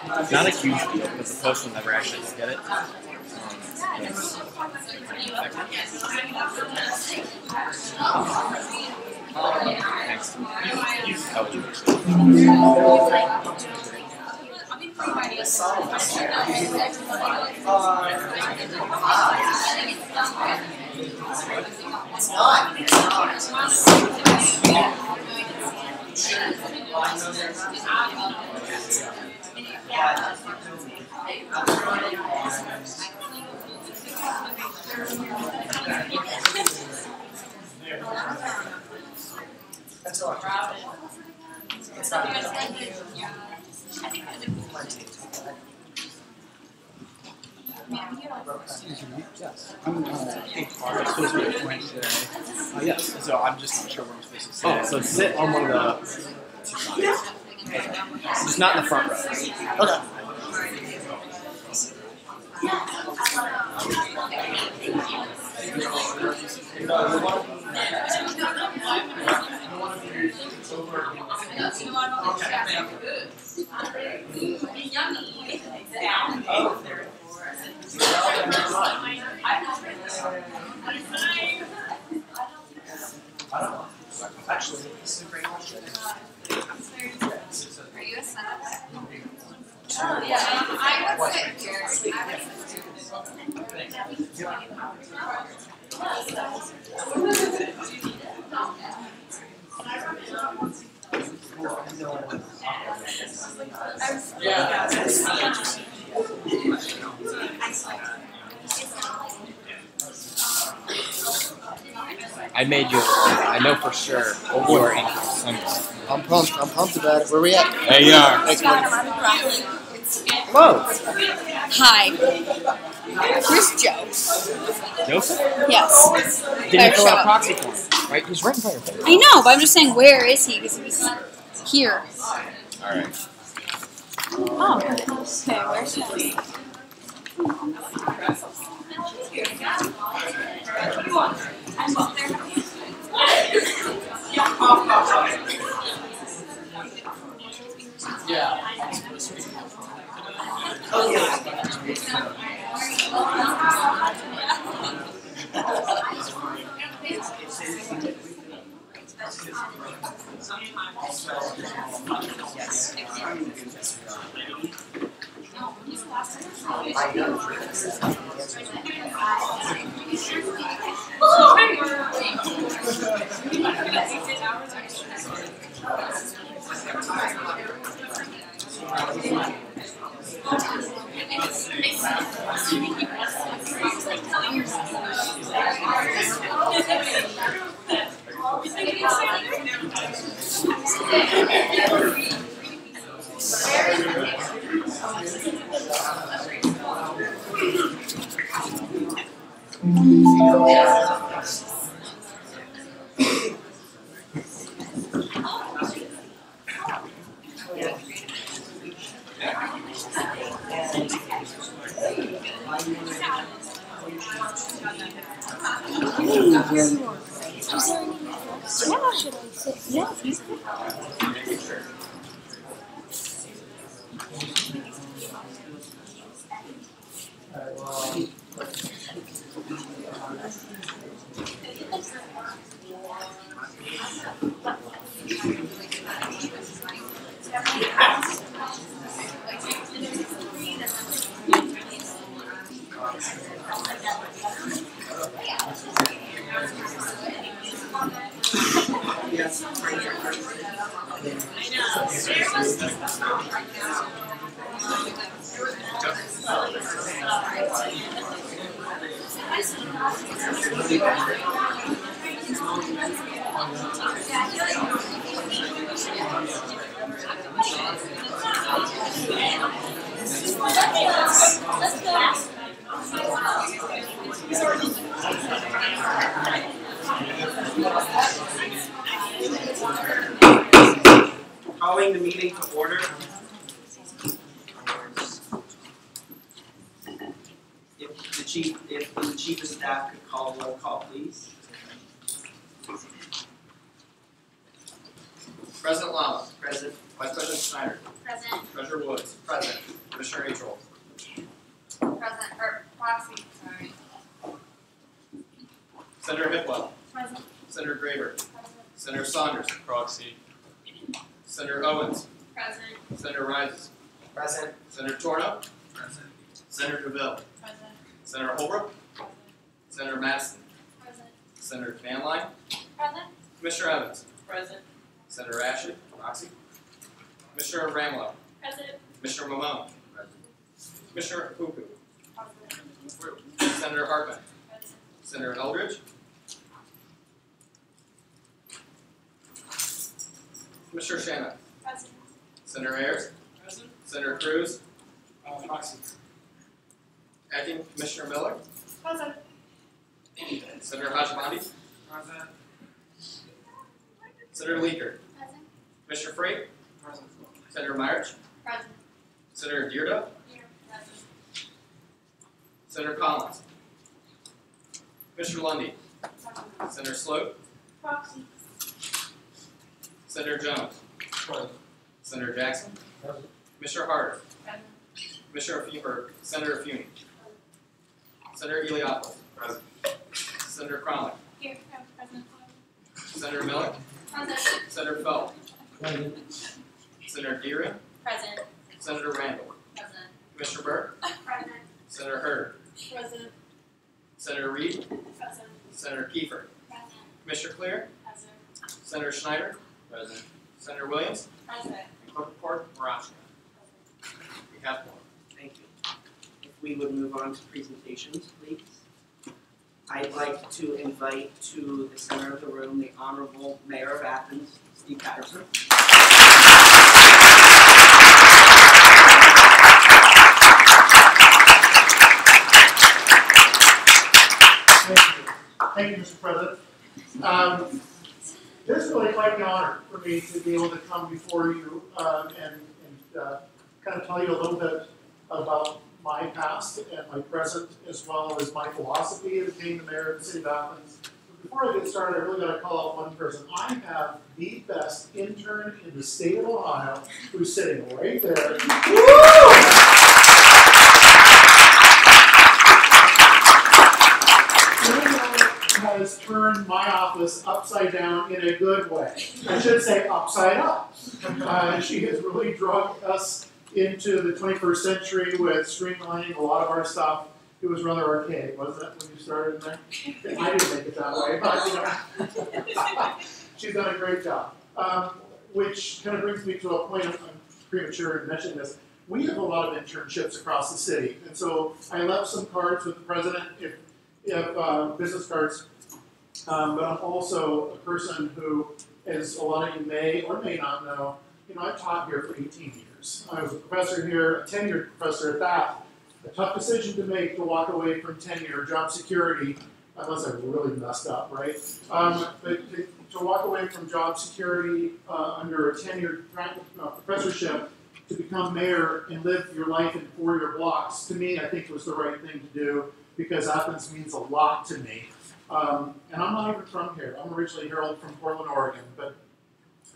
Not a huge deal because the post will never actually look at it. Thanks. Yes. I'm supposed to be a point today. Yes. So I'm just not sure where I'm supposed to sit. Oh, so sit on one of the sides. Just not in the front row. Okay. Actually, this is a great question. Are you a setup? Oh, yeah. I would sit here. I made you. I know for sure you are in. I'm pumped. I'm pumped about it. Where we at? There you are. Thanks, buddy. Hello. Hi. Where's Joe? Joseph? Yes. Didn't fill out a proxy form, right? He's right in front of you. I know, but I'm just saying, where is he? Because he's here. All right. Oh, okay. Where's he? Calling the meeting to order. If the chief of staff could call roll call, please. President Lala. Present. Vice President Snyder. Present. Treasurer Woods. Present. Commissioner H. Present, or proxy, sorry. Senator Hipwell. Present. Senator Graber. Present. Senator Saunders. Proxy. Senator Owens. Present. Senator Rises. Present. Senator Torno. Present. Senator DeVille. Present. Senator Holbrook. Senator Madison. Present. Senator Canline. Present. Commissioner Evans. Present. Senator Ashley. Proxy. Commissioner Ramlow. Present. Commissioner Mamone. Commissioner Puku. Present. Senator Hartman. Present. Senator Eldridge. Commissioner Shannon. Present. Senator Ayers. Present. Senator Cruz. Proxy. Acting Commissioner Miller. Present. Senator Hajimandi. Present. Senator Leaker. Present. Commissioner Freight. Present. Senator Myers. Present. Senator Deerda. Here. Present. Senator Collins. Commissioner Lundy. Present. Senator Sloat. Proxy. Senator Jones. Present. Senator Jackson. Present. Commissioner Harder. Present. Senator Funi. Senator Eliopoulos. Present. Senator Cromley. Here. Present. Senator Miller. Present. Senator Feld. Present. Senator Deering. Present. Senator Randall. Present. Commissioner Burke. Present. Senator Hurd. Present. Senator Reed. Present. Senator Kiefer. Present. Commissioner Clear. Present. Senator Schneider. Present. Senator Williams. Present. And Clerk Report Marashka. We have one. Thank you. If we would move on to presentations, please. I'd like to invite to the center of the room the Honorable Mayor of Athens, Steve Patterson. Thank you, Mr. President. This is really quite an honor for me to be able to come before you and kind of tell you a little bit about my past and my present, as well as my philosophy as being the mayor of the city of Athens. But before I get started, I really got to call out one person. I have the best intern in the state of Ohio, who's sitting right there. Has turned my office upside down in a good way. I should say upside up. She has really drugged us into the 21st century with streamlining a lot of our stuff. It was rather archaic, wasn't it, when you started there? I didn't make it that way, but she's done a great job. Which kind of brings me to a point, I'm premature in mentioning this. We have a lot of internships across the city, and so I left some cards with the president. If business cards, but I'm also a person who, as a lot of you may or may not know, I've taught here for 18 years. I was a professor here, a tenured professor at that. A tough decision to make to walk away from tenure, job security, unless I really messed up, right? But to walk away from job security under a tenured professorship to become mayor and live your life in 4-year blocks, to me, I think was the right thing to do, because Athens means a lot to me. And I'm not even from here. I'm originally here from Portland, Oregon, but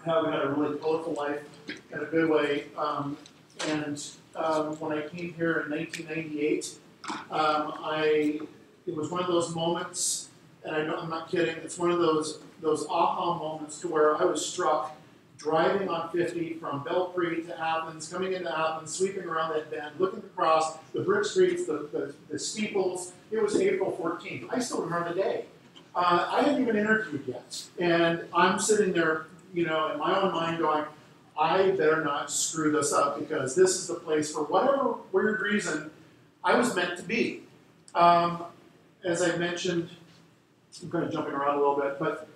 I have had a really colorful life in a good way. When I came here in 1998, it was one of those moments, and I'm not kidding, it's one of those aha moments to where I was struck driving on 50 from Belpre to Athens, coming into Athens, sweeping around that bend, looking across the brick streets, the steeples. It was April 14th. I still remember the day. I hadn't even interviewed yet. And I'm sitting there, in my own mind going, I better not screw this up, because this is the place, for whatever weird reason, I was meant to be. As I mentioned, I'm kind of jumping around a little bit, but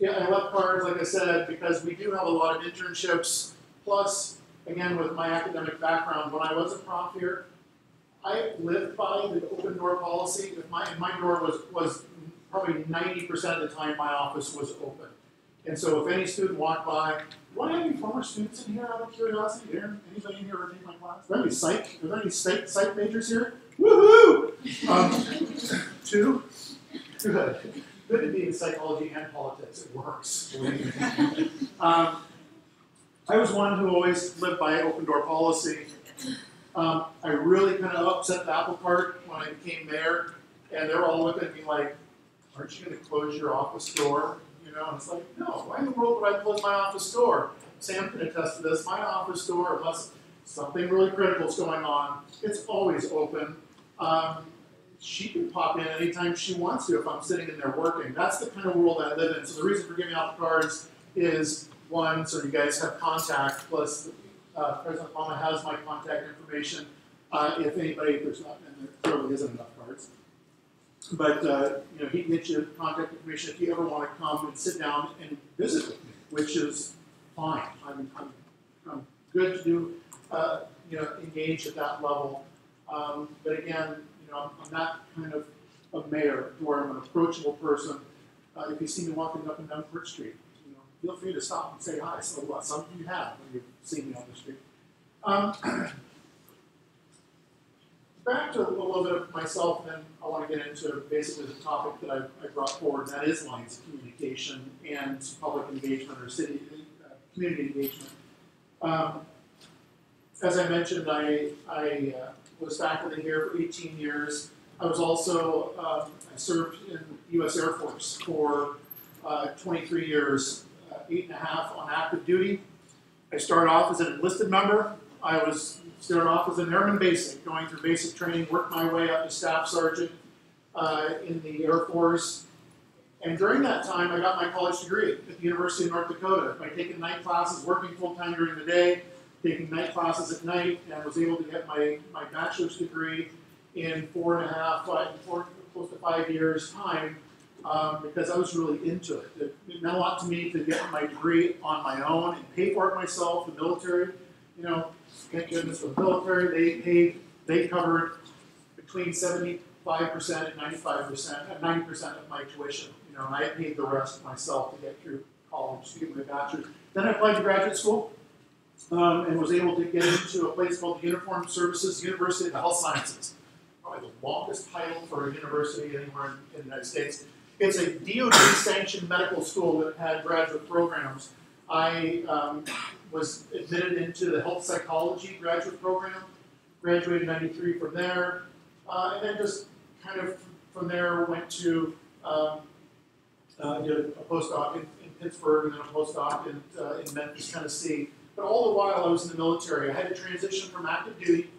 yeah, I left cards, like I said, because we do have a lot of internships. Plus, again, with my academic background, when I was a prof here, I lived by the open door policy. If my door was probably 90% of the time my office was open. And so if any student walked by, do I have any former students in here out of curiosity? Anybody in here retain my class? Are there any psych majors here? Woohoo! 2? Good. Good to be in psychology and politics. It works. I was one who always lived by open door policy. I really kind of upset the apple cart when I became mayor, and they were all looking at me like, aren't you going to close your office door? You know, and it's like, no, why in the world would I close my office door? Sam can attest to this. My office door, unless something really critical is going on, it's always open. She can pop in anytime she wants to if I'm sitting in there working. That's the kind of world I live in. So the reason for giving out the cards is, one, so you guys have contact, plus President Obama has my contact information. If anybody, there's not, and there clearly isn't enough cards. But you know, he can get you contact information if you ever want to come and sit down and visit with me, which is fine. I'm good to do, you know, engage at that level. But again, you know, I'm not kind of a mayor where I'm an approachable person. If you see me walking up and down Court Street, you know, feel free to stop and say hi. So what? Some of you have when you've seen me on the street. Back to a little bit of myself, and then I want to get into basically the topic that I brought forward, and that is lines of communication and public engagement or city community engagement. As I mentioned, I was faculty here for 18 years. I was also, I served in the U.S. Air Force for 23 years, 8.5 on active duty. I started off as an enlisted member. I started off as an airman basic, going through basic training, worked my way up to staff sergeant in the Air Force. And during that time, I got my college degree at the University of North Dakota by taking night classes, working full-time during the day, taking night classes at night, and was able to get my bachelor's degree in 4.5, close to 5 years time, because I was really into it. It meant a lot to me to get my degree on my own and pay for it myself. The military, you know, thank goodness for the military, they covered between 75% and 95%, 90% of my tuition. You know, and I paid the rest myself to get through college to get my bachelor's. Then I applied to graduate school. And was able to get into a place called the Uniformed Services University of the Health Sciences. Probably the longest title for a university anywhere in the United States. It's a DoD-sanctioned medical school that had graduate programs. I was admitted into the health psychology graduate program, graduated in '93 from there, and then just kind of from there went to did a postdoc in Pittsburgh and then a postdoc in Memphis, Tennessee. But all the while I was in the military, I had to transition from active duty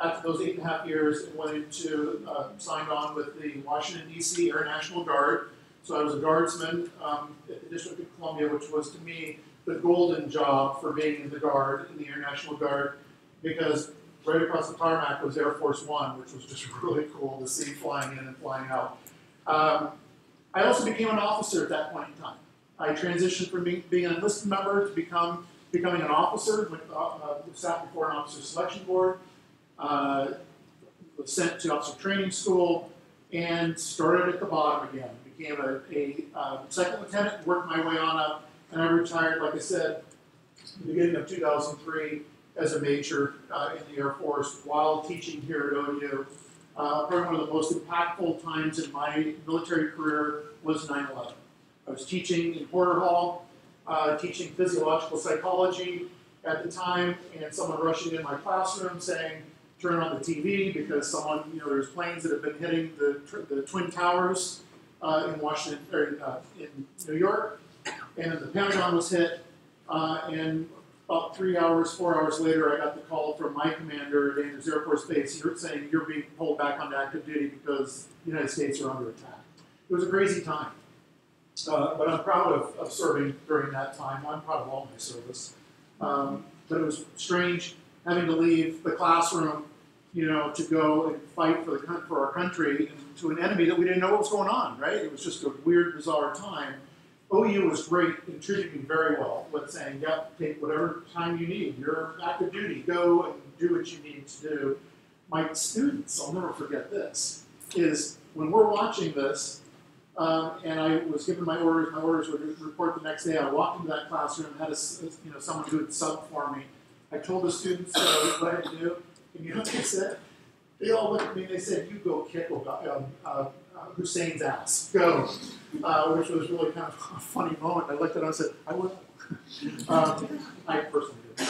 after those 8.5 years and went into, signed on with the Washington, D.C. Air National Guard. So I was a guardsman at the District of Columbia, which was to me the golden job for being in the Guard, in the Air National Guard, because right across the tarmac was Air Force One, which was just really cool to see flying in and flying out. I also became an officer at that point in time. I transitioned from being an enlisted member to becoming an officer, sat before an officer selection board, was sent to officer training school, and started at the bottom again. Became a second lieutenant, worked my way on up, and I retired, like I said, in the beginning of 2003 as a major in the Air Force while teaching here at OU. Probably one of the most impactful times in my military career was 9/11. I was teaching in Porter Hall, teaching physiological psychology at the time, and someone rushing in my classroom saying, turn on the TV because someone, you know, there's planes that have been hitting the Twin Towers in Washington, or in New York, and then the Pentagon was hit, and about 4 hours later, I got the call from my commander at Andrews Air Force Base saying you're being pulled back onto active duty because the United States are under attack. It was a crazy time. But I'm proud of serving during that time. I'm proud of all my service. But it was strange having to leave the classroom, you know, to go and fight for our country and to an enemy that we didn't know what was going on, right? It was just a weird, bizarre time. OU was great and treated me very well with saying, yep, take whatever time you need. You're active duty. Go and do what you need to do. My students, I'll never forget this, is when we're watching this, and I was given my orders were to report the next day. I walked into that classroom, had someone who would sub for me. I told the students what I had to do, and you know what they said? They all looked at me and they said, you go kick Hussein's ass, go. Which was really kind of a funny moment. I looked at them and said, I will. I personally do.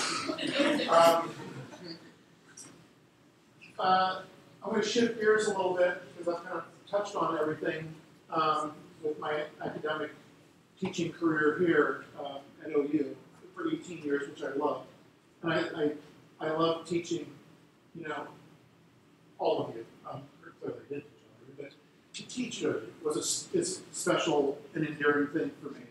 I'm going to shift gears a little bit because I've kind of touched on everything with my academic teaching career here at OU for 18 years, which I love. And I love teaching, you know, all of you. Clearly I did teach all of you, but to teach you is a special and endearing thing for me.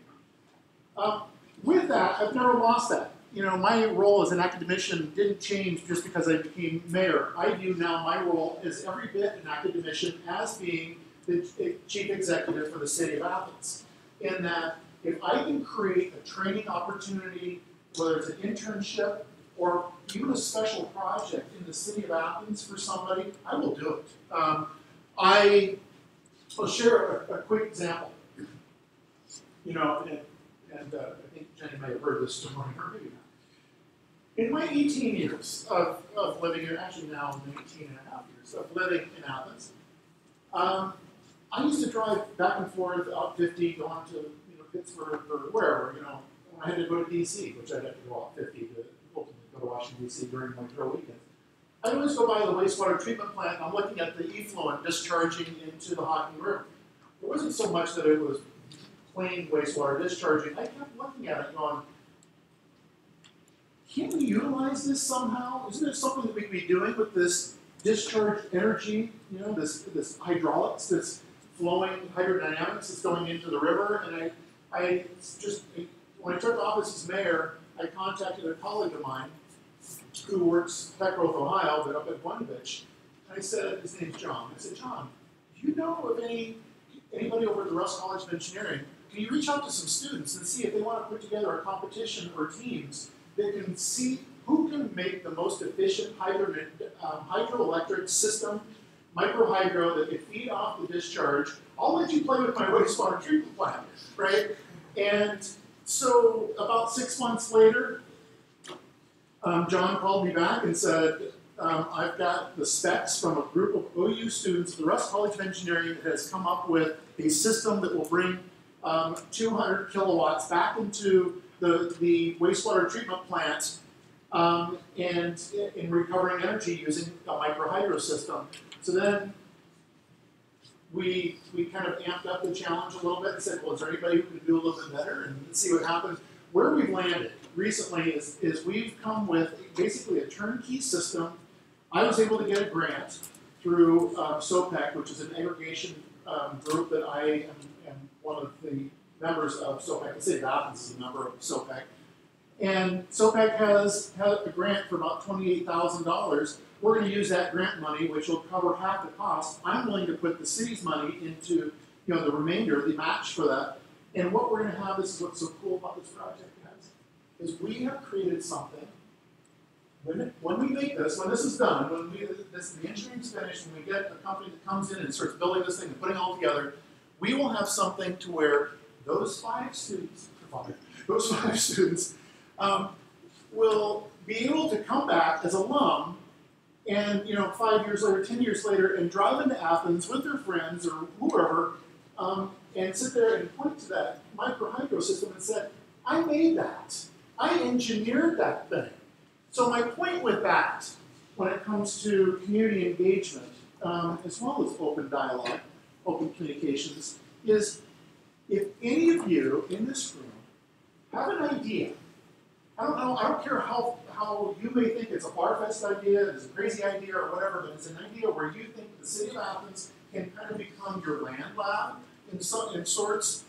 With that, I've never lost that. You know, my role as an academician didn't change just because I became mayor. I view now my role as every bit an academician as being the chief executive for the city of Athens. In that, if I can create a training opportunity, whether it's an internship or even a special project in the city of Athens for somebody, I will do it. I'll share a quick example. You know, and I think Jenny may have heard this story, or maybe not. In my 18 years of living here, actually now 19 and a half years of living in Athens, I used to drive back and forth up 50, going to Pittsburgh or wherever, when I had to go to DC, which I'd have to go up 50 to ultimately go to Washington, DC during my drill weekends. I'd always go by the wastewater treatment plant, and I'm looking at the effluent discharging into the Hocking River. It wasn't so much that it was plain wastewater discharging. I kept looking at it going, can we utilize this somehow? Isn't there something that we could be doing with this discharged energy, this hydraulics, this flowing hydrodynamics that's going into the river? And I just, when I took office as mayor, I contacted a colleague of mine who works at Tech Growth, Ohio, but up at Bunovich. And I said, his name's John. I said, John, do you know of anybody over at the Russ College of Engineering? Can you reach out to some students and see if they want to put together a competition or teams that can see who can make the most efficient hydroelectric system, microhydro, that can feed off the discharge? I'll let you play with my wastewater treatment plant, right? And so about 6 months later, John called me back and said, I've got the specs from a group of OU students at the Russ College of Engineering that has come up with a system that will bring 200 kilowatts back into the wastewater treatment plant and in recovering energy using a microhydro system. So then we kind of amped up the challenge a little bit and said, well, is there anybody who can do a little bit better? And let's see what happens. Where we've landed recently is we've come with basically a turnkey system. I was able to get a grant through SOPEC, which is an aggregation group that I am one of the members of SOPEC. The city of Athens is a member of SOPEC. And SOPEC has a grant for about $28,000. We're going to use that grant money, which will cover half the cost. I'm willing to put the city's money into the remainder, the match for that. And what we're going to have, this is what's so cool about this project, guys, is we have created something. When we make this, when this is done, when the engineering's finished, when we get a company that comes in and starts building this thing and putting it all together, we will have something to where those five students will be able to come back as alum and 5 years later, 10 years later, and drive into Athens with their friends or whoever, and sit there and point to that microhydro system and say, I made that. I engineered that thing. So my point with that, when it comes to community engagement, as well as open dialogue, open communications, is if any of you in this room have an idea, I don't care how you may think it's a far-fetched idea, it's a crazy idea or whatever, but it's an idea where you think the city of Athens can kind of become your land lab in some ways,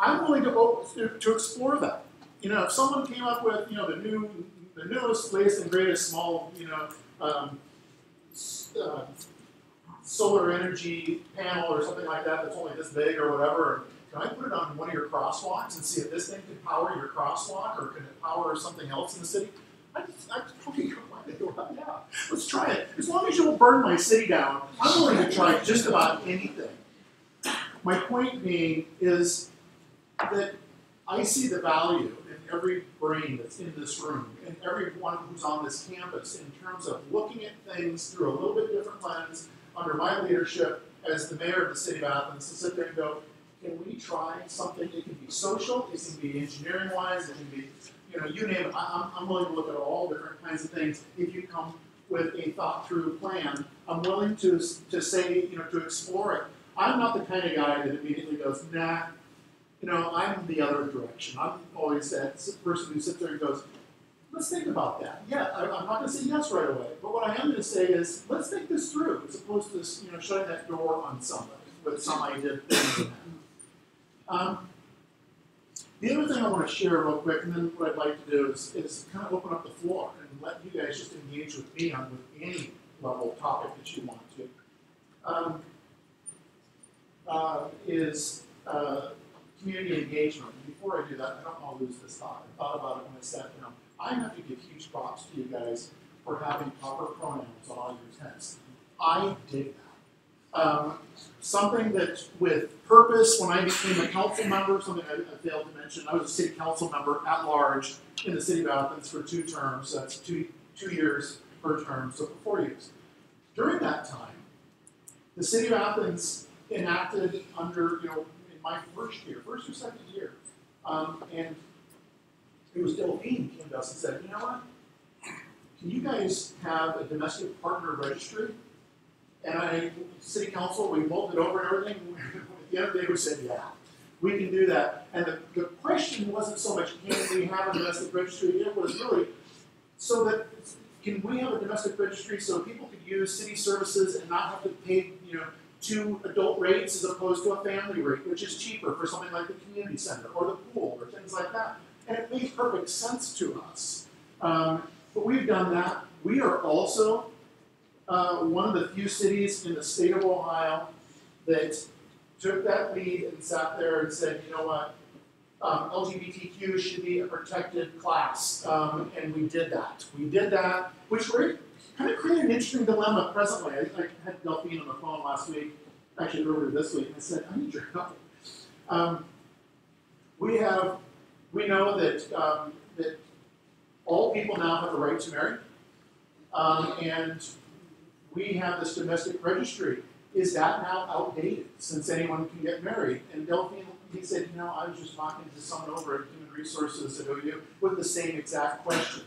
I'm willing to explore that. If someone came up with the newest, latest, and greatest small solar energy panel or something like that that's only this big or whatever, can I put it on one of your crosswalks and see if this thing can power your crosswalk, or can it power something else in the city? I'd probably go, yeah, let's try it. As long as you won't burn my city down, I'm willing to try just about anything. My point being is that I see the value in every brain that's in this room and everyone who's on this campus in terms of looking at things through a little bit different lens under my leadership as the mayor of the city of Athens, to sit there and go, can we try something? It can be social, it can be engineering wise, it can be, you name it. I'm willing to look at all different kinds of things. If you come with a thought through plan, I'm willing to say, to explore it. I'm not the kind of guy that immediately goes, nah, I'm the other direction. I'm always that person who sits there and goes, let's think about that. Yeah, I'm not going to say yes right away, but what I am going to say is, let's think this through, as opposed to shutting that door on somebody with some idea. The other thing I want to share real quick, and then what I'd like to do is kind of open up the floor and let you guys just engage with me on with any level topic that you want to. Community engagement. And before I do that, I don't want to lose this thought. I thought about it when I sat down. I have to give huge props to you guys for having proper pronouns on all your texts. I dig that. Something that with purpose, when I became a council member, something I failed to mention, I was a city council member at large in the city of Athens for 2 terms. So that's 2 years per term, so for 4 years. During that time, the city of Athens enacted under, in my first or second year, and it was Delphine came to us and said, you know what, can you guys have a domestic partner registry? And city council, we mulled it over and everything. At the end of the day, we said, yeah, we can do that. And the question wasn't so much, can we have a domestic registry? It was really, so that, can we have a domestic registry so people could use city services and not have to pay, 2 adult rates as opposed to a family rate, which is cheaper for something like the community center or the pool or things like that. And it made perfect sense to us. But we've done that. We are also one of the few cities in the state of Ohio that took that lead and sat there and said, you know what, LGBTQ should be a protected class. And we did that. We did that, which kind of created an interesting dilemma presently. I had Delphine on the phone last week, actually earlier this week, and I said, I need your help. We know that that all people now have the right to marry, and we have this domestic registry. Is that now outdated since anyone can get married? And Delphine, he said, I was just talking to someone over at Human Resources at OU with the same exact question.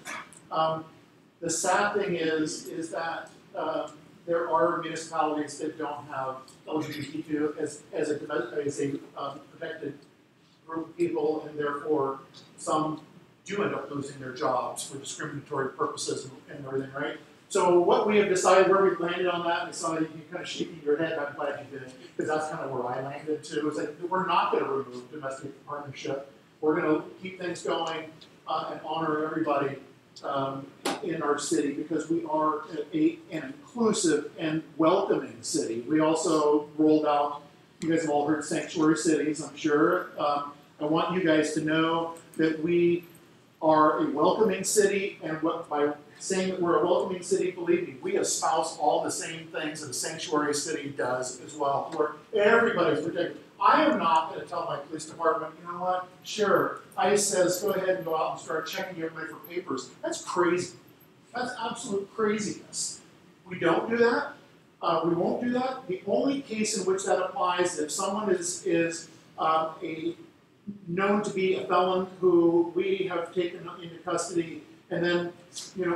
The sad thing is that there are municipalities that don't have LGBTQ as a protected group of people, and therefore some do end up losing their jobs for discriminatory purposes and everything, right? So what we have decided, where we've landed on that, I saw you kind of shaking your head, I'm glad you did, because that's kind of where I landed too, is that we're not going to remove domestic partnership. We're going to keep things going and honor everybody in our city, because we are an inclusive and welcoming city. We also rolled out, you guys have all heard sanctuary cities, I'm sure. I want you guys to know that we are a welcoming city, and by saying that we're a welcoming city, believe me, we espouse all the same things that a sanctuary city does as well, where everybody's protected. I am not going to tell my police department, you know what, sure, ICE says go ahead and go out and start checking everybody for papers. That's crazy. That's absolute craziness. We don't do that. We won't do that. The only case in which that applies is if someone is known to be a felon who we have taken into custody, and then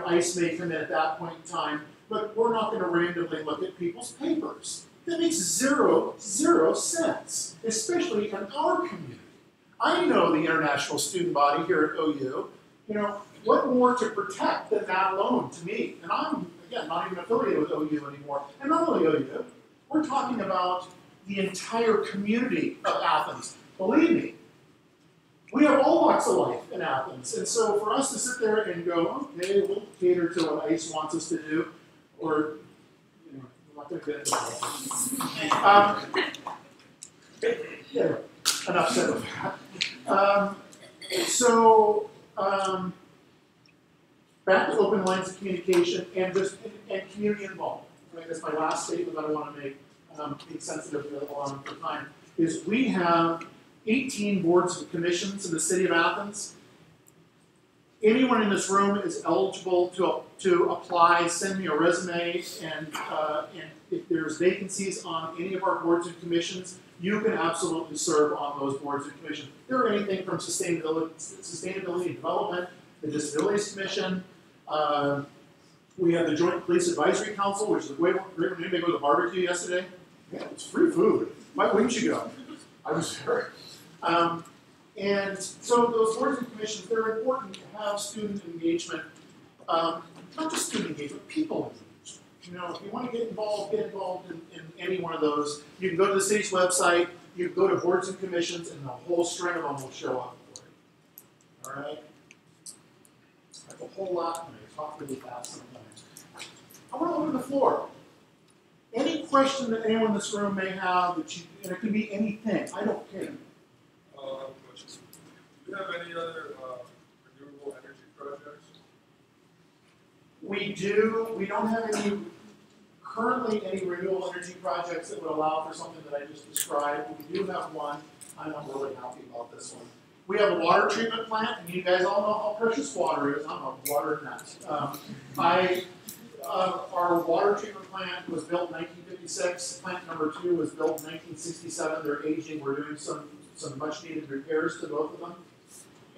ICE may come in at that point in time, but we're not going to randomly look at people's papers. That makes zero sense, especially in our community. I know the international student body here at OU. What more to protect than that alone to me? And I'm, again, not even affiliated with OU anymore. And not only OU, we're talking about the entire community of Athens. Believe me, we have all walks of life in Athens. And so for us to sit there and go, okay, we'll cater to what ICE wants us to do, or, I'm not going to get into that. Yeah, enough said of that. Back to open lines of communication and community involvement. I think that's my last statement that I want to make, being sensitive for time, is we have 18 boards and commissions in the city of Athens. Anyone in this room is eligible to apply. Send me a resume, and if there's vacancies on any of our boards and commissions, you can absolutely serve on those boards and commissions. They're anything from sustainability and development, the Disabilities Commission. We have the Joint Police Advisory Council, which is a great one. Anybody go to the barbecue yesterday? Yeah, it's free food. Why wouldn't you go? I was there. And so those boards and commissions, they're important to have student engagement. Not just student engagement, people engagement. You know, if you want to get involved in any one of those. You can go to the city's website, you can go to boards and commissions, and the whole string of them will show up for you. All right? That's a whole lot, and I talk really fast sometimes. I want to open the floor. Any question that anyone in this room may have, and it can be anything, I don't care. Questions. Do you have any other renewable energy projects? We do. We don't have currently any renewable energy projects that would allow for something that I just described. We do have one. I'm not really happy about this one. We have a water treatment plant, and you guys all know how precious water is. I'm a water nut. Our water treatment plant was built in 1956. Plant number 2 was built in 1967. They're aging. We're doing some much needed repairs to both of them.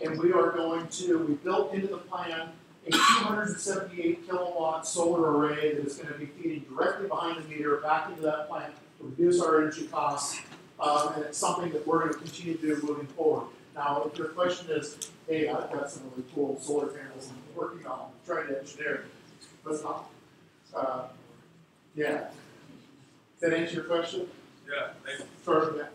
And we built into the plan a 278 kilowatt solar array that is going to be feeding directly behind the meter back into that plant to reduce our energy costs. And it's something that we're going to continue to do moving forward. Now, if your question is, hey, I've got some really cool solar panels I'm working on, trying to engineer, let's not. Yeah. Does that answer your question? Yeah, thank you. Sure, yeah.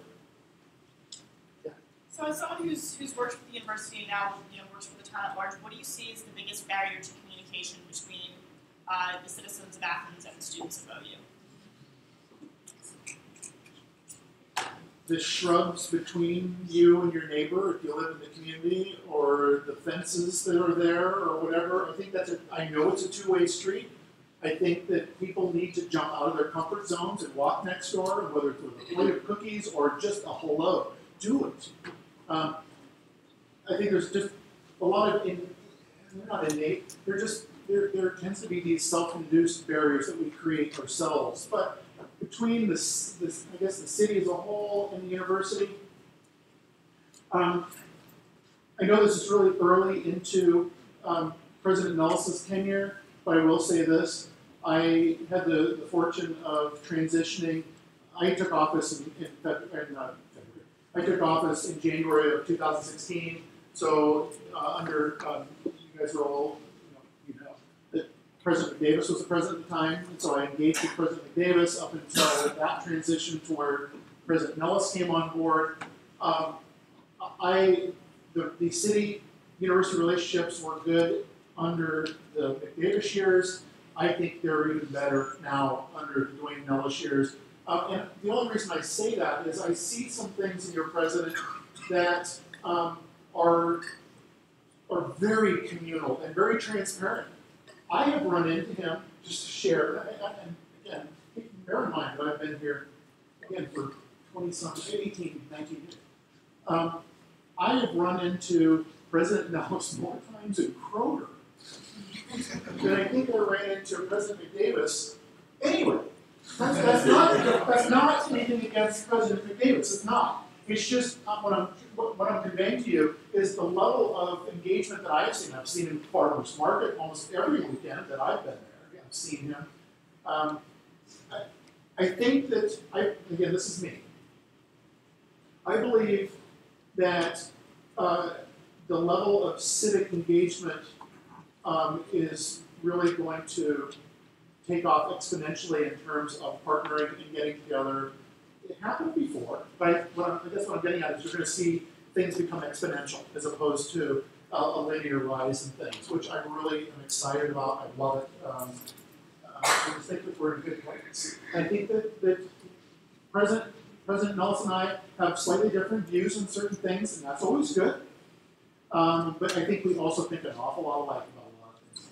So as someone who's worked with the university and now works for the town at large, what do you see as the biggest barrier to communication between the citizens of Athens and the students of OU? The shrubs between you and your neighbor, if you live in the community, or the fences that are there, or whatever. I think I know it's a two-way street. I think that people need to jump out of their comfort zones and walk next door, and whether it's with a plate of cookies or just a hello, do it. I think there's just a lot of, they're not innate, there tends to be these self-induced barriers that we create ourselves. But between I guess the city as a whole and the university, I know this is really early into President Nellis's tenure, but I will say this. I had the fortune of transitioning. I took office in I took office in January of 2016. So under you guys are all, that President Davis was the president at the time, and so I engaged with President Davis up until that transition to where President Nellis came on board. The city-university relationships were good under the McDavis years. I think they're even better now under the Dwayne Nellis years. And the only reason I say that is I see some things in your president that are very communal and very transparent. I have run into him, just to share, and again, bear in mind that I've been here, again, for 18, 19 years. I have run into President Nellis more times in Kroger than I think I ran into President McDavis anywhere. That's not anything against President McDavis. It's not. It's just what I'm conveying to you is the level of engagement that I've seen. I've seen in Farmers Market almost every weekend that I've been there. I've seen him. I think that again, this is me. I believe that the level of civic engagement is really going to take off exponentially in terms of partnering and getting together. It happened before, but I guess what I'm getting at is you're going to see things become exponential as opposed to a linear rise in things, which I really am excited about. I love it. I just think that we're in a good place. I think that President Nellis and I have slightly different views on certain things, and that's always good. But I think we also think an awful lot alike about a lot of things.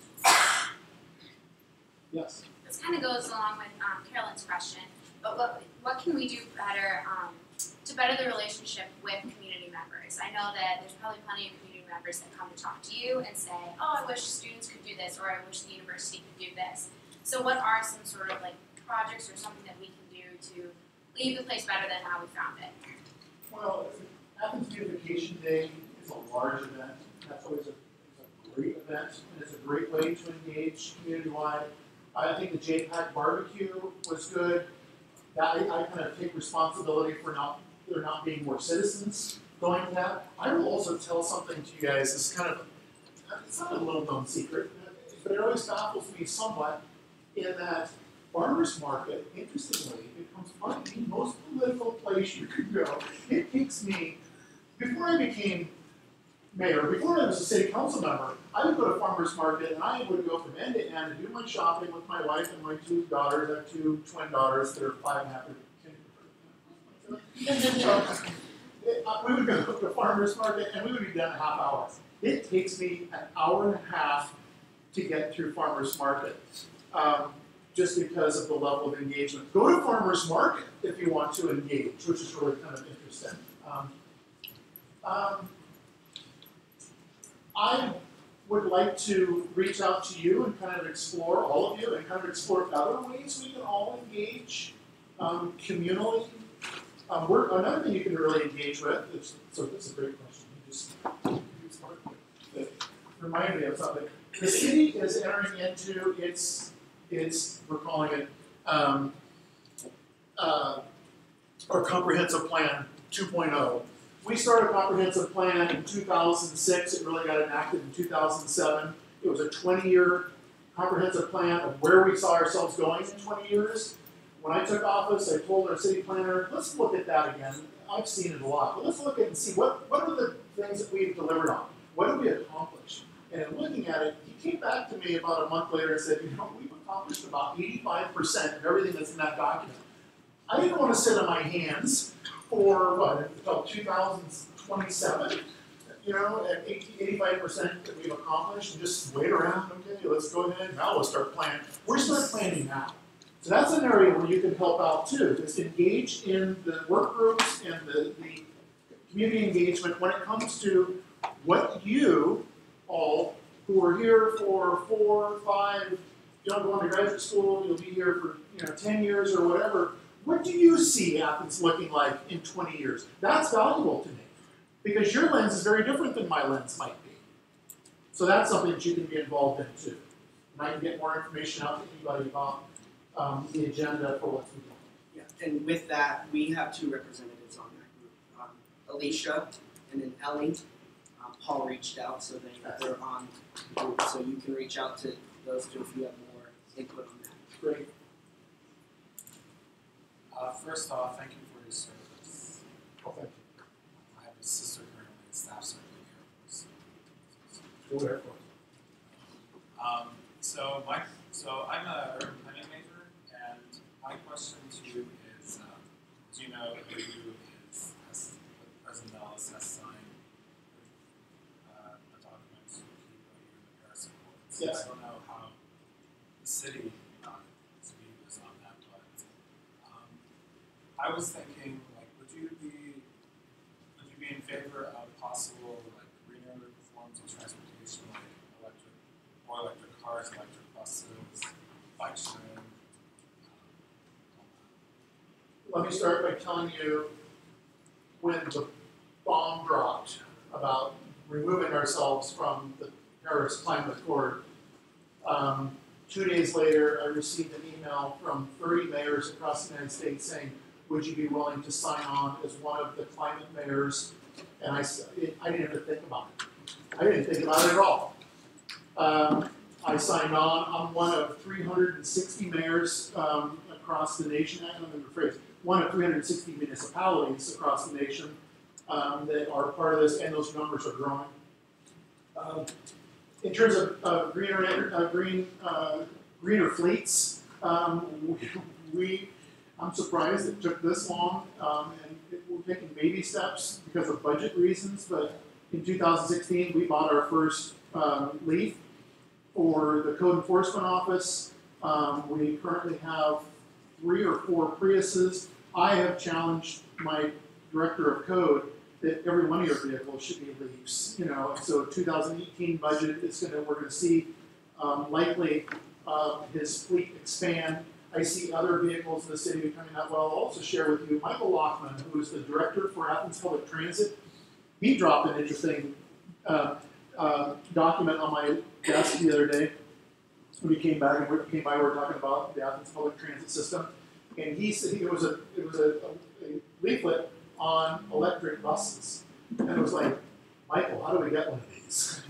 Yes? This kind of goes along with Carolyn's question, but what can we do better to better the relationship with community members? I know that there's probably plenty of community members that come to talk to you and say, oh, I wish students could do this, or I wish the university could do this. So what are some sort of like projects or something that we can do to leave the place better than how we found it. Well, Athens Beautification Day is a large event. That's always a great event, and it's a great way to engage community-wide. I think the JPAC barbecue was good. That I kind of take responsibility for there not being more citizens going to that. I will also tell something to you guys. It's kind of, it's not a little-known secret, but it always baffles me somewhat in that farmers market, interestingly, becomes probably the most political place you could go. It takes me, before I became mayor, before I was a city council member, I would go to farmers market and I would go from end to end and do my shopping with my wife and my 2 daughters. I have 2 twin daughters that are 5 and a half. We would go to farmers market and we would be done in a half hour. It takes me an hour and a half to get through farmers market. Just because of the level of engagement. Go to farmers market if you want to engage, which is really kind of interesting. I would like to reach out to you and kind of explore, all of you, and kind of explore other ways we can all engage communally. Another thing you can really engage with, so that's a great question. It reminded me of something. The city is entering into we're calling it our comprehensive plan 2.0. We started a comprehensive plan in 2006. It really got enacted in 2007. It was a 20-year comprehensive plan of where we saw ourselves going in 20 years. When I took office, I told our city planner, let's look at that again. I've seen it a lot, but let's look at it and see what are the things that we've delivered on? What have we accomplished? And in looking at it, he came back to me about a month later and said, we've accomplished about 85% of everything that's in that document. I didn't want to sit on my hands for, until 2027, at 85% that we've accomplished and just wait around, okay, let's go ahead, now let's start planning. We're starting planning now. So that's an area where you can help out too, is engage in the work groups and the community engagement when it comes to what you all who are here for 4, 5, going to graduate school, you'll be here for 10 years or whatever. What do you see Athens looking like in 20 years? That's valuable to me because your lens is very different than my lens might be. So that's something that you can be involved in too. And I can get more information out to anybody about the agenda for what's going on. Yeah, and with that, we have 2 representatives on that group, Alicia and then Ellie. Paul reached out, so they're on the group, so you can reach out to those 2 if you have more input on that. Great. First off, thank you for your service. Oh, thank you. I have a sister currently in staff serving the Air Force. Go Air Force. So I'm a urban planning major, and my question to you is, do you know who President Ellis has signed a document to keep you in the Paris Accords? Yes. I don't know how the city view is on that, but I was thinking, would you be in favor of possible greener forms of transportation, like electric cars, electric buses, bike sharing? Let me start by telling you when the bomb dropped about removing ourselves from the Paris Climate Accord. 2 days later, I received an email from 30 mayors across the United States saying, would you be willing to sign on as one of the climate mayors? And I didn't even think about it. I didn't think about it at all. I signed on. I'm one of 360 mayors across the nation. I don't know the phrase. One of 360 municipalities across the nation that are part of this, and those numbers are growing. In terms of greener fleets, I'm surprised it took this long, and we're taking baby steps because of budget reasons. But in 2016, we bought our first Leaf for the Code Enforcement Office. We currently have 3 or 4 Priuses. I have challenged my director of code that every one of your vehicles should be Leafs. So 2018 budget is we're going to see likely his fleet expand. I see other vehicles in the city becoming that well. I'll also share with you Michael Lockman, who is the director for Athens Public Transit. He dropped an interesting document on my desk the other day. When he came by, we were talking about the Athens Public Transit system, and he said it was a leaflet on electric buses, and it was like, Michael, how do we get one of these?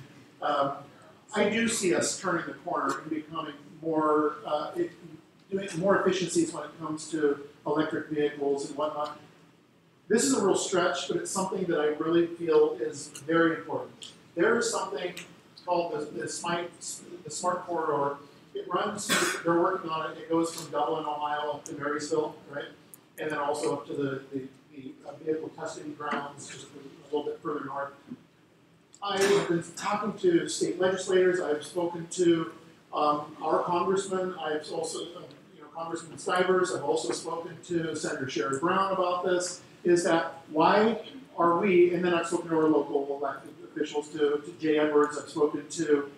I do see us turning the corner and becoming more, doing more efficiencies when it comes to electric vehicles and whatnot. This is a real stretch, but it's something that I really feel is very important. There is something called the Smart Corridor. It runs, they're working on it, it goes from Dublin, Ohio up to Marysville, right? And then also up to the vehicle testing grounds just a little bit further north. I have been talking to state legislators, I've spoken to our congressman, I've also, Congressman Stivers, I've also spoken to Senator Sherrod Brown about this, is that why are we, and then I've spoken to our local elected officials, to Jay Edwards, I've spoken to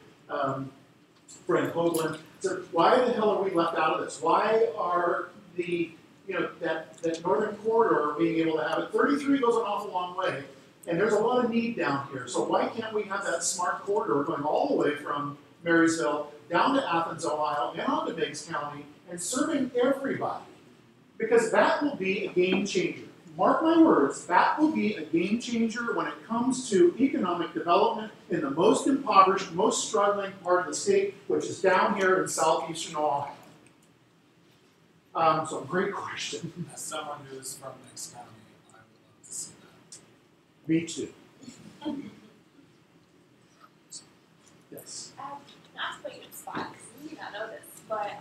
Frank Hoagland, so why the hell are we left out of this? Why are that northern corridor being able to have it, 33 goes an awful long way, and there's a lot of need down here, so why can't we have that smart corridor going all the way from Marysville down to Athens, Ohio, and on to Meigs County, and serving everybody? Because that will be a game changer. Mark my words, that will be a game changer when it comes to economic development in the most impoverished, most struggling part of the state, which is down here in southeastern Ohio. So great question. As someone who is from Meigs County, I would love to see that. Me too. Yes. Not to put you in the spot, because you may not know this, but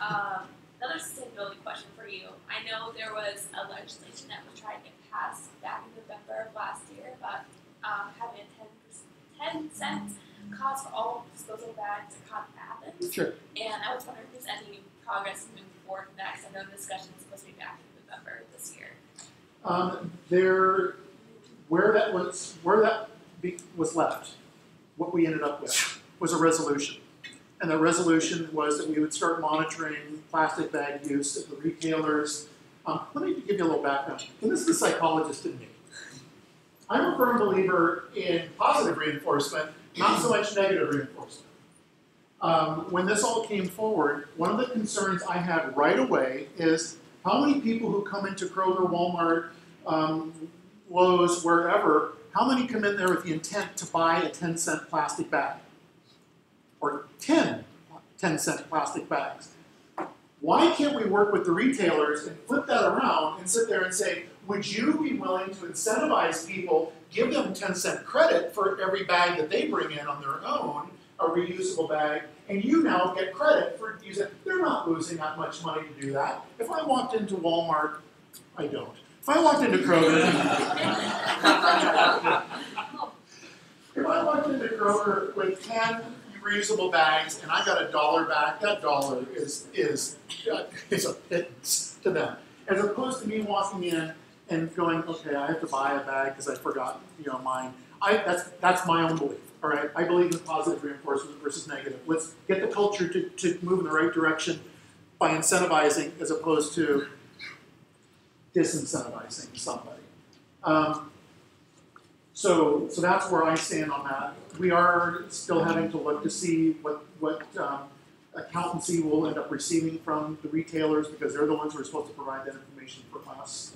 another sustainability question for you. I know there was a legislation that was trying to get passed back in November of last year about having a 10-cent cost for all disposable bags across Athens. Sure. And I was wondering if there's any progress moving forward with that, because I know the discussion is supposed to be back in November this year. Where that was left, what we ended up with was a resolution. And the resolution was that we would start monitoring plastic bag use at the retailers. Let me give you a little background. And this is the psychologist in me. I'm a firm believer in positive reinforcement, not so much negative reinforcement. When this all came forward, one of the concerns I had right away is how many people who come into Kroger, Walmart, Lowe's, wherever, how many come in there with the intent to buy a 10-cent plastic bag? Or 10-cent plastic bags. Why can't we work with the retailers and flip that around and sit there and say, would you be willing to incentivize people, give them 10-cent credit for every bag that they bring in on their own, a reusable bag, and you now get credit for using it. They're not losing that much money to do that. If I walked into Walmart, I don't. If I walked into Kroger, with 10 reusable bags and I got $1 back, that dollar is a pittance to them. As opposed to me walking in and going, okay, I have to buy a bag because I forgot, mine. That's my own belief. All right, I believe in positive reinforcement versus negative. Let's get the culture to move in the right direction by incentivizing as opposed to disincentivizing somebody. So that's where I stand on that. We are still having to look to see what accountancy will end up receiving from the retailers because they're the ones who are supposed to provide that information for us.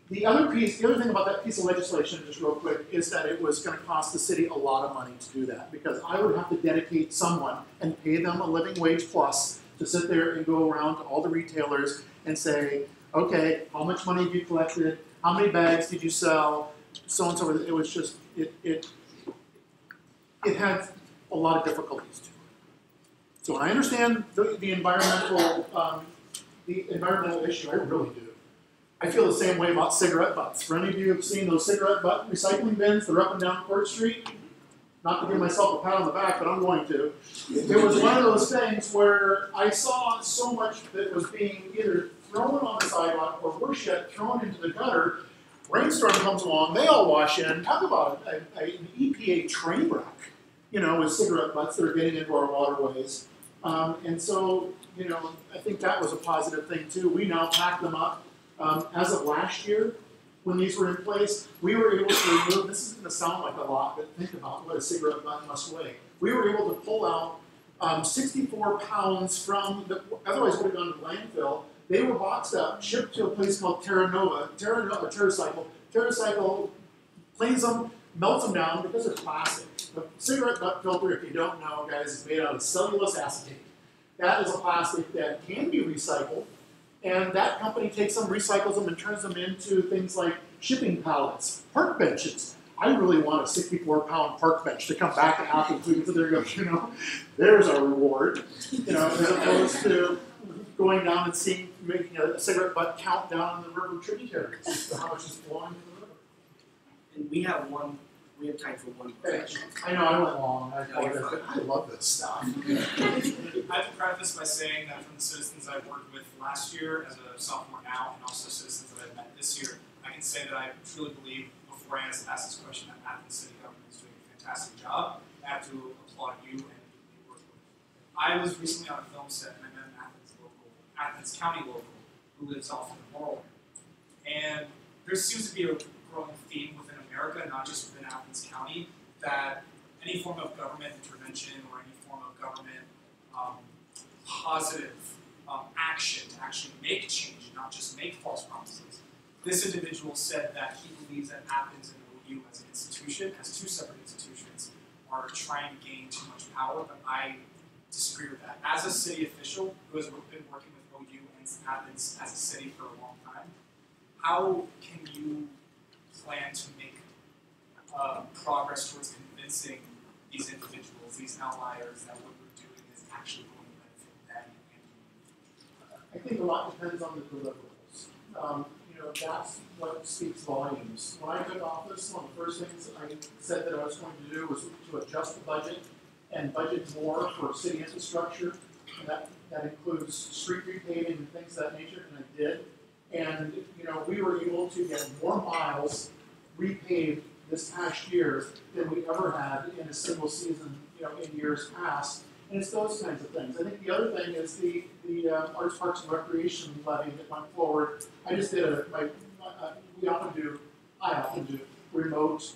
The other thing about that piece of legislation, just real quick, is that it was going to cost the city a lot of money to do that because I would have to dedicate someone and pay them a living wage plus to sit there and go around to all the retailers and say, okay, how much money have you collected? How many bags did you sell? So on and so forth. It was just, it had a lot of difficulties to it. So when I understand the environmental issue, I really do. I feel the same way about cigarette butts. For any of you who have seen those cigarette butt recycling bins that are up and down Court Street, not to give myself a pat on the back, but I'm going to. It was one of those things where I saw so much that was being either thrown on the sidewalk or worse yet, thrown into the gutter. Rainstorm comes along, they all wash in. Talk about an EPA train wreck, with cigarette butts that are getting into our waterways. And so, you know, I think that was a positive thing too. We now pack them up. As of last year, when these were in place, we were able to remove, this is going to sound like a lot, but think about what a cigarette butt must weigh. We were able to pull out 64 pounds from, otherwise would have gone to the landfill. They were boxed up, shipped to a place called TerraCycle. TerraCycle cleans them, melts them down because they're plastic. The cigarette butt filter, if you don't know, guys, is made out of cellulose acetate. That is a plastic that can be recycled, and that company takes them, recycles them, and turns them into things like shipping pallets, park benches. I really want a 64-pound park bench to come back to Athens. So there you go, you know, there's a reward, you know, as opposed to going down and seeing, making a cigarette butt count down in the river tributaries as to how much is flowing into the river. And we have time for one question. I know I went long, I apologize, but I love this stuff. I have to preface by saying that from the citizens I've worked with last year as a sophomore now, and also citizens that I've met this year, I can say that I truly believe, before I ask this question, that Athens City Government is doing a fantastic job. I have to applaud you and the work with. I was recently on a film set and I met an Athens County local who lives off in the rural area. And there seems to be a growing theme within America, not just within Athens County, that any form of government intervention or any form of government positive action to actually make change, not just make false promises. This individual said that he believes that Athens and OU as an institution, as two separate institutions, are trying to gain too much power, but I disagree with that. As a city official who has been working with OU and Athens as a city for a long time, how can you plan to make progress towards convincing these individuals, these outliers, that what we're doing is actually going to benefit them and I think a lot depends on the deliverables. You know, that's what speaks volumes. When I took office, one of the first things I said that I was going to do was to adjust the budget and budget more for city infrastructure. And that includes street repaving and things of that nature, and I did. And you know, we were able to get more miles repaved this past year than we ever had in a single season, you know, in years past. And it's those kinds of things. I think the other thing is the Arts, Parks, and Recreation levy that went forward. I just did I often do remote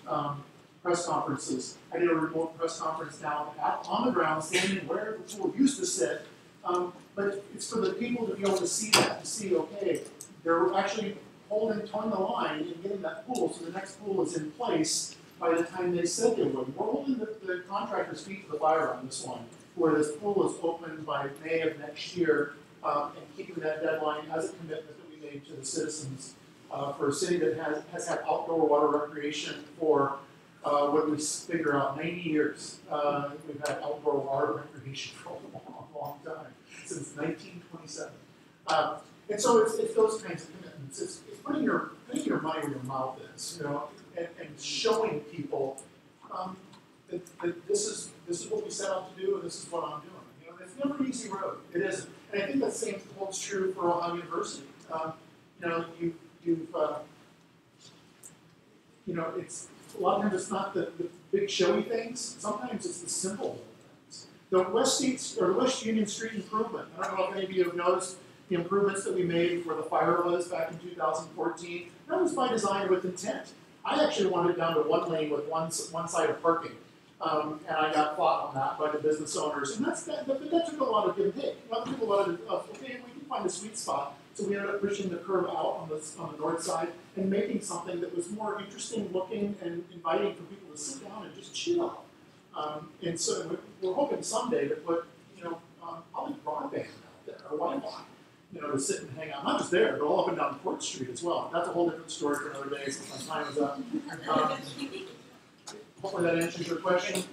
press conferences. I did a remote press conference down on the ground, standing where the pool used to sit. But it's for the people to be able to see that, to see, okay, they're actually towing the line and getting that pool, so the next pool is in place by the time they said they would. We're holding the contractor's feet to the fire on this one, where this pool is open by May of next year, and keeping that deadline as a commitment that we made to the citizens for a city that has had outdoor water recreation for what we figure out 90 years. We've had outdoor water recreation for a long, long time, since 1927. And so it's those kinds of commitments. It's putting your money where your mouth is, you know, and showing people that this is what we set out to do, and this is what I'm doing. You know, it's never an easy road. It isn't. And I think the same holds true for Ohio University. You know, you know, it's a lot of times it's not the big showy things. Sometimes it's the simple things. The West Union Street improvement. I don't know if any of you have noticed the improvements that we made where the fire was back in 2014. That was by design with intent. I actually wanted it down to one lane with one side of parking. And I got fought on that by the business owners. And that took a lot of give and take. That took a lot of, okay, we can find a sweet spot. So we ended up pushing the curve out on the north side and making something that was more interesting looking and inviting for people to sit down and just chill. And so we're hoping someday to put, you know, probably broadband out there or Wi-Fi, you know, to sit and hang out. Not just there, but all up and down Port Street as well. That's a whole different story for another day since my time is up. Hopefully that answers your question.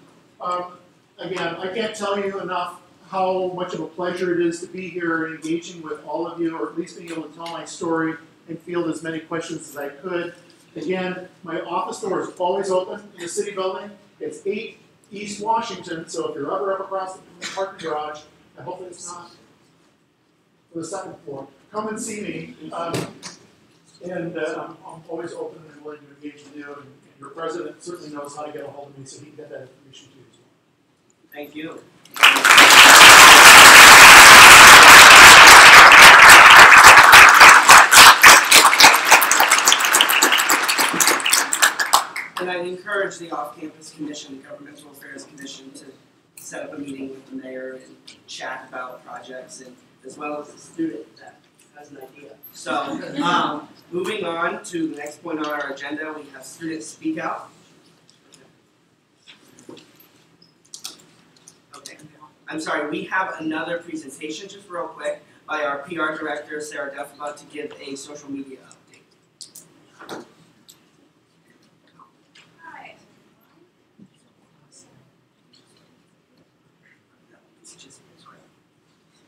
Again, I can't tell you enough how much of a pleasure it is to be here and engaging with all of you, or at least being able to tell my story and field as many questions as I could. Again, my office door is always open in the city building. It's 8 East Washington, so if you're ever up across the parking garage, I hope it's not for the second floor, come and see me. And I'm always open and willing to engage with you. And your president certainly knows how to get a hold of me, so he can get that information to you as well. Thank you. And I'd encourage the off-campus commission, the governmental affairs commission, to set up a meeting with the mayor and chat about projects, and as well as the student that has an idea. So, moving on to the next point on our agenda, we have student speak out. Okay, I'm sorry, we have another presentation, just real quick, by our PR director, Sarah Duffabot, to give a social media update.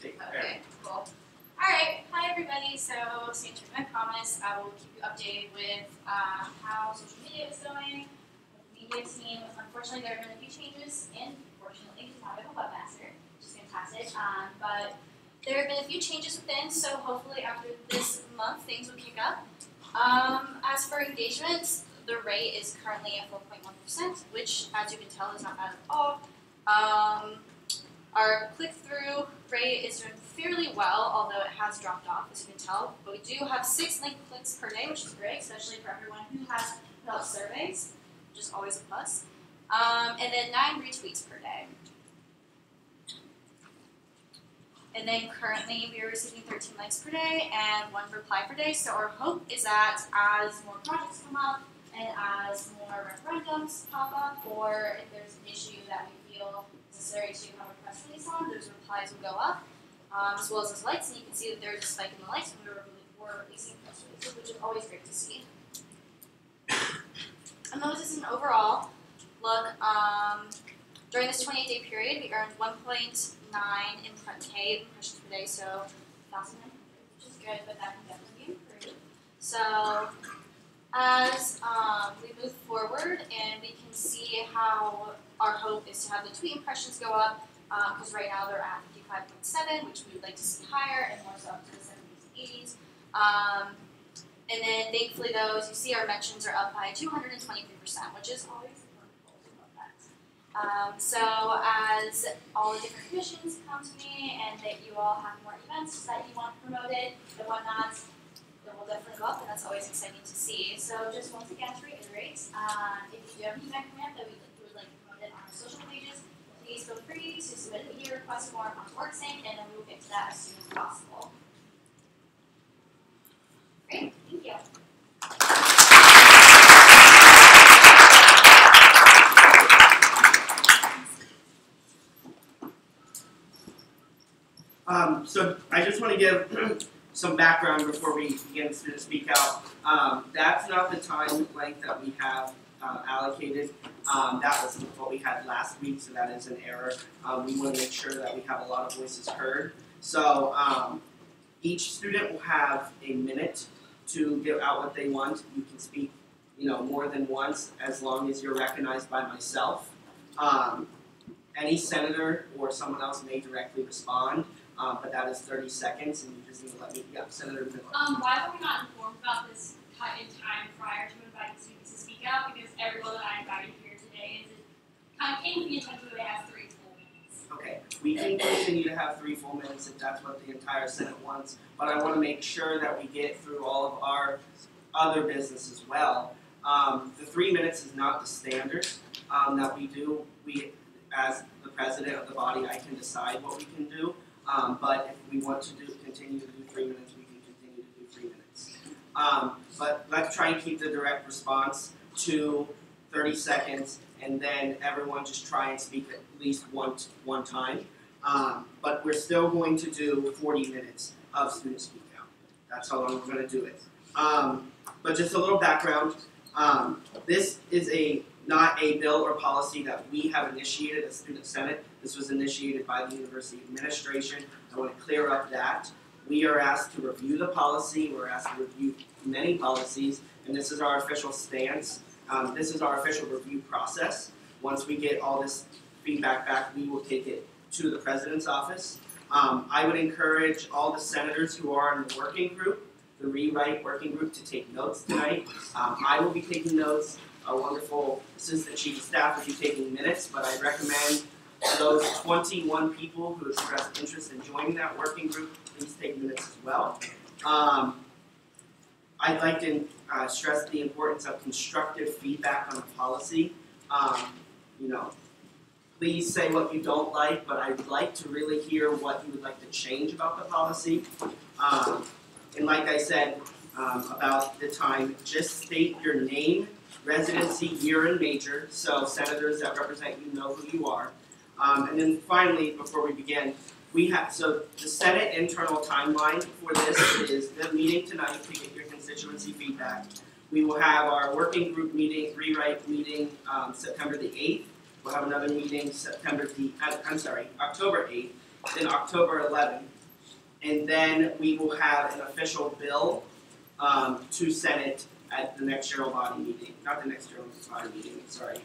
Okay, cool. Alright, hi everybody. So, stay tuned. I promise I will keep you updated with how social media is going. With the media team, unfortunately, there have been a few changes, and fortunately, we have a webmaster, which is fantastic. But there have been a few changes within, so hopefully, after this month, things will kick up. As for engagement, the rate is currently at 4.1%, which, as you can tell, is not bad at all. Our click-through rate is doing fairly well, although it has dropped off, as you can tell. But we do have 6 link clicks per day, which is great, especially for everyone who has filled out surveys, which is always a plus. And then 9 retweets per day. And then currently we are receiving 13 likes per day and 1 reply per day. So our hope is that as more projects come up and as more referendums pop up, or if there's an issue that we feel necessary to have a press release on, those replies will go up, as well as those likes. And you can see that there's a spike in the likes when we're releasing press releases, which is always great to see. And those is an overall look. During this 28-day period, we earned 1.9 impressions per day, so 1,000, which is good, but that can definitely be improved. So as we move forward and we can see how our hope is to have the tweet impressions go up, because right now they're at 55.7, which we would like to see higher and more so up to the 70s and 80s. And then thankfully though, as you see, our mentions are up by 223%, which is always wonderful. We love that. So as all the different commissions come to me and that you all have more events that you want promoted and whatnot, it will definitely go up, and that's always exciting to see. So just once again to reiterate, if you do have an event command that we would like promoted on our social pages, please feel free to submit a media request form on WorkSync, and then we will get to that as soon as possible. Great, thank you. So I just want to give some background before we begin to speak out. That's not the time length that we have allocated. That was what we had last week, so that is an error. We want to make sure that we have a lot of voices heard. So each student will have a minute to give out what they want. You can speak, more than once, as long as you're recognized by myself. Any senator or someone else may directly respond. But that is 30 seconds, and you just need to let me, Senator Miller. Why were we not informed about this cut in time prior to inviting students to speak out? Because everyone that I invited here today kind of came to the attention that they have 3 full minutes. Okay, we can continue to have 3 full minutes if that's what the entire Senate wants, but I want to make sure that we get through all of our other business as well. The 3 minutes is not the standard that we do. We, as the president of the body, I can decide what we can do. But if we want to continue to do 3 minutes, we can continue to do 3 minutes. But let's try and keep the direct response to 30 seconds, and then everyone just try and speak at least one time. But we're still going to do 40 minutes of student speak out. That's how long we're going to do it. But just a little background. This is not a bill or policy that we have initiated as Student Senate. This was initiated by the University Administration. I want to clear up that. We are asked to review the policy. We're asked to review many policies, and this is our official stance. This is our official review process. Once we get all this feedback back, we will take it to the President's office. I would encourage all the senators who are in the working group, the Rewrite Working Group, to take notes tonight. I will be taking notes. Our wonderful Assistant Chief of Staff will be taking minutes, but I recommend those 21 people who expressed interest in joining that working group, please take minutes as well. I'd like to stress the importance of constructive feedback on the policy. You know, please say what you don't like, but I'd like to really hear what you would like to change about the policy. And like I said about the time, just state your name, residency, year, and major, so senators that represent you know who you are. And then finally, before we begin, so the Senate internal timeline for this is the meeting tonight to get your constituency feedback. We will have our working group meeting, rewrite meeting, September the 8th. We'll have another meeting October 8th, then October 11th. And then we will have an official bill to Senate at the next general body meeting, not the next general body meeting, sorry,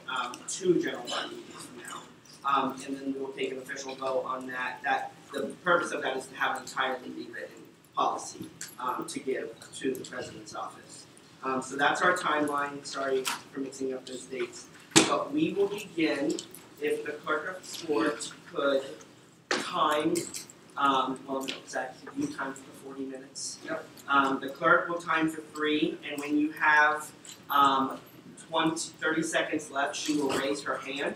2 general body meetings from now. And then we will take an official vote on that. The purpose of that is to have an entirely rewritten policy to give to the President's office. So that's our timeline. Sorry for mixing up those dates. But we will begin, if the clerk of court could time, well, no, Zach, could you time for the 40 minutes? Yep. The clerk will time for 3, and when you have 30 seconds left, she will raise her hand.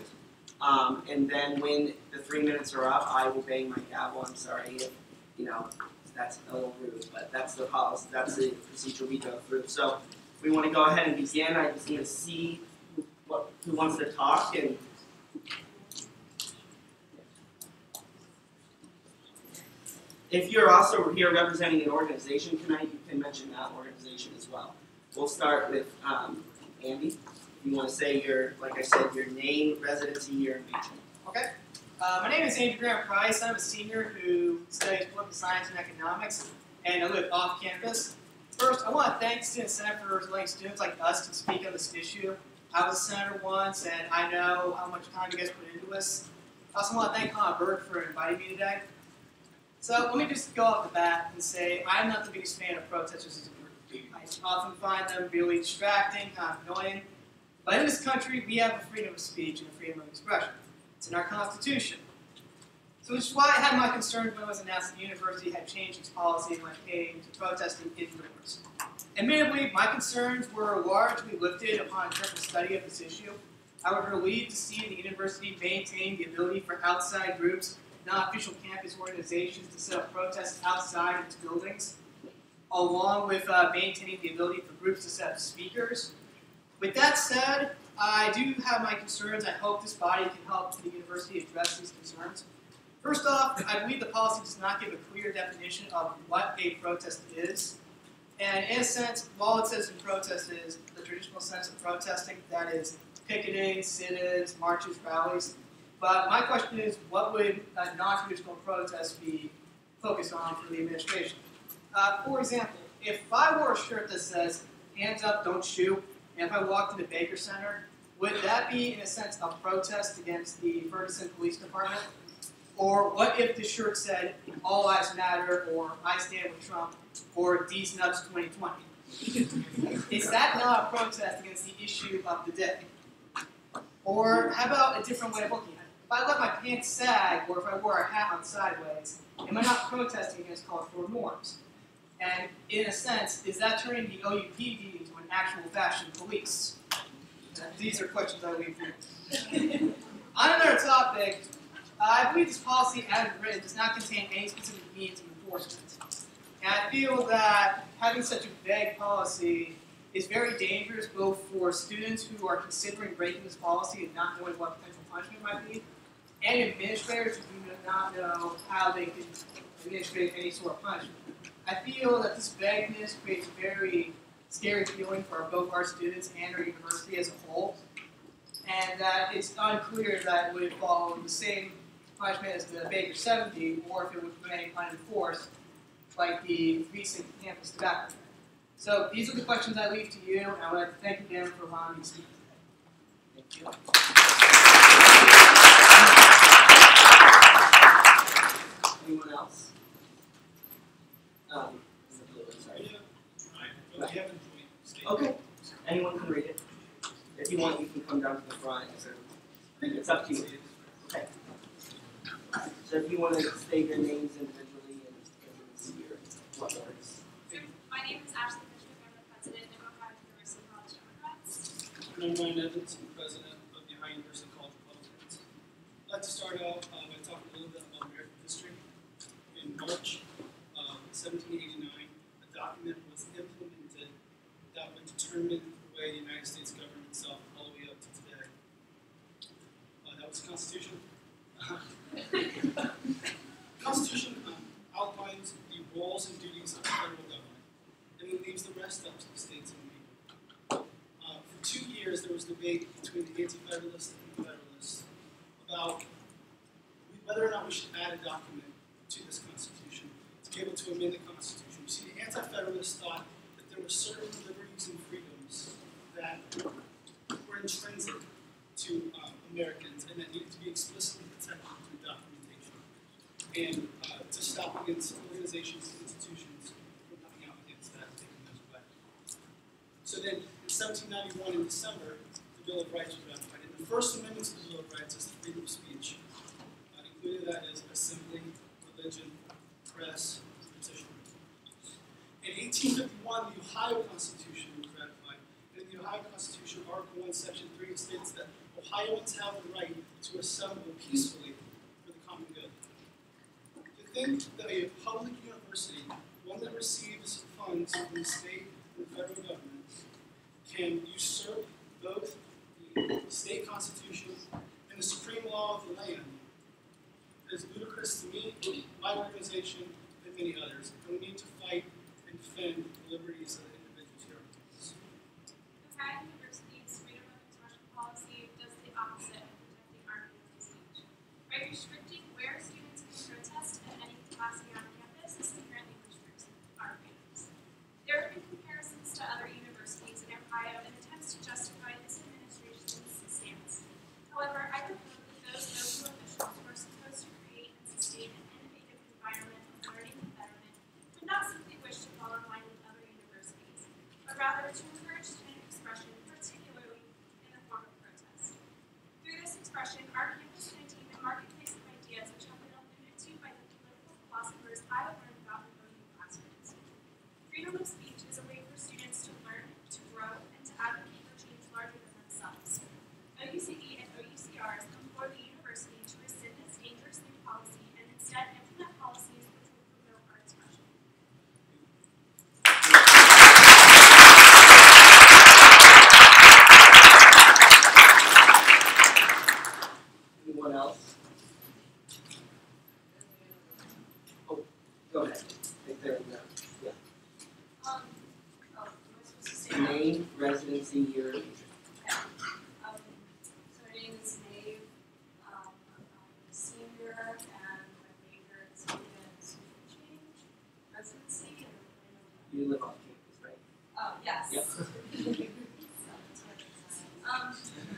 And then when the 3 minutes are up, I will bang my gavel. I'm sorry if, you know, that's a little rude, but that's the policy, that's the procedure we go through. So if we want to go ahead and begin, I just need to see who wants to talk. And if you're also here representing an organization tonight, you can mention that organization as well. We'll start with Andy. You want to say your, like I said, your name, residency, year, and major. Okay. My name is Andrew Graham Price. I'm a senior who studies political science and economics, and I live off campus. First, I want to thank Student Senate for letting students like us to speak on this issue. I was a senator once, and I know how much time you guys put into this. I also want to thank Connor Berg for inviting me today. So let me just go off the bat and say I'm not the biggest fan of protesters as a group. I often find them really distracting, kind of annoying. But in this country, we have a freedom of speech and a freedom of expression. It's in our Constitution. So which is why I had my concerns when it was announced that the university had changed its policy when it came to protesting indoors. Admittedly, my concerns were largely lifted upon careful study of this issue. I was relieved to see the university maintain the ability for outside groups, non-official campus organizations, to set up protests outside its buildings, along with maintaining the ability for groups to set up speakers. With that said, I do have my concerns. I hope this body can help the university address these concerns. First off, I believe the policy does not give a clear definition of what a protest is. And in a sense, while it says in protest is the traditional sense of protesting, that is picketing, sit-ins, marches, rallies. But my question is, what would a non-traditional protest be focused on for the administration? For example, if I wore a shirt that says, hands up, don't shoot, and if I walked into Baker Center, would that be, in a sense, a protest against the Ferguson Police Department? Or what if the shirt said, all lives matter, or I stand with Trump, or D's Nuts 2020? Is that not a protest against the issue of the day? Or how about a different way of looking at it? If I let my pants sag, or if I wore a hat on sideways, am I not protesting against cultural norms? And in a sense, is that turning the OUPD into an actual fashion police? These are questions I leave here. On another topic, I believe this policy as written does not contain any specific means of enforcement. And I feel that having such a vague policy is very dangerous both for students who are considering breaking this policy and not knowing what potential punishment might be, and administrators who do not know how they can administrate any sort of punishment. I feel that this vagueness creates a very scary feeling for both our students and our university as a whole, and that it's unclear that it would follow the same punishment as the Baker 70, or if it would remain unenforced, like the recent campus tobacco ban. So these are the questions I leave to you, and I would like to thank you again for allowing me to speak today. Thank you. Anyone else? Sorry. Okay. Anyone can read it. If you want, you can come down to the front. It's up to you. Okay. So if you want to state your names individually and see your what works. So my name is Ashley Fishman. I'm the president of Ohio University College Democrats. And I'm Ryan Evans, I'm president of the Ohio University College Republicans. I'd like to start out by talking a little bit about American history. In March of 1789, a document was implemented that would determine the way the United States governed itself all the way up to today. That was the Constitution. The Constitution outlines the roles and duties of the federal government, and it leaves the rest up to the states and the people. For 2 years, there was debate between the anti-federalists and the federalists about whether or not we should add a document to this Constitution to be able to amend the Constitution. You see, the anti-federalists thought that there were certain liberties and freedoms that were intrinsic to Americans and that needed to be explicitly protected through documentation, and to stop against organizations and institutions from coming out against that and taking those away. So then, in 1791, in December, the Bill of Rights was ratified. And the First Amendment to the Bill of Rights is the freedom of speech. Included that is assembly, religion, press, petition. In 1851, the Ohio Constitution was ratified. And in the Ohio Constitution, Article 1, Section 3 states that Ohioans have the right to assemble peacefully for the common good. To think that a public university, one that receives funds from the state and the federal government, can usurp both the state constitution and the supreme law of the land is ludicrous to me, my organization, and many others. And we need to fight and defend the liberties of the individuals here. Ohio University's freedom of expression policy does the opposite of protecting our freedom of speech. By restricting where students can protest at any capacity on campus, this inherently restricts our freedoms. There have been comparisons to other universities in Ohio and attempts to justify this administration's stance. However, I propose that those noble officials who are supposed to create and sustain an innovative environment of learning and betterment would not simply wish to fall in line with other universities, but rather to encourage student expression, particularly in the form of protest. Through this expression, our campus can attain a marketplace of ideas which have been alluded to by the political philosophers I have learned about in voting classrooms. Freedom of speech is a way for students to learn, to grow, and to advocate for change larger than themselves. OUCD and OUCRs implore the university to rescind its dangerous new policy and instead implement policies which will promote our expression. Anyone else? Oh, go ahead. Right there. Yeah. Am I supposed to say Name, residency, year. So my name is Maeve. I'm a senior, and my major is in social change, residency, and You live off campus, right? yes. Yep.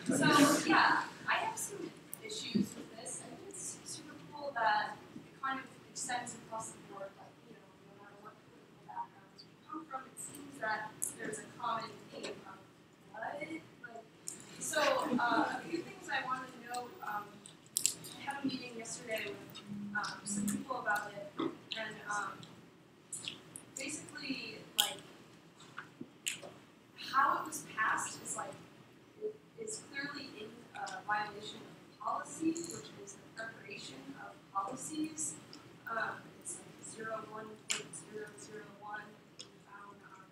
So yeah, I have some issues with this. I think it's super cool that it kind of extends across the board, like, you know, no matter what political backgrounds we come from, it seems that there's a common theme of what? Like, so a few things I want to know. I had a meeting yesterday with some people about it, and basically, like, how it was passed is like is clearly in violation of policy, which is the preparation of policies. It's like 01.001 found on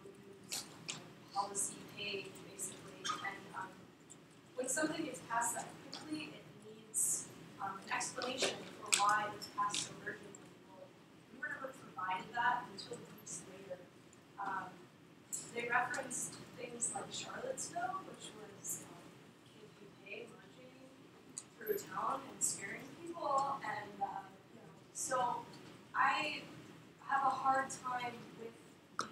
OU's policy page, basically. And when something gets passed that quickly, it needs an explanation for why it was passed so urgently. Well, we were never provided that until weeks later. They referenced things like Charlottesville, which was KKK marching through town and scaring people, and you know, so I have a hard time with the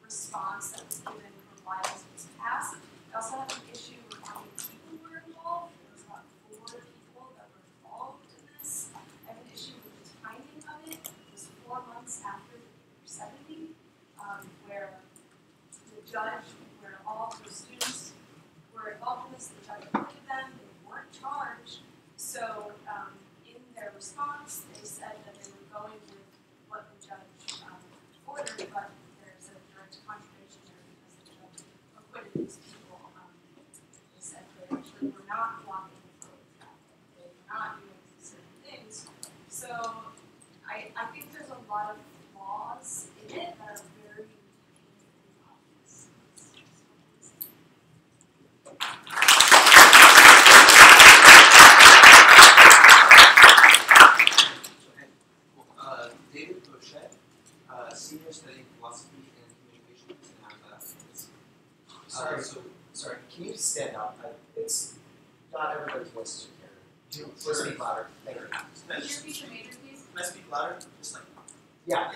response that was given from why this was passed. I also have an issue with how many people were involved. There was about 4 people that were involved in this. I have an issue with the timing of it. It was 4 months after the Paper 70, where the judge, where all the students were involved in this, the judge appointed them, they weren't charged. So in response. They said that they were going with what the judge ordered, but there's a direct contradiction there because the judge acquitted these people. They said they actually were not blocking the road traffic. They were not doing certain things. So I think there's a lot of flaws in it that are very painfully obvious. David Bouchet, senior studying philosophy and communications and Sorry, can you stand up? It's not everybody's voices are carried. Please speak louder. Thank you. Can you repeat your major, please? Can I speak louder? Just like Yeah.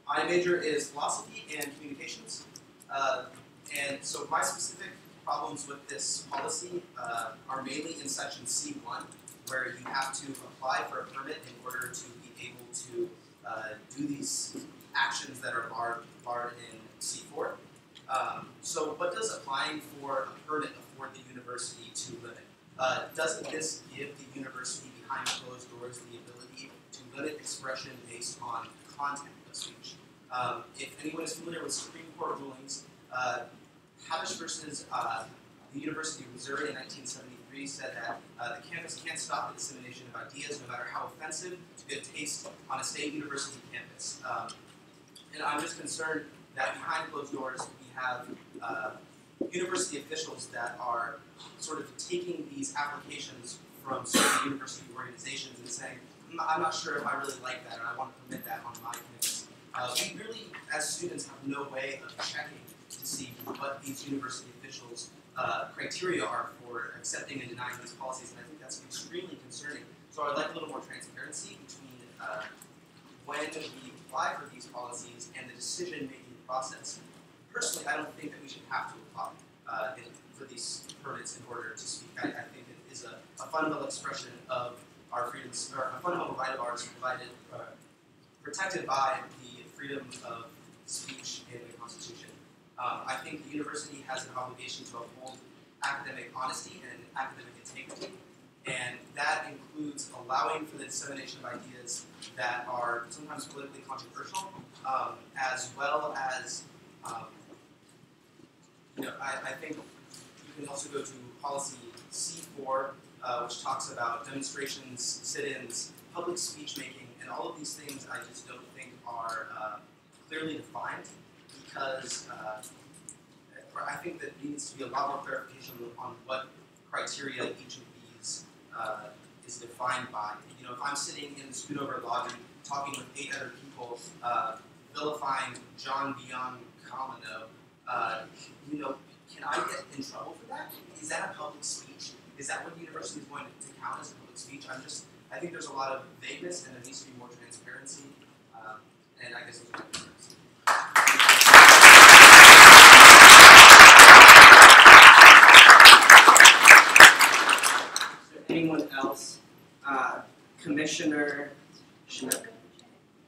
My major is philosophy and communications, and so my specific problems with this policy are mainly in section C1, where you have to apply for a permit in order to be able to do these actions that are barred in C4. So what does applying for a permit afford the university to limit? Doesn't this give the university behind closed doors the ability to limit expression based on content of speech? If anyone is familiar with Supreme Court rulings, Havish versus the University of Missouri in 1973 said that the campus can't stop the dissemination of ideas no matter how offensive to good taste on a state university campus. And I'm just concerned that behind closed doors we have university officials that are sort of taking these applications from certain university organizations and saying, I'm not sure if I really like that, or I want to permit that on my campus. We really, as students, have no way of checking to see what these university officials' criteria are for accepting and denying these policies, and I think that's extremely concerning. So I'd like a little more transparency between when we apply for these policies and the decision-making process. Personally, I don't think that we should have to apply for these permits in order to speak. I think it is a fundamental expression of our freedoms, or a fundamental right of ours protected by the freedom of speech in the Constitution. I think the university has an obligation to uphold academic honesty and academic integrity, and that includes allowing for the dissemination of ideas that are sometimes politically controversial, as well as, I think you can also go to policy C4, which talks about demonstrations, sit-ins, public speech making, and all of these things I just don't think are clearly defined, because I think that there needs to be a lot more clarification on what criteria each of these is defined by. You know, if I'm sitting in the Schoonover lobby talking with 8 other people, vilifying John Byung Kamino, can I get in trouble for that? Is that a public speech? Is that what the university is going to count as a public speech? I think there's a lot of vagueness, and there needs to be more transparency, and I guess those are my concerns. Anyone else? Commissioner Chinook?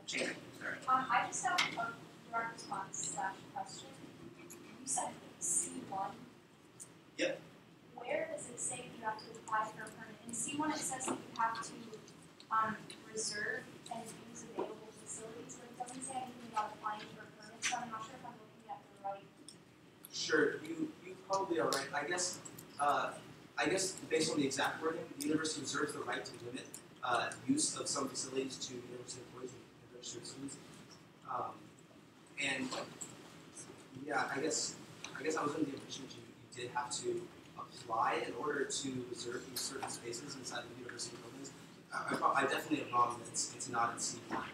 Chan, sorry. I just have a direct response / question. You said C1. Yep. Where does it say you have to apply for a permit? In C1 it says that you have to reserve and use available facilities, but it doesn't say anything about applying for a permit, so I'm not sure if I'm looking at the right. Sure, you probably are right. I guess based on the exact wording, the university reserves the right to limit use of some facilities to university employees and registered students. And yeah, I guess I was under the impression that you did have to apply in order to reserve these certain spaces inside the university buildings. I definitely am wrong that it's not in C1.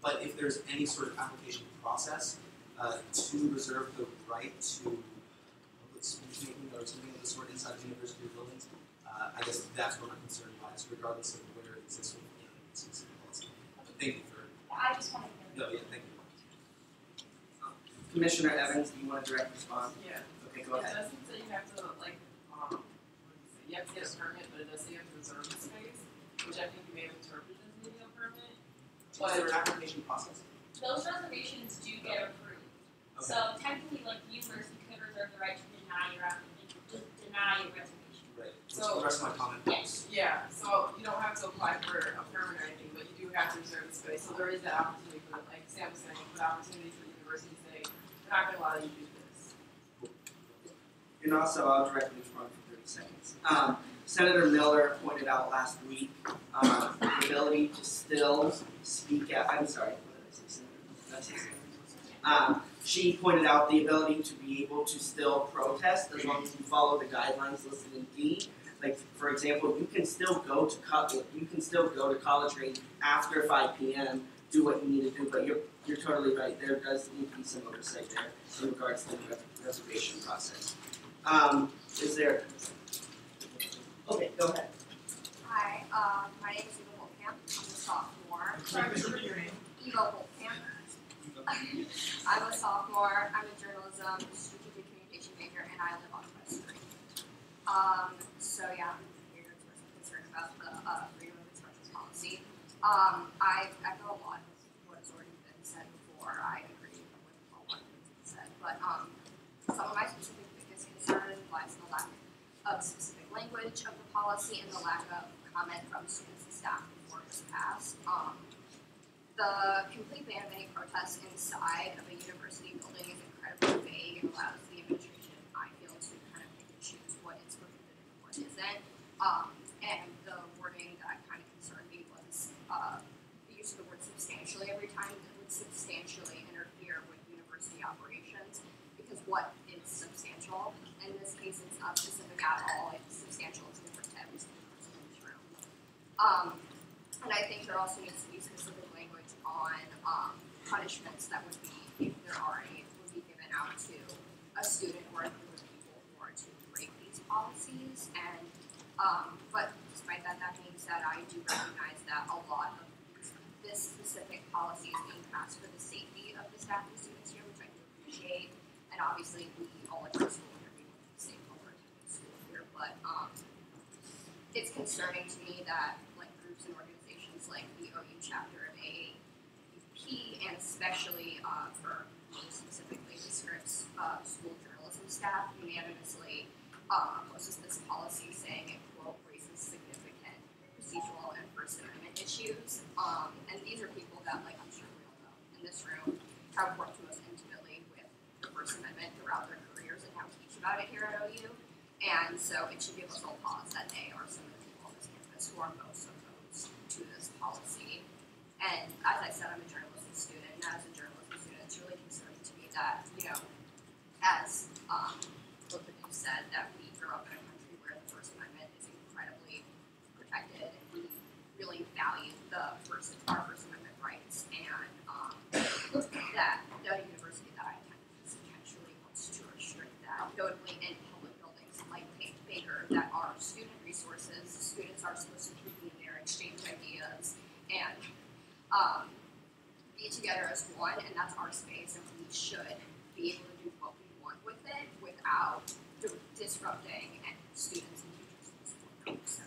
But if there's any sort of application process to reserve the right to public speech making or something of the sort inside the university buildings, I guess that's where my concern lies, regardless of whether it exists within the specific policy. Thank you for. I just want to hear. No, yeah, thank you. Commissioner Evans, do you want to direct response? Yeah. Okay, go ahead. It doesn't say you have to, you have to get a permit, but it does say you have to reserve the space, which I think you may have interpreted as maybe a permit. Is there an application process? Those reservations do get approved. Okay. So technically, like the university could reserve the right to deny your application, just deny your reservation. Right. Which is the rest of my comment. Yeah, so you don't have to apply for a permit or anything, but you do have to reserve the space. So there is that opportunity for, like Sam was saying, for the opportunity for the university to say, we're not going to allow you to do this. And also, I'll directly respond for 30 seconds. Senator Miller pointed out last week the ability to still speak out. I'm sorry, what did I say, Senator? That's his name. She pointed out the ability to be able to still protest as long as you follow the guidelines listed in D. Like, for example, you can still go to college grade after 5 p.m. Do what you need to do, but you're totally right. There does need to be some oversight there in regards to the reservation process. Is there? Okay, go ahead. Hi, my name is Eva Holtkamp. I'm a sophomore. Repeat your name. Eva Holtkamp. I'm a sophomore. I'm a journalism, strategic communication major, and I live on West Street. So yeah, I'm here to express some concern about the freedom of expression policy. I echo a lot of what has already been said before. I agree with a lot of things been said, but some of my specific biggest concern lies in the lack of specific language of the policy and the lack of comment from students and staff before it was passed. The complete ban of any protests inside of a university building is incredibly vague and allows the administration, I feel, to kind of pick and choose what is prohibited and what isn't. And the wording that kind of concerned me was the use of the word substantially every time that would substantially interfere with university operations. Because what is substantial? In this case, it's not specific at all. It's substantial to different terms in this room. And I think there also needs to be specific language on punishments that would be, if there are any, would be given out to a student or a group of people who are to break these policies. And but despite that being said, I do recognize that a lot of this specific policy is being passed for the safety of the staff and students here, which I do appreciate. And obviously, we all at our school here, we want to be safe while we're attending school here. But it's concerning to me that like groups and organizations like the OU chapter of AAUP, and especially for me specifically, the Scripps school journalism staff unanimously opposes this policy, saying it quote raises significant procedural and First Amendment issues. And these are people that, like I'm sure we all know in this room, have worked most intimately with the First Amendment throughout their careers and have teach about it here at OU. And so it should give us all pause that they are some of the people on this campus who are most opposed to this policy. And as I said, I'm a journalism student, and as a journalism student, it's really concerning to me that, you know, as both of you said, that we grew up in a country where the First Amendment is incredibly protected, and we really value our First Amendment rights, and that the university that I attend potentially wants to restrict that, notably in public buildings like Baker that are student resources. Students are supposed to be in there, exchange ideas, and be together as one, and that's our space, and we should be able to do what we want with it without disrupting students and teachers in the school. So.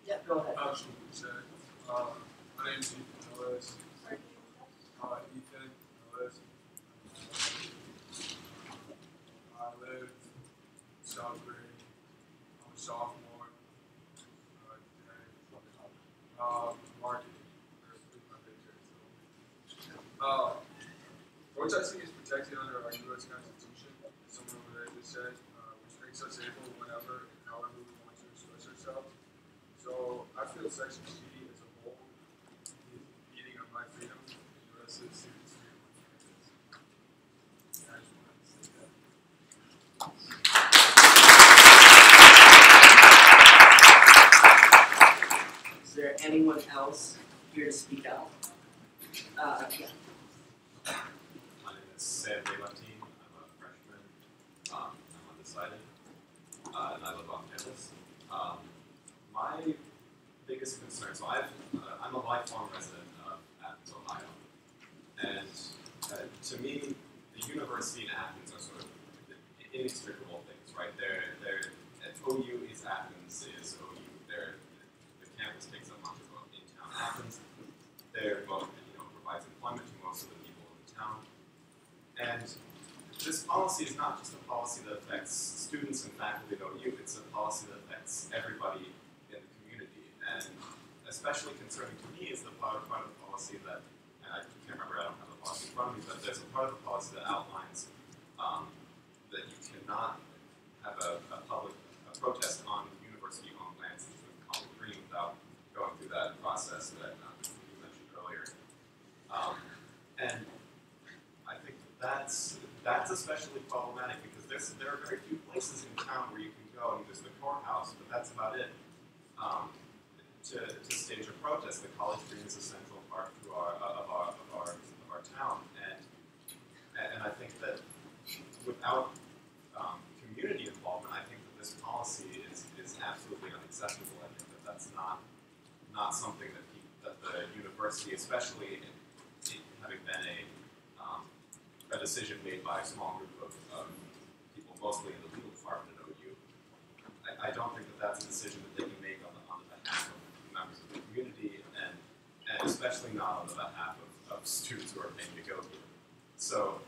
Yeah, go ahead. My name is Ethan Ellis. I live in South Grade. I'm a sophomore. Marketing. Protesting is protected under our U.S. Constitution, as someone over there just said, which makes us able whenever and however we want to express ourselves. So I feel Section C as a whole is eating on my freedom and the rest of the students' freedom on campus. I just wanted to say that. Is there anyone else here to speak out? Yeah. My name is Sam Leontine. I'm a freshman. I'm undecided, and I live off campus. My biggest concern, so I'm a lifelong resident of Athens, Ohio, and to me, the university and Athens are sort of inextricable things, right? OU is Athens is OU. The campus takes up much of in-town Athens. They're policy is not just a policy that affects students and faculty at OU, it's a policy that affects everybody in the community. And especially concerning to me is the part of the policy that, and I can't remember, I don't have the policy in front of me, but there's a part of the policy that outlines that you cannot have a protest on university-owned lands, such as College Green, without going through that process that you mentioned earlier. And I think that's especially problematic because there are very few places in town where you can go. I mean, there's the courthouse, but that's about it. To stage a protest, the College Green is a central part of our town, and I think that without community involvement, I think that this policy is absolutely unacceptable. I think that that's not something that the university, especially having been a decision made by a small group of people, mostly in the legal department at OU, I don't think that that's a decision that they can make on the behalf of members of the community, and especially not on the behalf of students who are paying to go here. So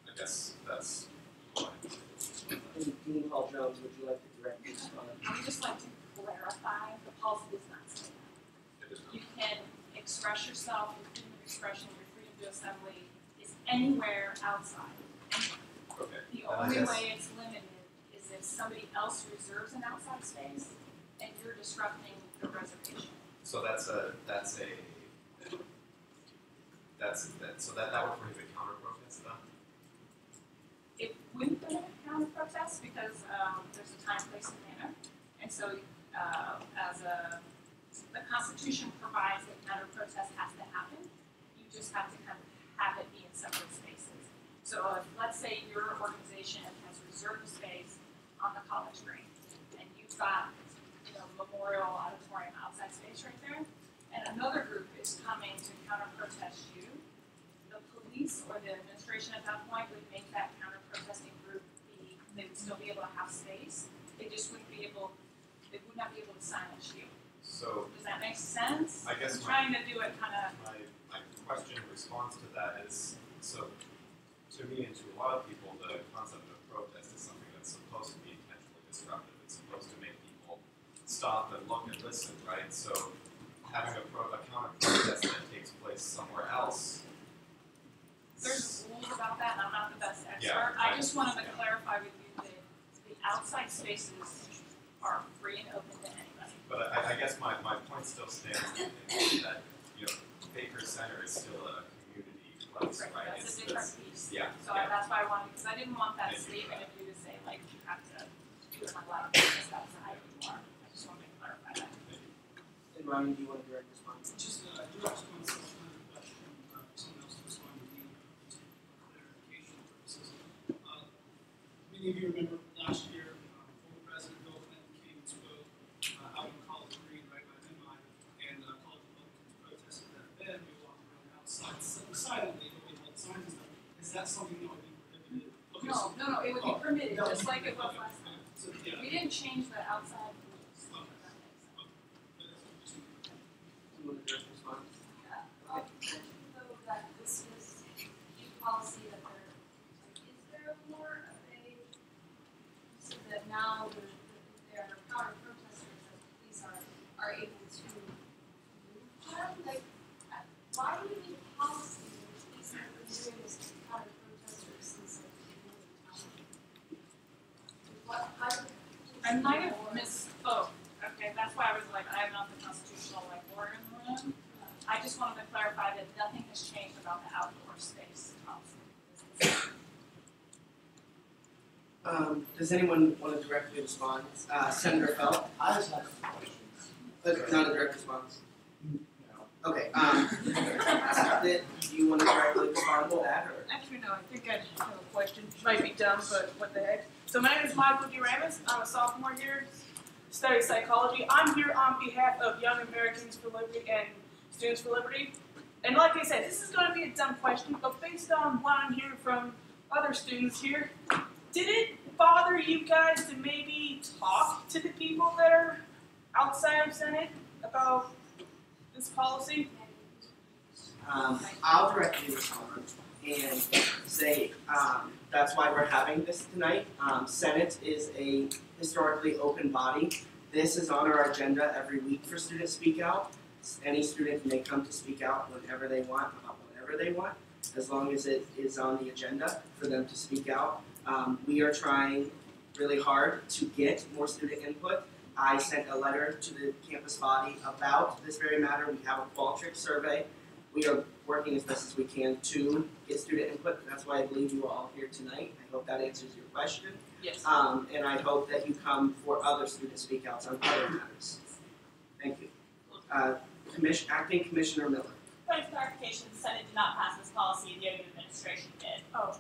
I guess that's what I think. Dean Hall Jones, would you like to directly respond? I would just like to clarify, the policy does not say that. It is not. You can express yourself, your freedom of expression, your freedom to assembly is anywhere outside. Okay. The only way it's limited is if somebody else reserves an outside space and you're disrupting the reservation. So that would prohibit counter protests then? It wouldn't be a counter protest because there's a time, place, and manner. And so the Constitution provides that counter protest has to happen. You just have to kind of have it be in separate spaces. So if, let's say your organization has reserved a space on the College Green and you've got Memorial Auditorium outside space right there, and another group is coming to counter protest you, the police or the administration at that point would make that counter protesting group they would still be able to have space. They just wouldn't be able, they would not be able to silence you. So does that make sense? I guess I'm trying to do it kind of. My question in response to that is, so to me and to a lot of people, the concept of protest is something that's supposed to be intentionally disruptive. It's supposed to make people stop and look and listen, right? So having a counter protest that takes place somewhere else. There's rules about that, and I'm not the best expert. Yeah, I just wanted to clarify with you that the outside spaces are free and open to anybody. But I guess my point still stands in that Baker Center is still a community place, right? That's a different piece. Yeah. So that's why I wanted, because I didn't want that statement of you to say like you have to do it on a lot of business outside anymore. I just wanted to clarify that. And Ryan, do you want to direct response? Just a direct response to the question, someone else to respond to me, just for clarification purposes. Many of you remember last year, former President Bill Clinton came and spoke out in College Green, right by Midnight, and college Republicans protested that event. We walked around outside silently, but we held signs and stuff. Is that something that would be prohibited? Okay, No, it would be permitted, no, just like it was last time. So, yeah. We didn't change the outside rules. Okay. You want to direct response? Though that this is a policy that is there more of a, so that now there are counter protesters that the police are able to move them? Like, why do we need a policy that the police have been doing this to counter protesters since the beginning of time? I might have misspoke. Okay, that's why I was like, I am not the constitutional lawyer in the room. I just wanted to clarify that nothing has changed about the outdoor space policy. Does anyone want to directly respond? Senator Felt? I just have some questions. Not a direct response. No. Okay. Do you want to directly respond to that? Or? Actually, no, I think I have a question. Might be dumb, but what the heck. So my name is Michael D. Ramos. I'm a sophomore here, study psychology. I'm here on behalf of Young Americans for Liberty and Students for Liberty. And like I said, this is going to be a dumb question, but based on what I'm hearing from other students here, did it bother you guys to maybe talk to the people that are outside of Senate about this policy? I'll directly respond. and say that's why we're having this tonight. Senate is a historically open body. This is on our agenda every week for Student Speak Out. Any student may come to speak out whenever they want, about whatever they want, as long as it is on the agenda for them to speak out. We are trying really hard to get more student input. I sent a letter to the campus body about this very matter. We have a Qualtrics survey. We are working as best as we can to get student input. That's why I believe you are all here tonight. I hope that answers your question. Yes. And I hope that you come for other student speakouts on other matters. Thank you. Acting Commissioner Miller. Point of clarification, the Senate did not pass this policy, the other administration did. Oh,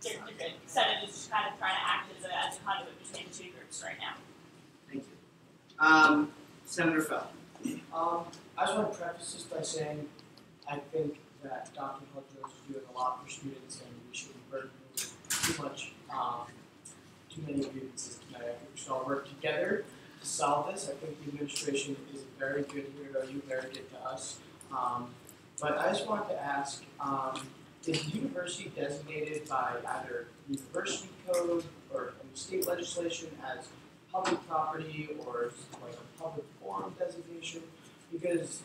They're good. Senate is just kind of trying to act as a conduit between the two groups right now. Thank you. Senator Fell. I just want to preface this by saying I think that Dr. Hudros is doing a lot for students, and we shouldn't burden them with too many grievances tonight. I think we should all work together to solve this. I think the administration is a very good hero. You're very good to us. But I just wanted to ask, is the university designated by either university code or state legislation as public property, or like a public forum designation? Because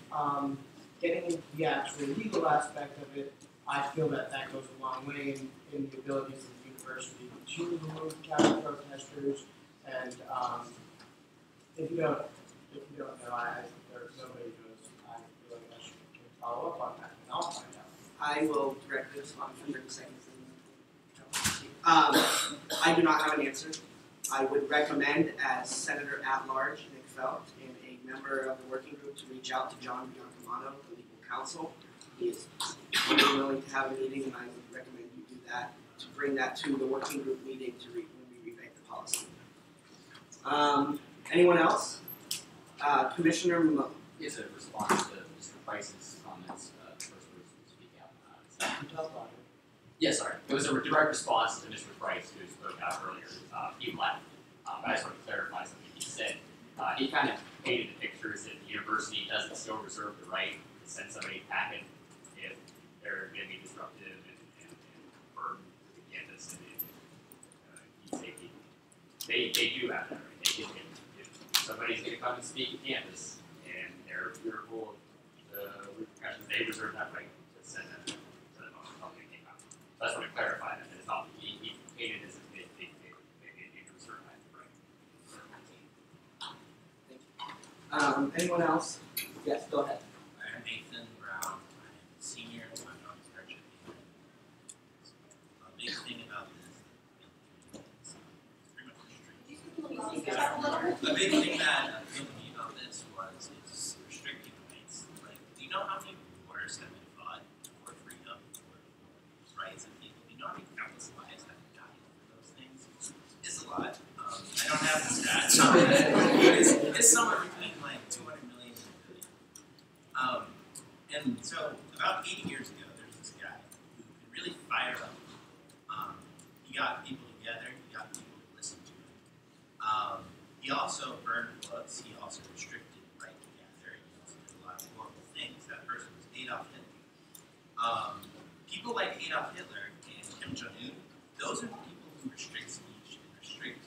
getting into the actual legal aspect of it, I feel that that goes a long way in the abilities of the university to remove counter protesters. And if you don't know, I think there's nobody knows. I feel like I should follow up on that, and I'll find out. I will directly respond for 30 seconds. I do not have an answer. I would recommend, as Senator at-large Nick Felt and a member of the working group, to reach out to John Biancamano, the legal counsel. He is willing to have a meeting, and I would recommend you do that, to bring that to the working group meeting when we rewrite the policy. Anyone else? Commissioner Mo. Is a response to Mr. Price's comments, the first person to speak out. Yeah, sorry. It was a direct response to Mr. Price, who spoke out earlier. He left. I just want to clarify something he said. He kind of painted the pictures that the university doesn't still reserve the right to send somebody a packet if they're going to be disruptive and burden the campus and safety. They do have that right. They can, if somebody's going to come and speak at campus and they're fearful of the repercussions, they reserve that right to send them to the public account. So I just want to clarify that. It's not he painted as if they reserve that right. Anyone else? Yes, go ahead. I'm Nathan Brown. I'm a senior at my own internship. A big thing about this is pretty much a big thing that appealed to me about this was it's restricting rights. Like, do you know how many wars have been fought for freedom, for rights of people? Do you know how many countless lives have died for those things? It's a lot. I don't have the stats. It's somewhere between like 200 million and a billion. And so about 80 years ago, there's this guy who could really fire up. He got people together. He got people to listen to him. He also burned books. He also restricted the right to gather. He also did a lot of horrible things. That person was Adolf Hitler. People like Adolf Hitler and Kim Jong-un, those are the people who restrict speech and restrict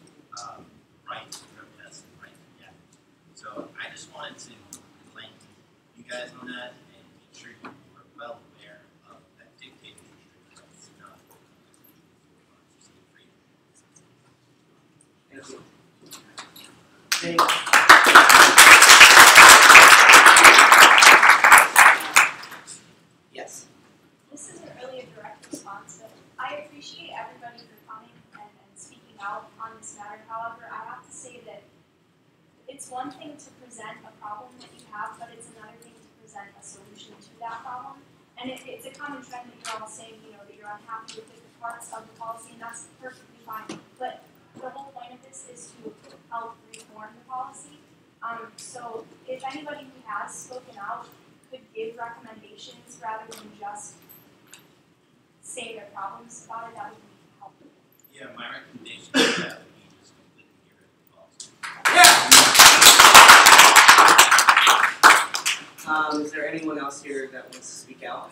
right to protest and right to gather. So I just wanted to enlighten you guys on that and make sure you are well aware of that dictatorship rights not freedom. Thank you. Yes. This isn't really a direct response, but I appreciate everybody for coming and speaking out on this matter. However, I have to say that it's one thing to present a problem that you have, but it's another thing to present a solution to that problem. And it's a common trend that you're all saying, that you're unhappy with different parts of the policy, and that's perfectly fine. But the whole point of this is to help reform the policy. So if anybody who has spoken out could give recommendations rather than just say their problems about it, that would be helpful. Yeah, my recommendation is that we just completely get rid of the policy. Is there anyone else here that wants to speak out?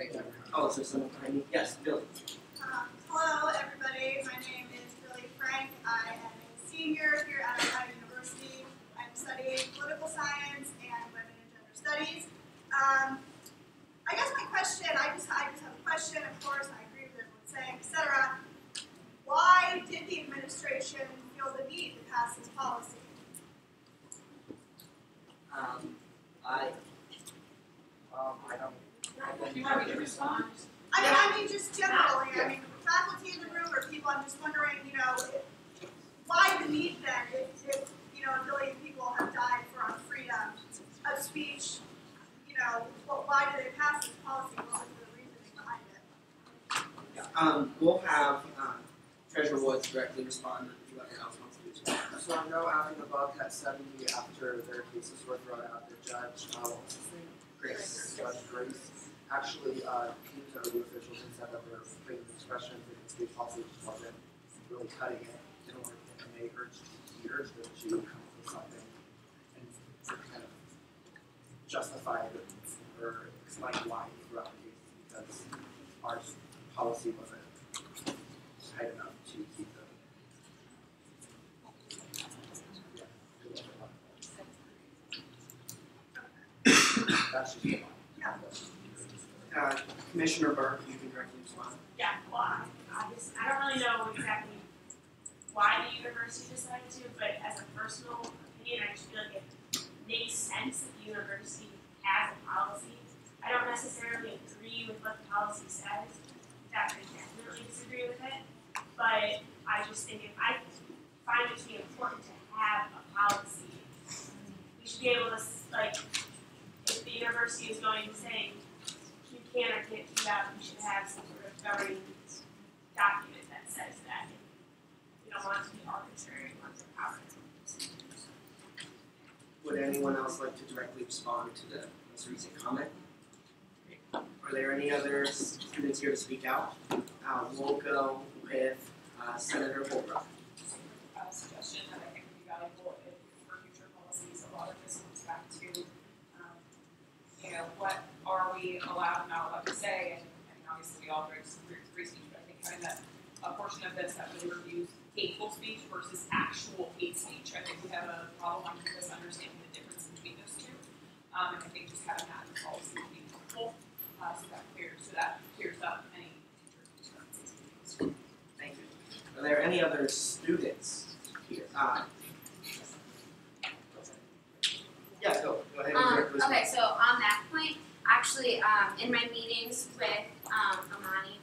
Thank you. Oh, is there someone behind me? Yes, Billy. Hello, everybody. My name is Billy Frank. I am a senior here at Ohio University. I'm studying political science and women and gender studies. I guess my question, I just have a question, of course, I agree with everyone saying, etc. Why did the administration feel the need to pass this policy? You want me to respond? I mean, just generally, I mean, faculty in the room or people, I'm just wondering, why the need then if a billion people have died for our freedom of speech, why did they pass this policy? What was the reasoning behind it? We'll have Treasurer Woods directly respond to whoever else wants to do so. So I know out in the Bobcat 70, after their cases were thrown out, the judge, what was his name? Grace. Judge Grace. Actually, teams of the officials had said that their freedom of expression and state policy just wasn't really cutting it. Didn't work, and they urged them to come up with something and to kind of justify it or explain why throughout the cases, because our policy wasn't tight enough to keep them. That's just a Commissioner Burke, you can directly respond. Yeah, well, I don't really know exactly why the university decided to, but as a personal opinion, I just feel like it makes sense that the university has a policy. I don't necessarily agree with what the policy says. In fact, I definitely disagree with it. But I just think I find it to be important to have a policy. We should be able to, if the university is going to say, you can or can't do that, we should have some sort of governing document that says that. We don't want it to be arbitrary, we want to empower it. Would anyone else like to directly respond to the most recent comment? Are there any other students here to speak out? We'll go with Senator Holbrook. Suggestion that I think would be valuable for future policies. A lot of this comes back to, what are we allowed and not allowed to say, and obviously we all agree to free speech, but I think having that a portion of this that really reviews hateful speech versus actual hate speech, I think we have a problem on this understanding the difference between those two, and I think just having that in the policy would be helpful, so that clears up any future concerns. Thank you. Are there any other students here? Yeah, go ahead and direct respond. Okay, so on that point, actually, in my meetings with Amani,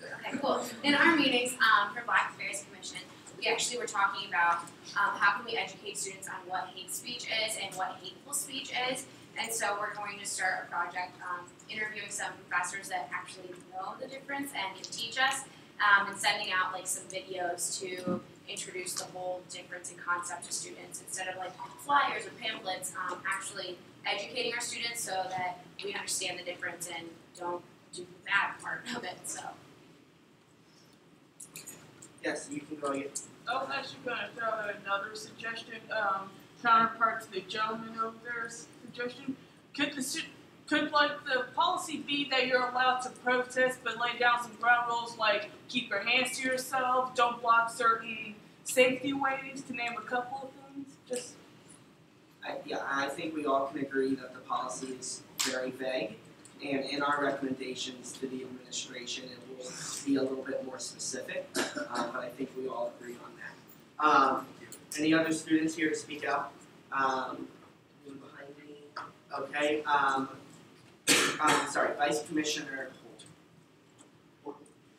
okay, cool. In our meetings for Black Affairs Commission, we actually were talking about how can we educate students on what hate speech is and what hateful speech is. And so we're going to start a project interviewing some professors that actually know the difference and can teach us, and sending out some videos to introduce the whole difference in concept to students instead of flyers or pamphlets, actually educating our students so that we understand the difference and don't do the bad part of it. So. Yes, you can go again. I was actually going to throw out another suggestion, counterpart to the gentleman over there's suggestion. Could the policy be that you're allowed to protest but lay down some ground rules like keep your hands to yourself, don't block certain safety ways, to name a couple of things? I think we all can agree that the policy is very vague, and in our recommendations to the administration it will be a little bit more specific, but I think we all agree on that. Any other students here to speak out? Behind me. Okay. Sorry, Vice Commissioner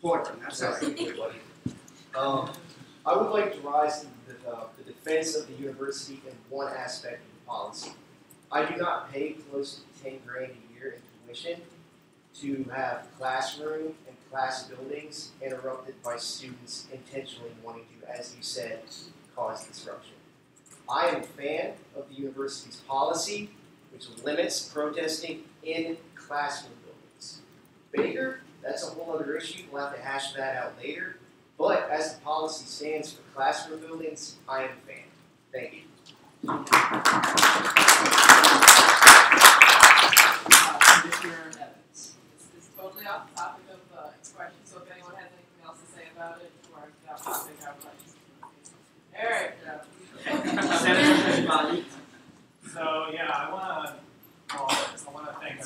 Horton. I'm sorry. I would like to rise to the defense of the university in one aspect of the policy. I do not pay close to $10 grand a year in tuition to have classroom and class buildings interrupted by students intentionally wanting to, as you said, cause disruption. I am a fan of the university's policy, which limits protesting in classroom buildings. Bigger, that's a whole other issue. We'll have to hash that out later. But as the policy stands for classroom buildings, I am a fan. Thank you.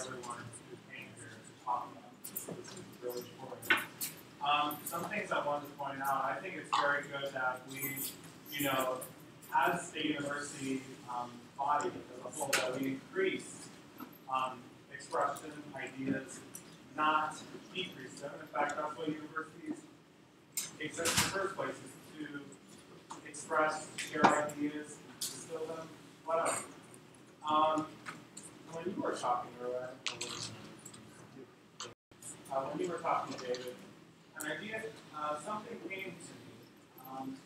everyone who came here to talk about this. This is really important. Some things I wanted to point out. I think it's very good that we, as a university body as a whole, that we increase expression, ideas, not decrease them. In fact, that's what universities exist in the first place, is to express, share ideas, distill them, whatever. When you were talking earlier, when you were talking, David, an idea, something came to me,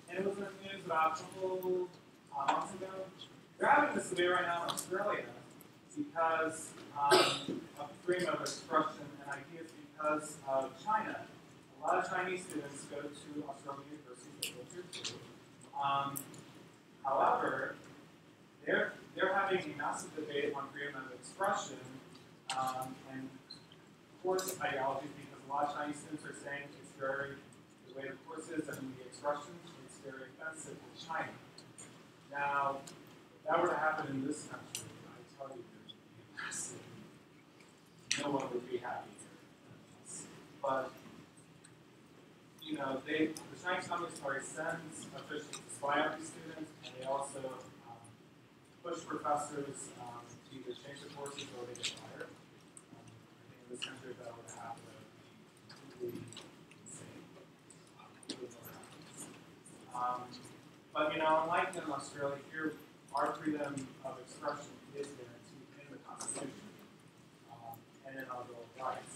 and it was in the news about a couple months ago. They're having this debate right now in Australia because of freedom of expression and ideas because of China. A lot of Chinese students go to Australian universities, they go here too. However, they're having a massive debate on freedom of expression and course ideologies because a lot of Chinese students are saying it's very, the way the course is and the expression, it's very offensive to China. Now, if that were to happen in this country, I tell you, there's massive, no one would be happy here. But, the Chinese Communist Party sends officials to spy out these students, and they also push professors to either change the courses or they get fired. I think in this country, if that were to happen, that would be completely insane. But unlike in Australia, here our freedom of expression is guaranteed in the Constitution and in our Bill of Rights.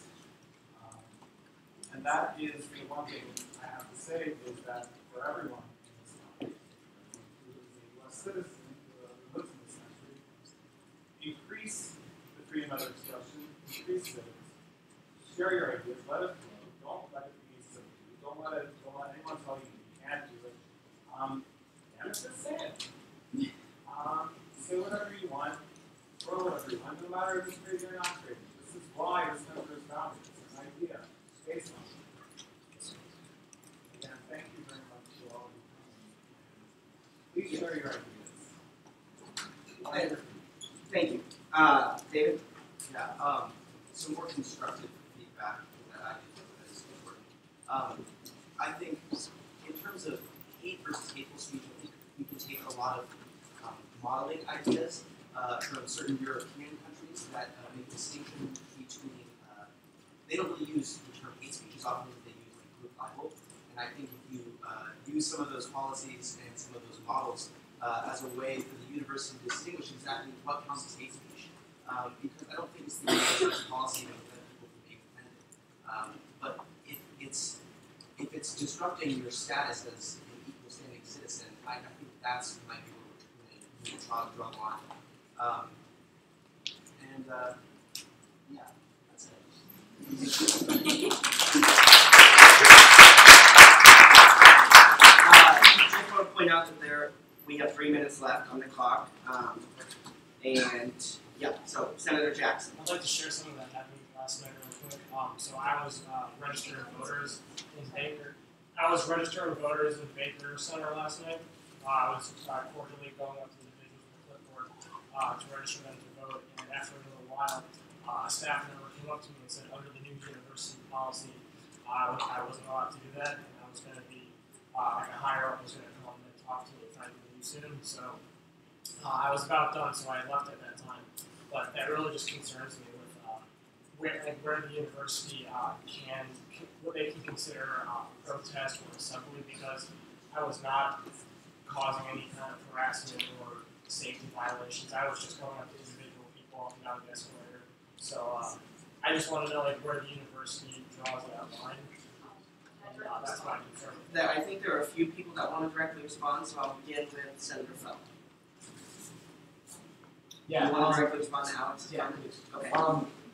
And that is the one thing I have to say is that for everyone in this country, who is a U.S. citizen who lives in this country, increase the freedom of expression, increase it, share your ideas, let it flow, don't let it be subdued, don't let anyone tell you you can't do it. And it's just say it. Say whatever you want, throw whatever you want, no matter if it's crazy or not crazy. This is why this country is founded. It's an idea based on it. Again, thank you very much to all of you. Please share your ideas. Thank you. David? Yeah, some more constructive feedback that I think is important. I think in terms of hate versus hateful speech, I think we can take a lot of modeling ideas from certain European countries that make a distinction between, they don't really use the term hate speech as often as they use like group libel. And I think if you use some of those policies and some of those models as a way for the university to distinguish exactly what counts as hate speech, because I don't think it's the university's policy to prevent people from being offended. But if it's disrupting your status as an equal standing citizen, I think that's might be where we're going to draw a line. Yeah, that's it. Just want to point out that we have 3 minutes left on the clock. And yeah, so Senator Jackson. I'd like to share something that happened last night real quick. So I was registering voters in Baker. Center last night. I was cordially going up to the individuals with the clipboard to register them to vote. And after a little while, a staff member came up to me and said, under the new university policy, I wasn't allowed to do that, and I was going to be like a higher up was going to come up and talk to me if I didn't leave soon. So I was about done, so I left at that time. But that really just concerns me with where the university what they can consider protest or assembly, because I was not causing any kind of harassment or safety violations. I was just going up to individual people up and down the escalator. So I just want to know where the university draws that line. That's my concern. I think there are a few people that want to directly respond, so I'll begin with Senator Feld. Yeah, you want to directly respond to Alex? Yeah, please. Okay.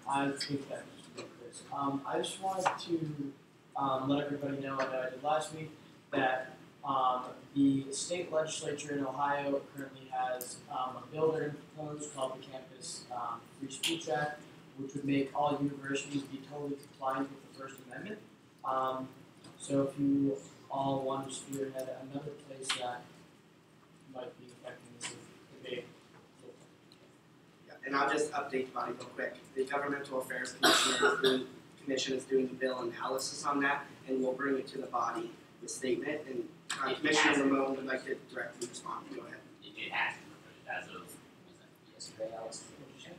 I think that Chris. I just wanted to let everybody know that I did last week that the state legislature in Ohio currently has a bill they're going to propose called the Campus Free Speech Act, which would make all universities be totally compliant with the First Amendment. So if you all want to spearhead another place that might be affecting this debate. Yeah. and I'll just update the body real quick. The Governmental Affairs Commission is doing the bill analysis on that, and we'll bring it to the body with statement. And Commissioner Ramon would like to directly respond. Go ahead. It has been approved as of, was that yesterday, Alice?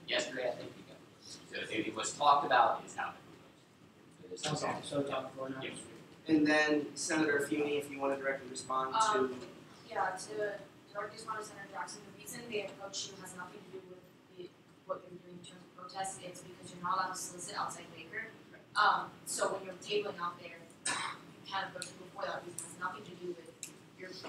Yesterday, I think we got it. So if it was talked about, it's happened. So Okay, so it's on the floor now. Yes. And then Senator Feeney, if you want to directly respond to. Yeah, to directly respond to Senator Jackson, the reason they approach you has nothing to do with what you're doing in terms of protests. It's because you're not allowed to solicit outside Baker. So when you're tabling out there, you can't approach people for that reason. It has nothing to do with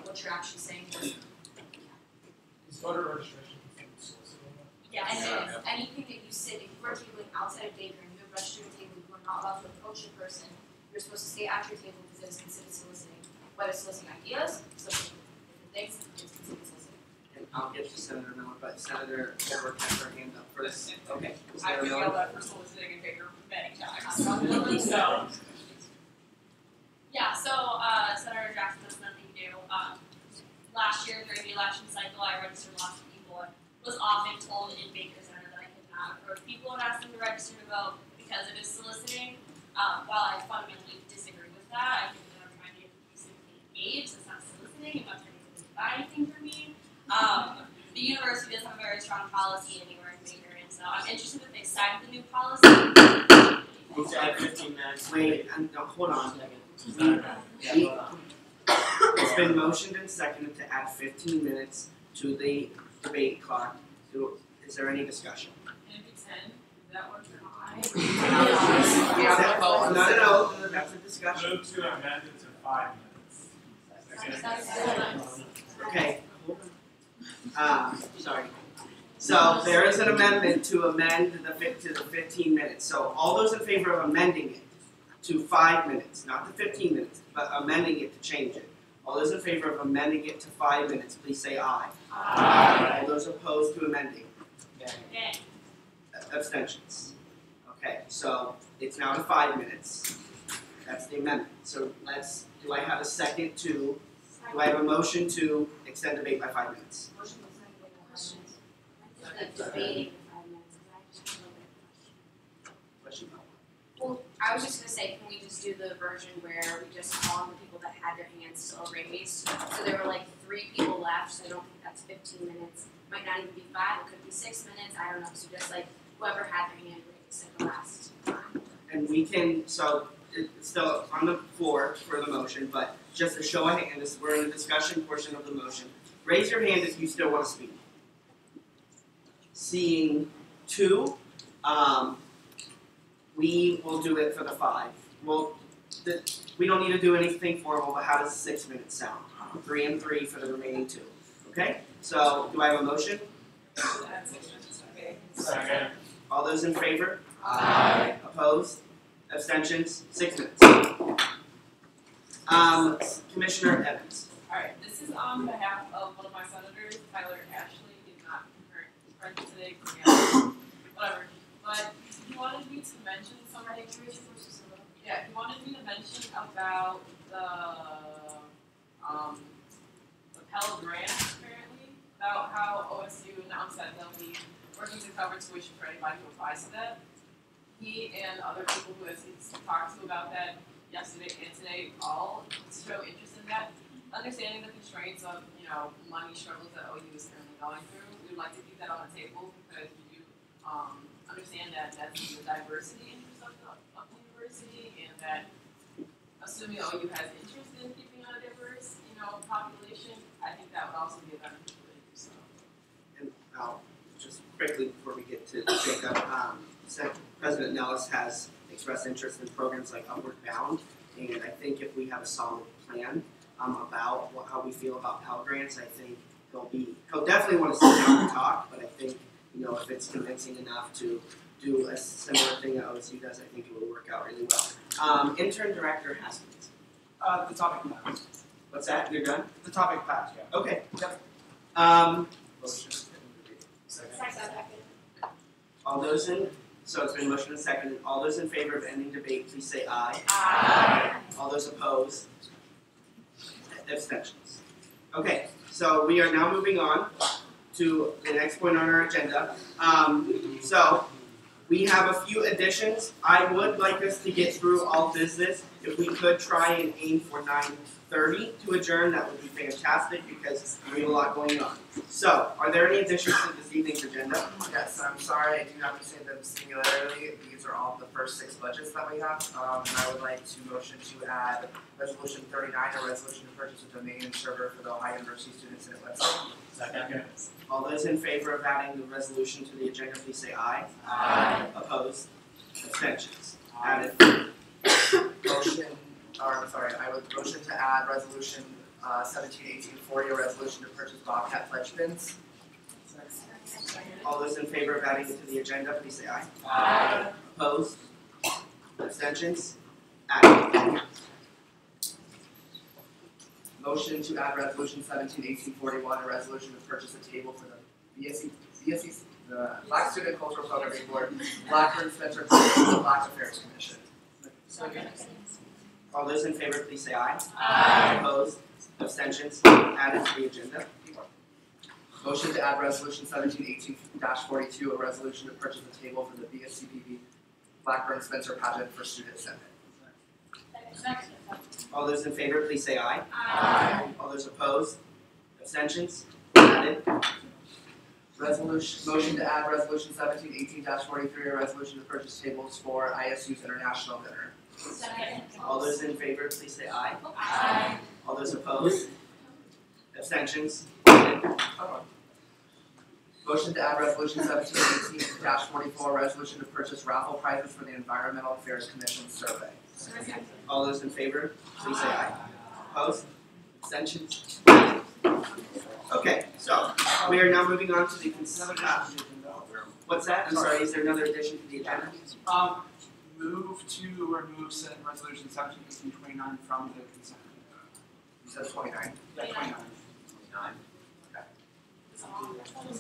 what you're actually saying. Is voter registration considered soliciting? Yeah, and then anything that you said, if you are tabling outside of Baker and you have registered a table, you are not allowed to approach a person. You're supposed to stay at your table because it is considered soliciting. Whether it's soliciting ideas, soliciting different things, it's considered soliciting. And I'll get to Senator Miller, but Senator Edward has her hand up first. Okay. I've Senator been Miller. yelled at for soliciting in Baker many times. So. Yeah, so Senator Jackson, this is nothing new. Last year during the election cycle, I registered lots of people and was often told in Baker Center that I could not approach people and ask them to register to vote because it is soliciting. While I fundamentally disagree with that, I think that I'm trying to get people to simply engage. It's not soliciting. I'm not trying to get them to buy anything from me. The university does have a very strong policy anywhere in Baker, and so I'm interested if they cited the new policy. We'll add 15 minutes. Wait, hold on. It's been motioned and seconded to add 15 minutes to the debate clock. Is there any discussion? Can it be 10? Does that work or not? No, that's a discussion. Move to amend it to 5 minutes. Okay. Sorry. So there is an amendment to amend to the 15 minutes. So all those in favor of amending it to 5 minutes, not the 15 minutes, but amending it to change it. All those in favor of amending it to 5 minutes, please say aye. Aye. All those opposed to amending? Okay. Abstentions. Okay, so it's now to 5 minutes. That's the amendment. So do I have a second to, do I have a motion to extend debate by 5 minutes? Motion was seconded by questions. Debating for 5 minutes, because I just have a little bit of Question? Well, I was just gonna say, can we just do the version where we just call on the people that had their hands still raised? So there were like 3 people left, so I don't think that's 15 minutes. Might not even be 5, it could be 6 minutes, I don't know. So just like whoever had their hand raised at the last time. And we can, so it's still on the floor for the motion, but just a show of hands, we're in the discussion portion of the motion. Raise your hand if you still want to speak. Seeing 2, we will do it for the 5. We don't need to do anything formal, but how does 6 minutes sound? 3 and 3 for the remaining 2. Okay? So, do I have a motion? Second. All those in favor? Aye. Opposed? Abstentions? 6 minutes. Commissioner Evans. Alright, this is on behalf of one of my senators, Tyler Ashley. He's not present today, whatever. But he wanted me to mention something. Yeah, he wanted me to mention about the Pell Grant, apparently, about how OSU announced that they'll be working to cover tuition for anybody who applies to that. He and other people who he's talked to about that yesterday and today all show interest in that. Understanding the constraints of, money struggles that OU is currently going through, we would like to keep that on the table because we do understand that that's the diversity interest of the university, and that assuming OU has interest in keeping a diverse, population, I think that would also be a benefit for OU. So. And just quickly before we get to Jacob, President Nellis has expressed interest in programs like Upward Bound, and I think if we have a solid plan about how we feel about Pell Grants, I think he'll definitely want to sit down and talk, but I think, if it's convincing enough to do a similar thing that OSU does, I think it will work out really well. Intern Director Haskins. The topic passed. What's that? You're done? The topic passed, yeah. Okay. Yep. Motion. Second. All those in, so it's been motioned and seconded. All those in favor of ending debate, please say aye. Aye. All those opposed? Abstentions. Okay, so we are now moving on to the next point on our agenda. So we have a few additions. I would like us to get through all business. If we could try and aim for 9:30 to adjourn, that would be fantastic because we have a lot going on. So, are there any additions to this evening's agenda? Yes, I'm sorry, I do have to say them singularly. These are all the first 6 budgets that we have. And I would like to motion to add Resolution 39, a resolution to purchase a domain and server for the Ohio University Student Senate website. Second. All those in favor of adding the resolution to the agenda, please say aye. Aye. Opposed? Abstentions? Added. I would motion to add Resolution 171840, a resolution to purchase Bobcat pledge pins. All those in favor of adding it to the agenda, please say aye. Aye. Opposed? Abstentions? Added. Motion to add Resolution 171841, a resolution to purchase a table for the BSC, the Black Student Cultural Programming Board, Blackburn Spencer Black Affairs Commission. All those in favor, please say aye. Aye. Opposed? Abstentions? Added to the agenda. Motion to add Resolution 1718-42, a resolution to purchase a table for the BSCPB Blackburn Spencer pageant for Student Senate. All those in favor, please say aye. Aye. All those opposed? Abstentions? Added. Motion to add Resolution 1718-43, a resolution to purchase tables for ISU's International Dinner. Second. All those in favor, please say aye. Aye. All those opposed? Abstentions? Added. Motion to add Resolution 1718-44, a resolution to purchase raffle prizes for the Environmental Affairs Commission survey. All those in favor, please say aye. Opposed? Abstentions? Okay, so we are now moving on to the consent. What's that? I'm sorry, is there another addition to the agenda? Move to remove Senate Resolution 171829 from the consent agenda. You said 29? Yeah, 29.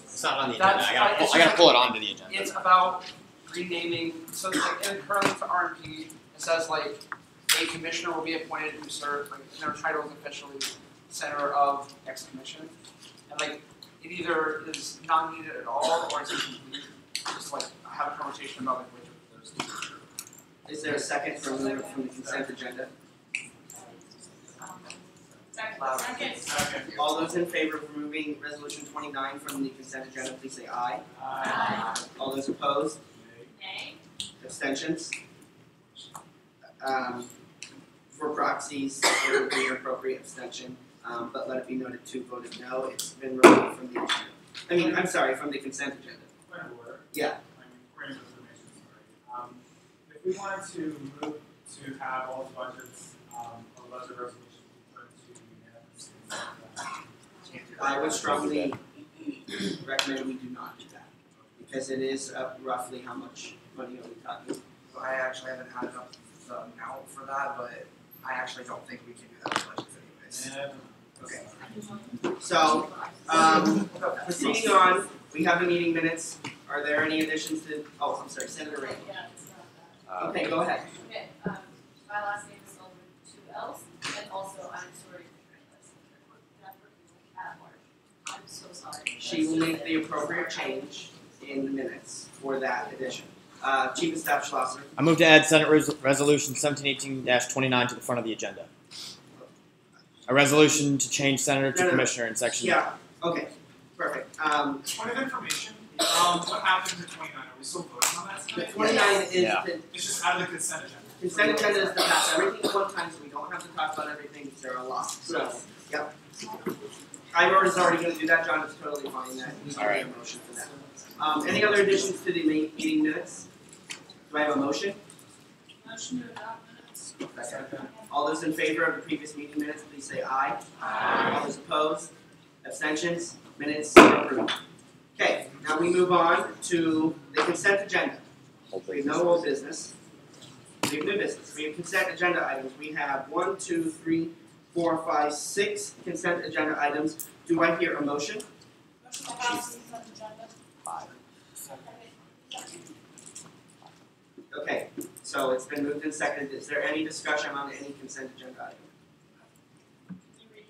It's not on the agenda. I gotta pull it onto the agenda. It's about renaming, so like in currently for RMP, it says like a commissioner will be appointed who serves, like, and their title is officially center of X commission. And like, it either is not needed at all, or it's incomplete. Just like, have a conversation about like which of those two. Is there a second from the consent agenda? Second. All those in favor of removing Resolution 29 from the consent agenda, please say aye. Aye. All those opposed? Nay. Abstentions? For proxies, there would be an appropriate abstention, but let it be noted two voted no. It's been removed from the agenda. I'm sorry, from the consent agenda. Point of order. Yeah. Random information, sorry. If we wanted to move to have all the budgets, or budget resolutions put to unanimous, I would strongly recommend we do not do that, because it is roughly how much money are we talking? So I actually haven't had enough the amount for that, but I actually don't think we can do that with budgets anyways. Okay. So, proceeding on, we have the meeting minutes. Are there any additions to, oh, I'm sorry, Senator Ray. Yeah, it's not that. Okay, go ahead. Okay, my last name is spelled with 2 L's, and also I'm sorry for hearing this. Not for people at large. I'm so sorry. She will make the appropriate change in the minutes for that addition. Chief of Staff Schlosser. I move to add Senate Resolution 1718-29 to the front of the agenda. A resolution to change senator to commissioner in section. Yeah, okay, perfect. Point of information, what happened to 29? Are we still voting on that tonight? 29 is It's just out of the consent agenda. Consent agenda is to pass everything at one time, so we don't have to talk about everything, because there are a lot. So, yep. I was already going to do that, John. It's totally fine. That you can make a motion for that. Any other additions to the meeting minutes? Do I have a motion? Motion to adopt minutes. Second. All those in favor of the previous meeting minutes, please say aye. Aye. All those opposed? Abstentions? Minutes approved. Okay, now we move on to the consent agenda. We have no old business. We have new business. We have consent agenda items. We have 1, 2, 3, 4, 5, 6 consent agenda items. Do I hear a motion? Motion to pass consent agenda. 5. Okay, so it's been moved and seconded. Is there any discussion on any consent agenda item?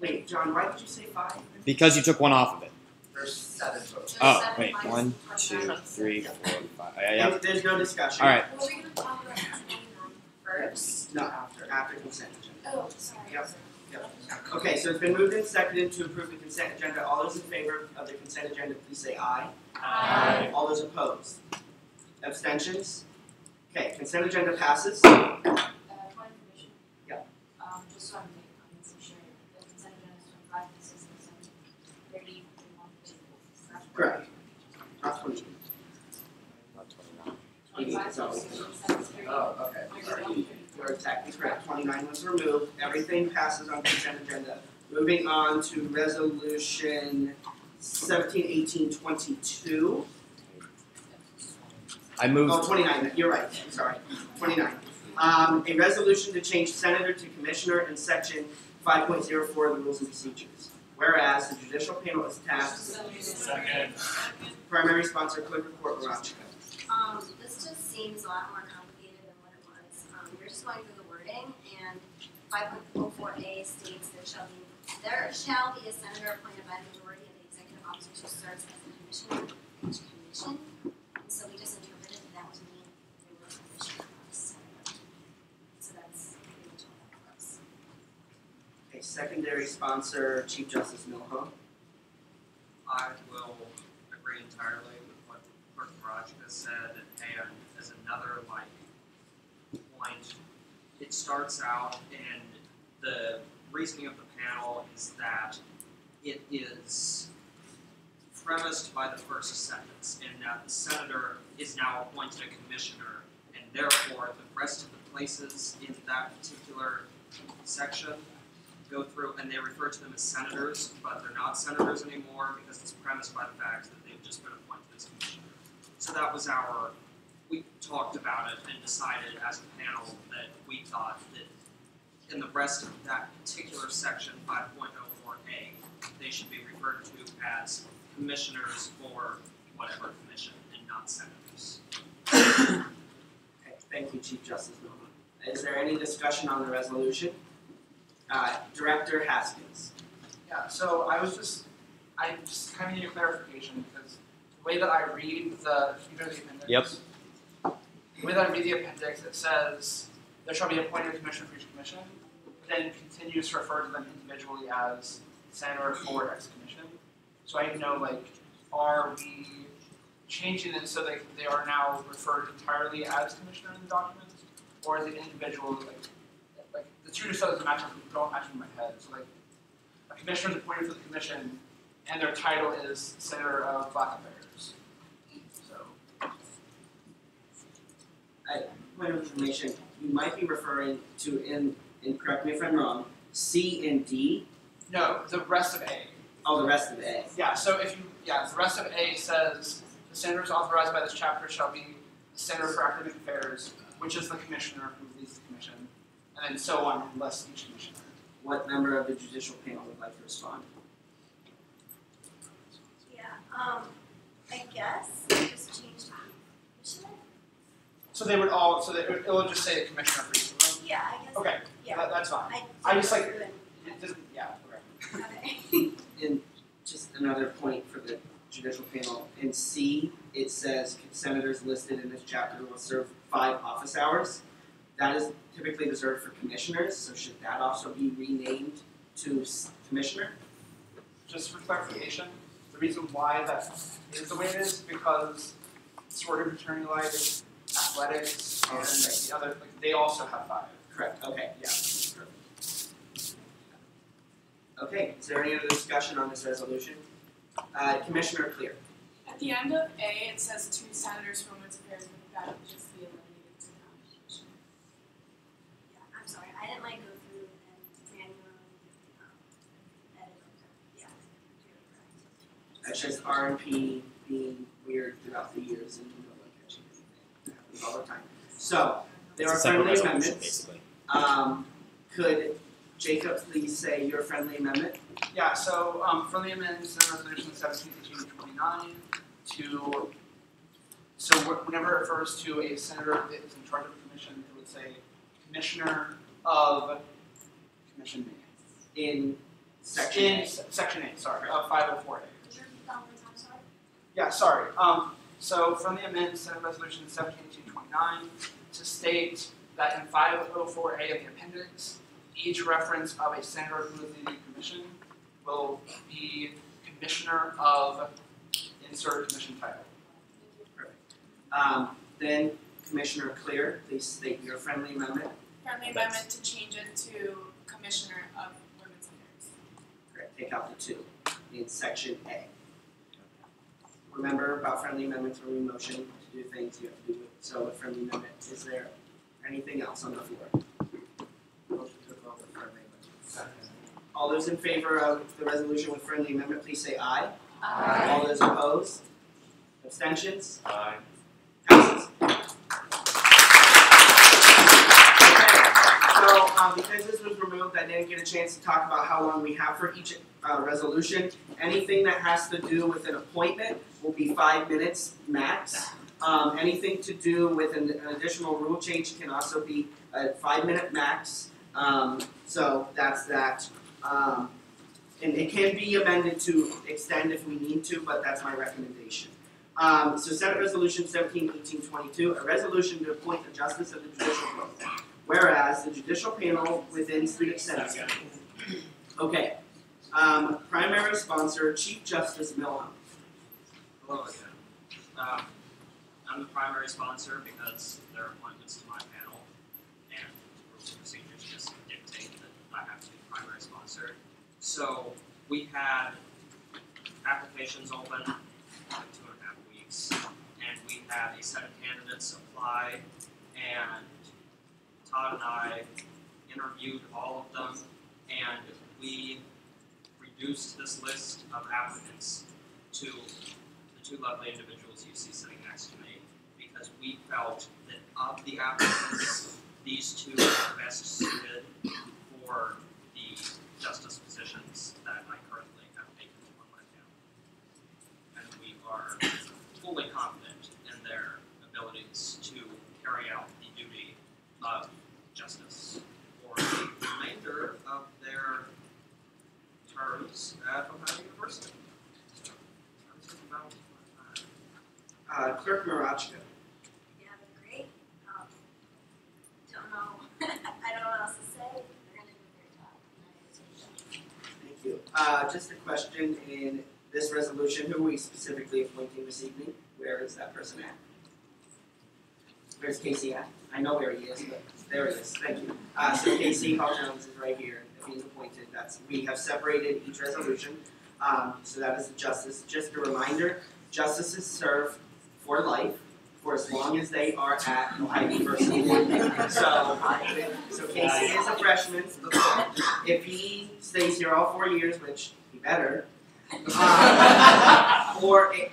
Wait, John, why did you say 5? Because you took one off of it. There's 7 votes. Oh, wait, 1, 2, 3, 4, 5. Yeah. There's no discussion. All right. Were we gonna talk about 29 first? No, after consent agenda. Oh, sorry. Yep. Okay, so it's been moved and seconded to approve the consent agenda. All those in favor of the consent agenda, please say aye. Aye. All those opposed? Abstentions? Okay, consent agenda passes. Point of information. Yeah. Just so I'm making some sure, the consent agenda is 25, 26, 27, 30, 31, 34. Correct. Not 22. Not 29. 25, 26, 27, 30. Oh, okay. You're exactly correct. 29 was removed. Everything passes on consent agenda. Moving on to resolution 171822. I move. Oh, 29. You're right. I'm sorry. 29. A resolution to change senator to commissioner in section 5.04 of the Rules and Procedures. Whereas the judicial panel is tasked. Second. Primary sponsor, clerk report, Veronica. This just seems a lot more complicated than what it was. You're just going through the wording, and 5.04A states there shall be a senator appointed by the majority of the executive officers who serves as the commissioner of each commission. And so we just interpreted that was mean they were a commissioner, not a senator. So that's pretty much all that was. A secondary sponsor, Chief Justice Milho. I will agree entirely with what Clerk Veronica said, and as another point, it starts out, and the reasoning of the panel is that it is premised by the first sentence, in that the senator is now appointed a commissioner, and therefore the rest of the places in that particular section go through, and they refer to them as senators, but they're not senators anymore because it's premised by the fact that they've just been appointed as commissioner. So that was we talked about it and decided as a panel that we thought that in the rest of that particular section, 5.04A, they should be referred to as commissioners for whatever commission and not senators. Okay, thank you, Chief Justice Milho. Is there any discussion on the resolution? Director Haskins. Yeah, so I just kind of need a clarification because the way that I read the appendix. Yep. The way that I read the appendix, it says there shall be appointed a commissioner for each commission, but then continues to refer to them individually as senator for X commission. So I need to know, are we changing it so that they are now referred entirely as commissioner in the document, or is it individual? Like the two just doesn't match up, don't match in my head. So a commissioner is appointed for the commission, and their title is Senator of Black Affairs. So, Point of information, you might be referring to, and correct me if I'm wrong, C and D? No, the rest of A. Oh, the rest of A. Yeah, so the rest of A says the senators authorized by this chapter shall be the Senator for Academic Affairs, which is the commissioner who leads the commission, and then so on, unless each commissioner. What member of the judicial panel would like to respond? Yeah, I guess we just changed commissioner. So they would all, it will just say the commissioner for each of them? Yeah, I guess. Okay, Yeah. that's fine. I just it doesn't, yeah, okay. Okay. And just another point for the judicial panel, in C, it says senators listed in this chapter will serve 5 office hours. That is typically reserved for commissioners, so should that also be renamed to commissioner? Just for clarification, the reason why that is the way it is because sorority fraternity life, athletics, and the other, they also have 5. Correct, okay. Yeah. Okay, is there any other discussion on this resolution? Commissioner Clear. At the end of A, it says 2 senators for women's affairs, but that would just be eliminated to nomination. Yeah, I'm sorry, I didn't go through and manually edit them. Yeah, you're correct. That's just R&P being weird throughout the years and catching anything. That happens all the time. So, there are friendly amendments. Could Jacob please say your friendly amendment? Yeah, so friendly amendments in resolution 1718-29 to, so whenever it refers to a senator that is in charge of a commission, it would say commissioner of commission A. In section A. Section A, sorry, of 504A. Could you repeat that one Yeah, sorry. So from the amendment, Senate Resolution 171829 to state that in 504A of the appendix, each reference of a senator who is leading a commission will be commissioner of insert commission title. Then Commissioner Clear, please state your friendly amendment. Friendly amendment to change it to Commissioner of Women's Affairs. Correct. Take out the 2 in section A. Remember about friendly amendments when we motion to do things, you have to do it. So a friendly amendment. Is there anything else on the floor? Motion to vote with friendly amendment. All those in favor of the resolution with friendly amendment, please say aye. Aye. All those opposed? Abstentions? Aye. Passes. So because this was removed, I didn't get a chance to talk about how long we have for each resolution. Anything that has to do with an appointment will be 5 minutes max. Anything to do with an additional rule change can also be a 5-minute max. So that's that. And it can be amended to extend if we need to, but that's my recommendation. So Senate Resolution 171822, a resolution to appoint a justice of the judicial panel. Whereas the judicial panel within student sentencing. Okay. Primary sponsor, Chief Justice Milham. Hello again. I'm the primary sponsor because there are appointments to my panel, and rules and procedures just dictate that I have to be the primary sponsor. So we had applications open like 2.5 weeks, and we had a set of candidates apply, and Todd and I interviewed all of them, and we reduced this list of applicants to the 2 lovely individuals you see sitting next to me, because we felt that of the applicants, these 2 are best suited for the justice positions that I currently have vacant on my panel. And we are fully confident in their abilities to carry out the duty of justice for the remainder of their terms at Ohio University. So, I'm thinking about Clerk Marachka. Yeah, they're great. Don't know. I don't know what else to say. They're going to do a great job. Thank you. Just a question in this resolution, who are we specifically appointing this evening? Where is that person at? Where's Casey at? I know where he is, but there he is. Thank you. So Casey Hall Jones is right here. If he's appointed, we have separated each resolution. So that is the justice. Just a reminder, justices serve for life, for as long as they are at Ohio University. So Casey is a freshman. If he stays here all 4 years, which he better, and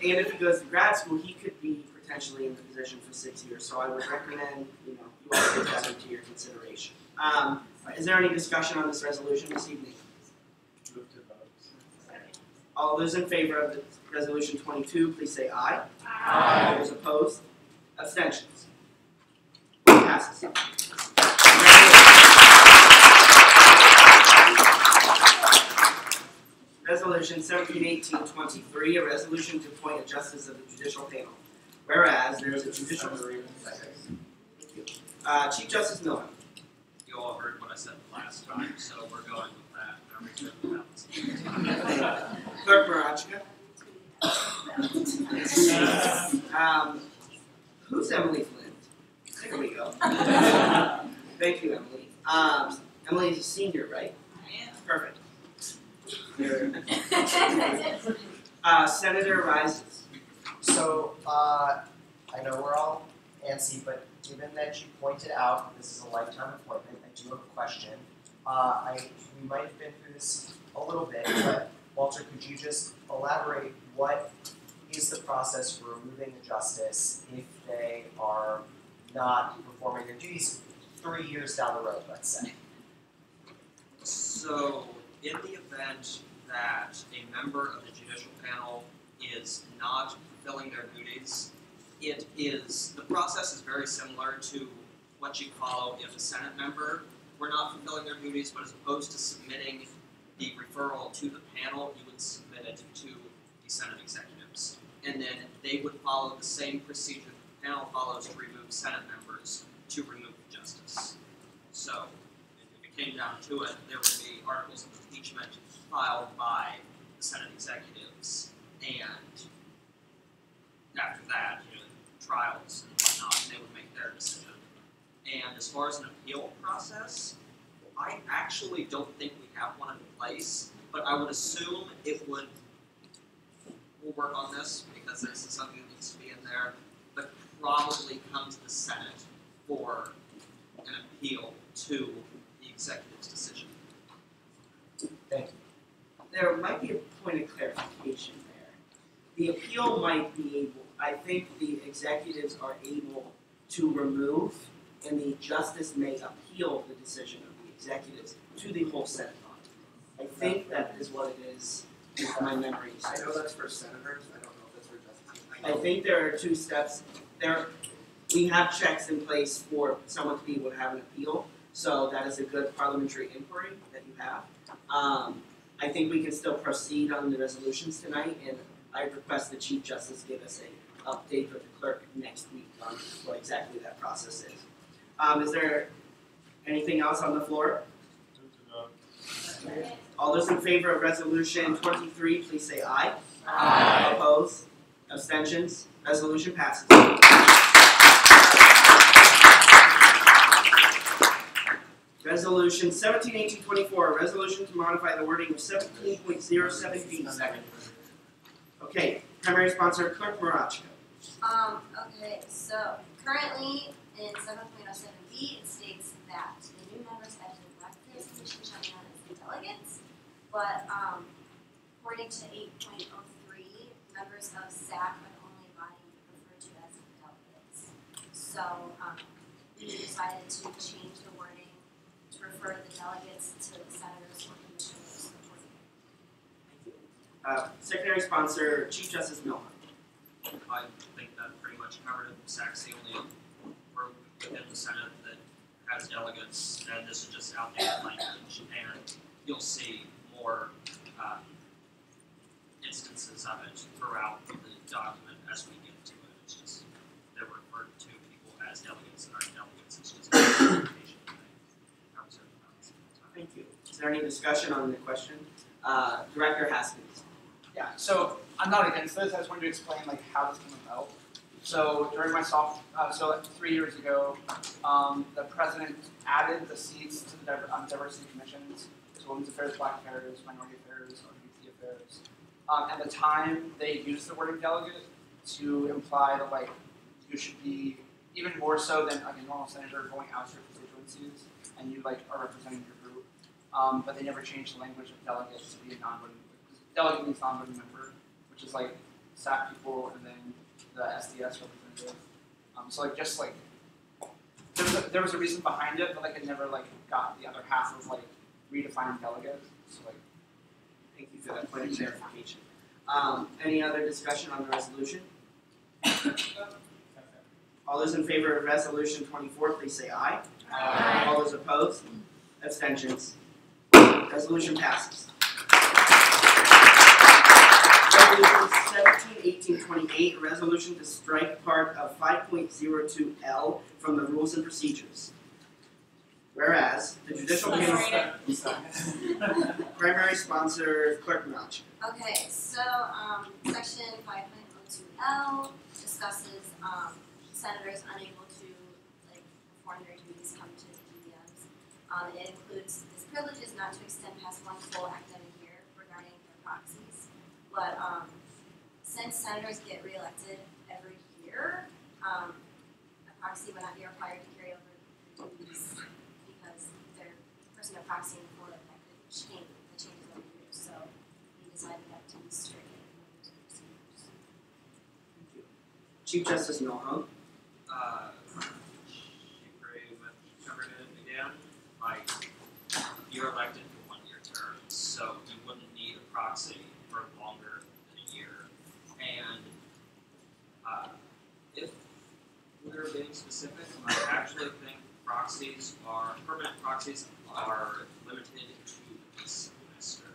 if he goes to grad school, he could be potentially in the position for 6 years. So I would recommend, you all take that into your consideration. Is there any discussion on this resolution this evening? All those in favor of the resolution 22, please say aye. Aye. All those opposed? Abstentions? Passes. Resolution 171823, a resolution to appoint a justice of the judicial panel. Whereas there is a judicial. Chief Justice Milham. you all heard what I said last time, so we're going with that. Now return the balance. Clerk Marachka. Who's Emily Flint? There we go. Thank you, Emily. Emily's a senior, right? I am. Perfect. Senator Rises. So, I know we're all antsy, but given that you pointed out this is a lifetime appointment, I do have a question. We might have been through this a little bit, but Walter, could you just elaborate what is the process for removing a justice if they are not performing their duties 3 years down the road, let's say? So, in the event that a member of the judicial panel is not fulfilling their duties, the process is very similar to what you follow if a Senate member were not fulfilling their duties, but as opposed to submitting the referral to the panel, you would submit it to the Senate executives. and then they would follow the same procedure the panel follows to remove Senate members to remove the justice. So, if it came down to it, there would be articles of impeachment filed by the Senate executives, and after that, trials and whatnot, they would make their decision. And as far as an appeal process, I actually don't think we have one in place, but I would assume it would, we'll work on this because this is something that needs to be in there, but probably come to the Senate for an appeal to the executive's decision. Thank you. There might be a point of clarification there. The appeal might be able, I think the executives are able to remove, and the justice may appeal the decision of the executives to the whole Senate body. I think that is what it is, if my memory serves. I know that's for senators, I don't know if that's for justices. I think there are 2 steps. We have checks in place for someone to be able to have an appeal, so that is a good parliamentary inquiry that you have. I think we can still proceed on the resolutions tonight, and I request the Chief Justice give us an update with the clerk next week on what exactly that process is. Is there anything else on the floor? All those in favor of resolution 23, please say aye. Aye. Opposed? Abstentions? Resolution passes. Resolution 17-1824, a resolution to modify the wording of 17.017. Okay, primary sponsor Clerk Marachko. Okay, so currently in 7.07b, it states that the new members at the Elected Commission shall be known as the delegates, but according to 8.03, members of SAC are the only body referred to as delegates. So we decided to change the wording to refer the delegates to the senators or commissioners accordingly. Secondary sponsor Chief Justice Milhon. I think that pretty much covered it. SAC's the only group within the Senate that has delegates, and this is just outdated language, and you'll see more instances of it throughout the document as we get to it. It's just, they're referred to people as delegates and aren't delegates. It's just a clarification thing. Thank you. Is there any discussion on the question? Director Haskins. Yeah, so I'm not against this. I just wanted to explain how this came about. So during my so 3 years ago, the president added the seats to the diversity commissions. So Women's Affairs, Black Affairs, Minority Affairs, LGBT Affairs. At the time, they used the word delegate to imply that you should be even more so than a normal senator going out to your constituencies, and you are representing your group. But they never changed the language of delegate to be a non-voting. Delegate means non-voting member, which is SAC people and then the SDS representative. There was a reason behind it, but it never got the other half of redefining delegate. So thank you for that point of clarification. Any other discussion on the resolution? All those in favor of resolution 24, please say aye. Aye. All those opposed? Abstentions? Resolution passes. Resolution 17-1828, a resolution to strike part of 5.02L from the rules and procedures. Whereas the judicial panel primary sponsor Clerk Marachko. Okay, so section 5.02L discusses senators unable to perform their duties come to the GBMs. It includes this privilege is not to extend past one full academic year regarding their proxies. But since senators get reelected every year, a proxy would not be required to carry over their duties because their person they're proxying for that could change the changes over the years. So we decided that to be strict in rules and procedures. Thank you. Chief Justice Milhon. She pretty much covered it again. You're elected for 1-year terms, so you wouldn't need a proxy for longer than a year. And if we're being specific, I actually think permanent proxies are limited to a semester.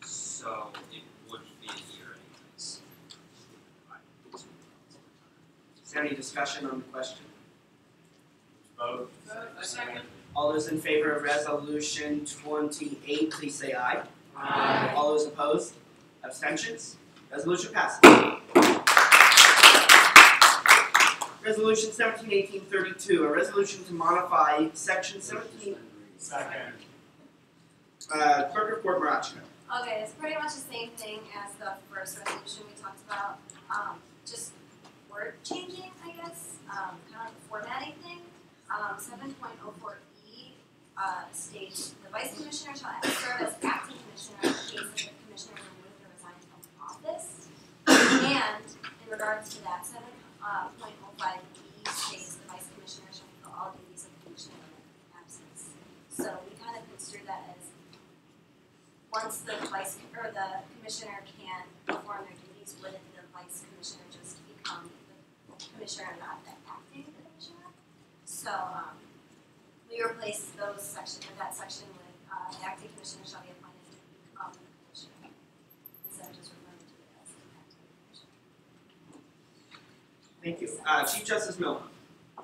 So it wouldn't be a year anyways. discussion on the question? Vote. Second. All those in favor of resolution 28, please say aye. Aye. All those opposed? Abstentions? Resolution passes. Resolution 17-1832, a resolution to modify section 17. Second. Clerk of Court Marachka. Okay, it's pretty much the same thing as the first resolution we talked about. Just word changing, I guess. Kind of like a formatting thing. 7.04E states the vice commissioner shall serve as acting commissioner in case of the commissioner removed or resigned from office. And in regards to that, 7.05E states the vice commissioner shall fulfill all duties of the commissioner in absence. So we kind of construe that as once the commissioner can perform their duties, wouldn't the vice commissioner just become the commissioner and not the acting commissioner? So we replace that section with the acting commissioner shall be appointed to become the commissioner instead of just referring to it as the acting commissioner. Thank you. Chief Justice Milman.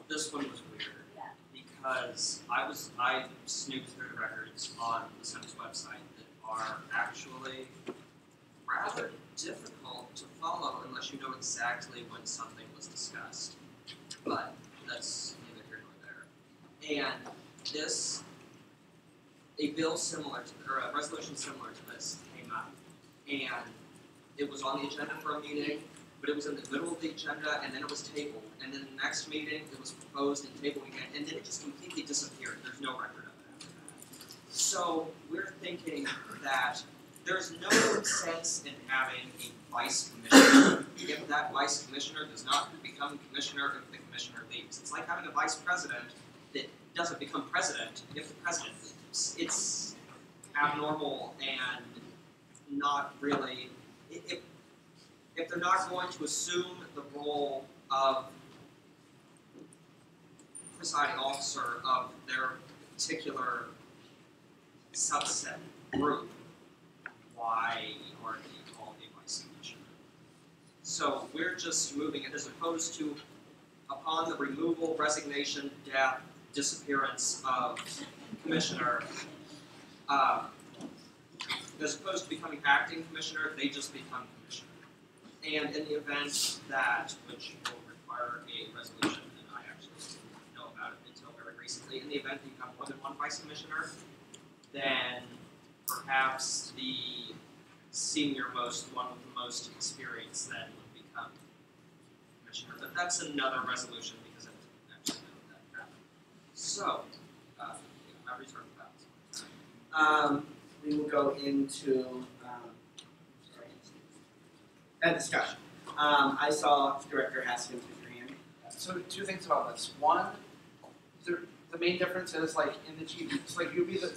This one was weird Yeah. because I snooped through the records on the Senate's website that are actually rather difficult to follow unless you know exactly when something was discussed. But that's neither here nor there. And a bill similar to, or a resolution similar to this came up, and it was on the agenda for a meeting, but it was in the middle of the agenda, and then it was tabled, and then the next meeting it was proposed and tabled again, and then it just completely disappeared. There's no record of it after that. So we're thinking that there's no sense in having a vice commissioner if that vice commissioner does not become commissioner if the commissioner leaves. It's like having a vice president that doesn't become president if the president leaves. It's abnormal and not really. If they're not going to assume the role of presiding officer of their particular subset group, why are they called a vice commissioner? So we're just moving it as opposed to upon the removal, resignation, death, disappearance of commissioner, as opposed to becoming acting commissioner, they just become commissioner. And in the event that, which will require a resolution, and I actually didn't know about it until very recently, in the event that you have more than one vice commissioner, then perhaps the senior most one with the most experience then would become commissioner. But that's another resolution because I didn't actually know that happened. So, I reserve that. We will go into that discussion. I saw Director Haskins with your hand. So two things about this. One, the main difference is like in the GB, it's like you'll be the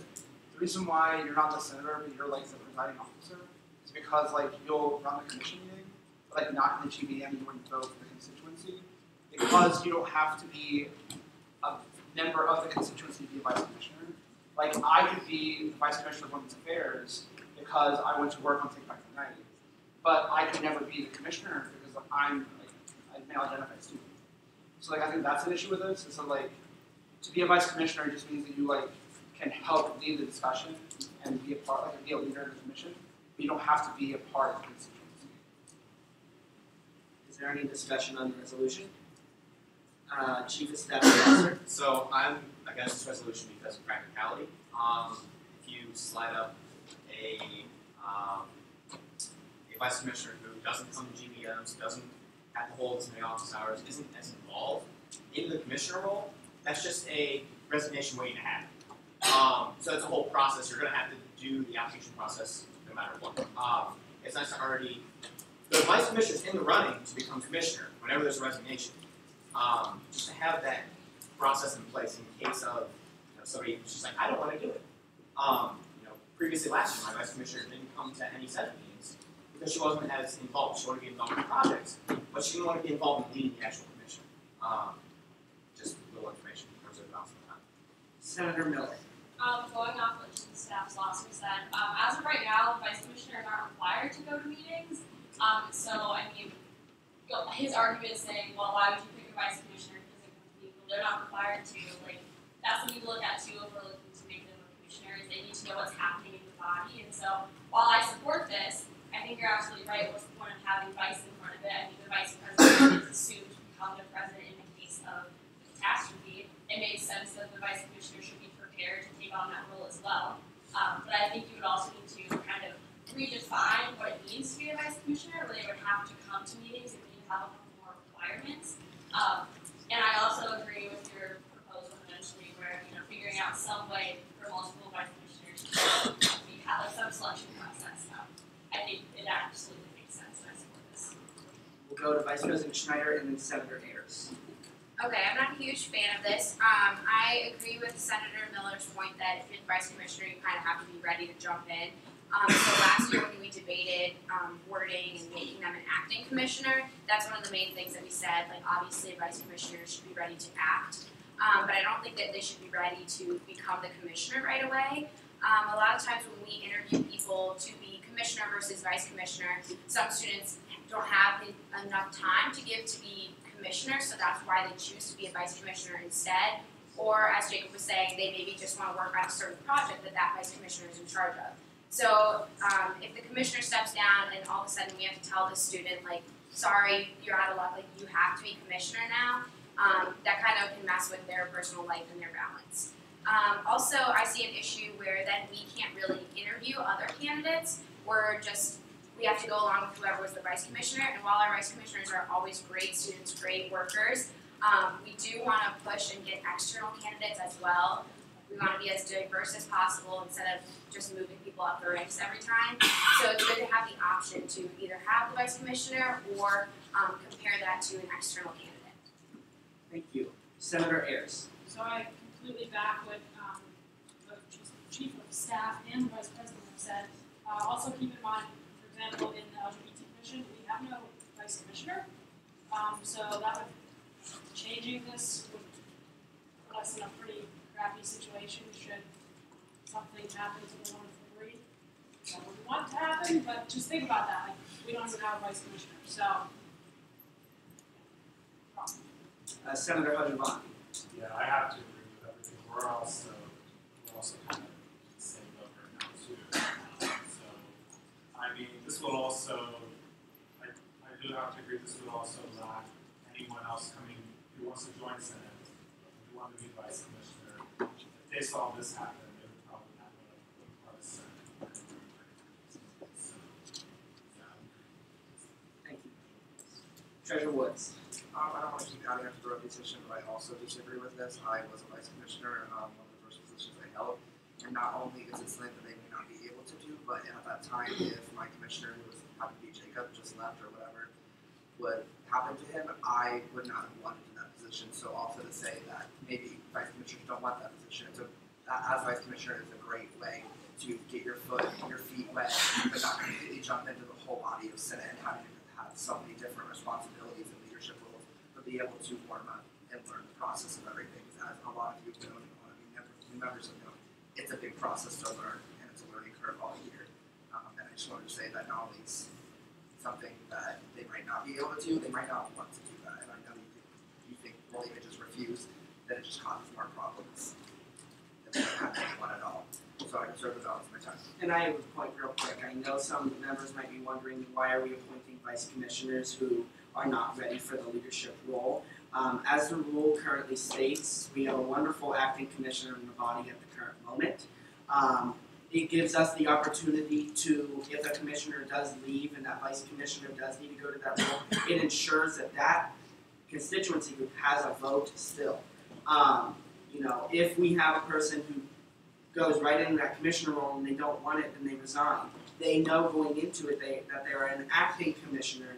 reason why you're not the senator, but you're like the presiding officer, is because like you'll run the commission meeting, but like not in the GBM, you wouldn't vote for the constituency, because you don't have to be a member of the constituency to be a vice commissioner. Like I could be the vice commissioner of Women's Affairs because I went to work on Take Back the Night, but I could never be the commissioner because I'm like a male-identified student. So like I think that's an issue with this. Is so like to be a vice commissioner just means that you like can help lead the discussion and be a part, like be a leader in the commission, but you don't have to be a part of the constituency. Is there any discussion on the resolution? Chief of Staff Officer. So I'm against this resolution because of practicality. If you slide up a vice commissioner who doesn't come to GBMs, doesn't have to hold as many office hours, isn't as involved in the commissioner role, that's just a resignation waiting to happen. So it's a whole process. You're going to have to do the application process no matter what. It's nice to already, the vice commissioner is in the running to become commissioner whenever there's a resignation. Just to have that process in place in case of somebody who's just like, I don't want to do it. Previously last year, my vice commissioner didn't come to any Senate meetings because she wasn't as involved. She wanted to be involved in projects, but she didn't want to be involved in leading the actual commission. Just a little information in terms of balance of time. Senator Miller. Going off what the staff's last said, as of right now, vice commissioners aren't required to go to meetings. So I mean, his argument is saying, well, why would you pick a a vice commissioner doesn't come to people. They're not required to. Like, that's something to look at too if we're looking to make them a commissioner, is they need to know what's happening in the body. And so while I support this, I think you're absolutely right. What's the point of having vice in front of it? I mean, the vice president is assumed to become the president in the case of the catastrophe. It makes sense that the vice commissioner should be prepared to take on that role as well. But I think you would also need to kind of redefine what it means to be a vice commissioner, where they would have to come to meetings and maybe have a couple more requirements. And I also agree with your proposal eventually where, figuring out some way for multiple vice commissioners to have like some selection process. I think it absolutely makes sense, and I support this. We'll go to Vice President Schneider and then Senator Ayers. Okay, I'm not a huge fan of this. I agree with Senator Miller's point that if you're the vice commissioner, you kind of have to be ready to jump in. So last year when we debated wording and making them an acting commissioner, that's one of the main things that we said. Like, obviously, a vice commissioner should be ready to act, but I don't think that they should be ready to become the commissioner right away. A lot of times when we interview people to be commissioner versus vice commissioner, some students don't have enough time to give to be commissioner, so that's why they choose to be a vice commissioner instead. Or, as Jacob was saying, they maybe just want to work on a certain project that that vice commissioner is in charge of. So if the commissioner steps down and all of a sudden we have to tell the student, like, sorry, you're out of luck, like, you have to be commissioner now, that kind of can mess with their personal life and their balance. Also, I see an issue where then we can't really interview other candidates. We have to go along with whoever was the vice commissioner, and while our vice commissioners are always great students, great workers, we do want to push and get external candidates as well. We want to be as diverse as possible instead of just moving people up the ranks every time. So it's good to have the option to either have the vice commissioner or compare that to an external candidate. Thank you. Senator Ayers. So I completely back what the chief of staff and the vice president have said. Also keep in mind, for example, in the LGBT commission, we have no vice commissioner. So that would, changing this would put us in a pretty crappy situation should something happen to the one of the three. That we want to happen, but just think about that. Like, we don't even have a vice commissioner, so. Senator Hudson. Yeah, I have to agree with everything. We're also kind of in the same boat right now too. So, I mean, this will also, I do have to agree, this would also lack anyone else coming who wants to join Senate, who want to be vice commissioner. If they saw this happen, they would probably not want to be part of Senate. So, yeah. Thank you. Treasurer Woods. I don't want to keep adding up to the repetition, but I also disagree with this. I was a vice commissioner, one of the first positions I held, and not only is it something that they may not be able to do, but at that time, if my commissioner, who was happened to be Jacob, just left or whatever, would happen to him, I would not have wanted in that position. So also to say that maybe vice commissioners don't want that position. As vice commissioner, it's a great way to get your feet wet, but not completely jump into the whole body of Senate and having to have so many different responsibilities and leadership roles, but be able to warm up and learn the process of everything. As a lot of you know, and a lot of you new members have known, it's a big process to learn, and it's a learning curve all year. And I just wanted to say that not only is something that they might not be able to do, they might not want to do that. And I know you think, well, they could just refuse, then it just causes more problems than they don't have anyone at all. So I reserve the balance of my time. And I have a point real quick. I know some members might be wondering, why are we appointing vice commissioners who are not ready for the leadership role? As the rule currently states, we have a wonderful acting commissioner in the body at the current moment. It gives us the opportunity to, if a commissioner does leave and that vice commissioner does need to go to that role, it ensures that that constituency group has a vote still. If we have a person who goes right into that commissioner role and they don't want it, then they resign. They know going into it that they're an acting commissioner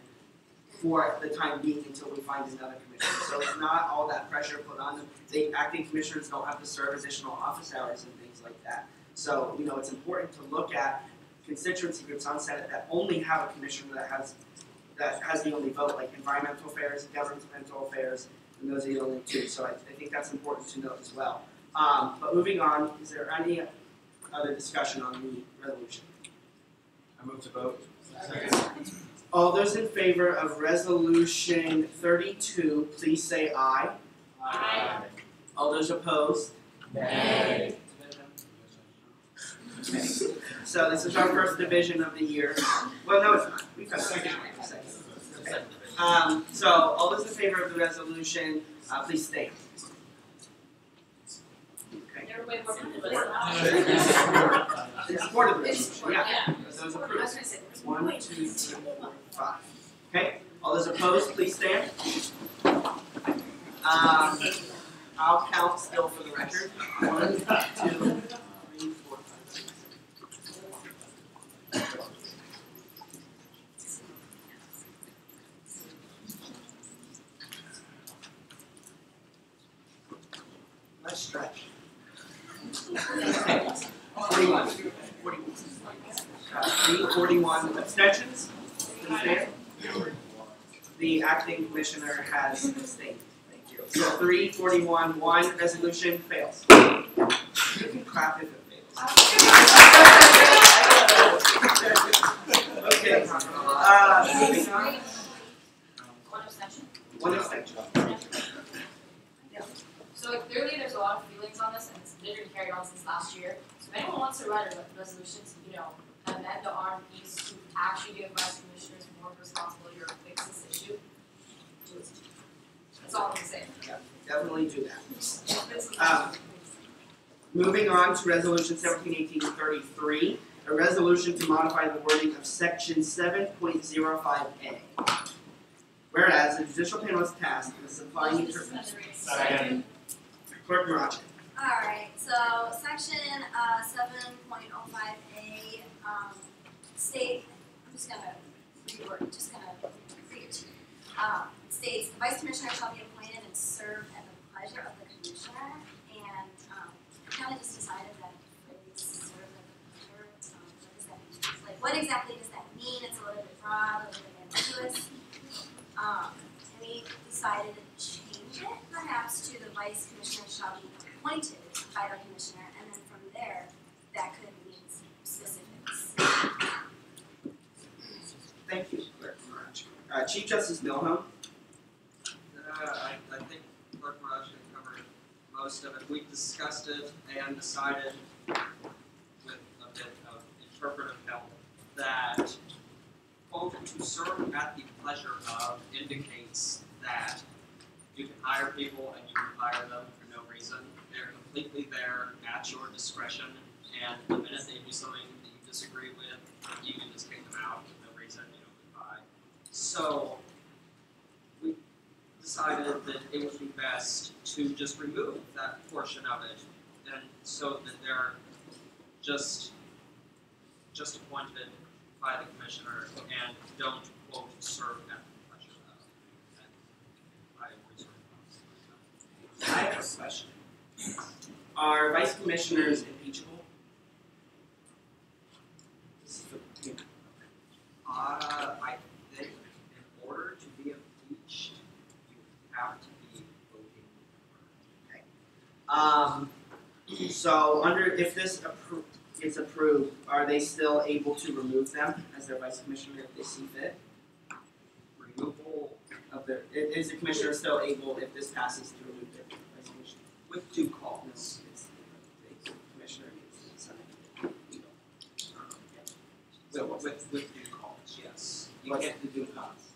for the time being until we find another commissioner. So it's not all that pressure put on them. The acting commissioners don't have to serve additional office hours and things like that. So, it's important to look at constituency groups on Senate that only have a commissioner that has the only vote, like environmental affairs, governmental affairs, and those are the only two. So I think that's important to note as well. But moving on, is there any other discussion on the resolution? I move to vote. All those in favor of resolution 32, please say aye. Aye. All those opposed? Nay. Okay. So this is our first division of the year. Well, no, it's not. We've got a second one. Okay. So all those in favor of the resolution, please state. Okay. Everybody working on the In support of the resolution, yeah. Yeah. Those approved. 1, 2, 3, 4, 5. Okay. All those opposed, please stand. I'll count still for the record. 1, 2, 3, 4, 5, 6. Nice stretch. 41. 41 abstentions. Please stand. The acting commissioner has abstained. Thank you. So 341, 1 resolution fails. You can clap if it fails. Okay. Moving on. One abstention. One abstention. So clearly there's a lot of feelings on this, and it's literally carried on since last year. So if anyone wants to write a resolution to, amend the RMPs to actually give vice commissioners more responsibility or fix this issue, do it. That's all I'm gonna say. Yeah, definitely do that. Moving on to resolution 1718-33, a resolution to modify the wording of section 7.05A. Whereas the judicial panel is tasked with supplying interpretation. Second. Clerk Marachi. Alright, so section 7.05A state, I'm just gonna read it to you. States, the vice commissioner shall be appointed and serve at the pleasure of the commissioner, and kind of just decided that it's serve at the pleasure, what does that mean? Like, what exactly does that mean? It's a little bit broad, a little bit ambiguous. And we decided to change it, perhaps, to the vice commissioner shall be appointed by the commissioner, and then from there, that could mean specifics. Thank you, Clerk Marachi. Chief Justice Milham. I think Clerk Mirage covered most of it. We discussed it and decided with a bit of interpretive help that, quote, to serve at the pleasure of indicates that you can hire people and you can hire them for no reason. They're completely there at your discretion, and the minute they do something that you disagree with, you can just kick them out for no reason, goodbye. So we decided that it would be best to just remove that portion of it, and so that they're just appointed by the commissioner and don't, quote, serve at the pleasure of. I have a question. Are vice commissioners impeachable? I think in order to be impeached, you have to be voting. Okay. So if this gets approved, are they still able to remove them as their vice commissioner if they see fit? Removal of their is the commissioner still able, if this passes, to remove their vice commissioner? with due cause. The commissioner gets to decide. With due cause, yes. You What's can't the due cause?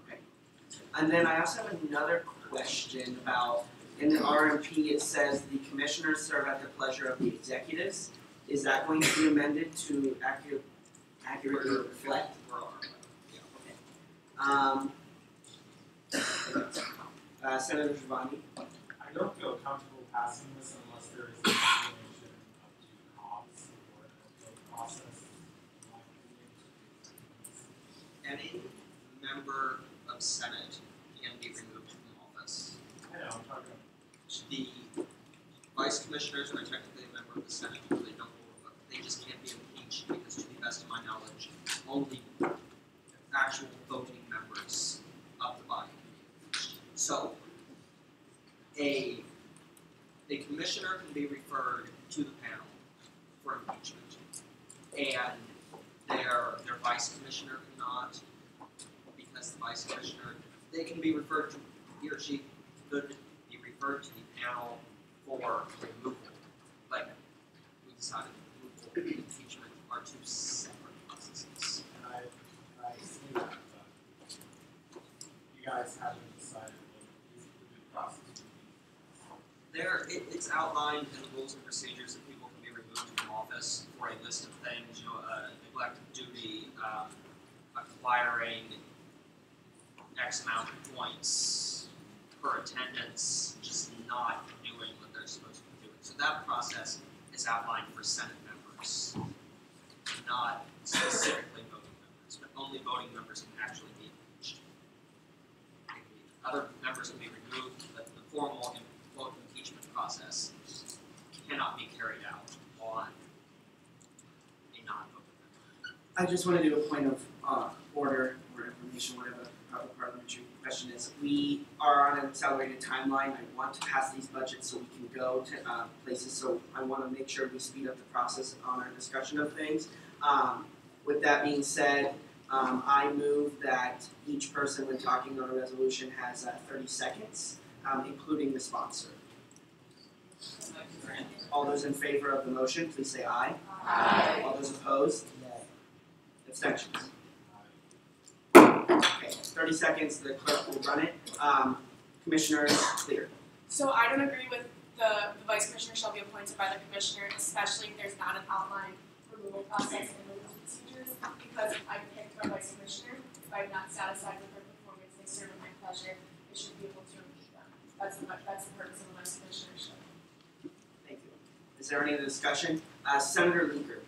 Okay. And then I also have another question about, in the RMP it says the commissioners serve at the pleasure of the executives. Is that going to be amended to accurately reflect? Senator Giovanni. I don't feel comfortable passing this unless there is an explanation of due cause or a process. Any member of Senate can be removed from office. I know, I'm talking The vice commissioners are technically a member of the Senate, but they just can't be impeached because, to the best of my knowledge, only actual voting members of the body can be impeached. So, a commissioner can be referred to the panel for impeachment, and their vice commissioner cannot, because the vice commissioner, they can be referred to, he or she could be referred to the panel for removal. But we decided removal and impeachment are two separate processes. And I see that, but you guys haven't decided what is the good process would be. It's outlined in the rules and procedures that people can be removed from office for a list of things, neglect of duty, acquiring X amount of points per attendance, just not doing what they're supposed to be doing. So that process is outlined for Senate members, not specifically voting members, but only voting members can actually be impeached. Other members can be removed, but the formal vote impeachment process cannot be carried out on a non-voting member. I just want to do a point of order or information, whatever the parliamentary question is. We are on an accelerated timeline. I want to pass these budgets so we can go to places, so I want to make sure we speed up the process on our discussion of things. With that being said, I move that each person when talking on a resolution has 30 seconds, including the sponsor. All those in favor of the motion, please say aye. Aye. All those opposed? Abstentions? Okay, 30 seconds, the clerk will run it. Commissioner Clear. So I don't agree with the vice commissioner shall be appointed by the commissioner, especially if there's not an outlined removal process and removal procedures, because if I pick my vice commissioner, if I'm not satisfied with their performance, they serve at my pleasure, I should be able to remove them. That's the purpose of a vice commissionership. Thank you. Is there any other discussion? Senator Leaker.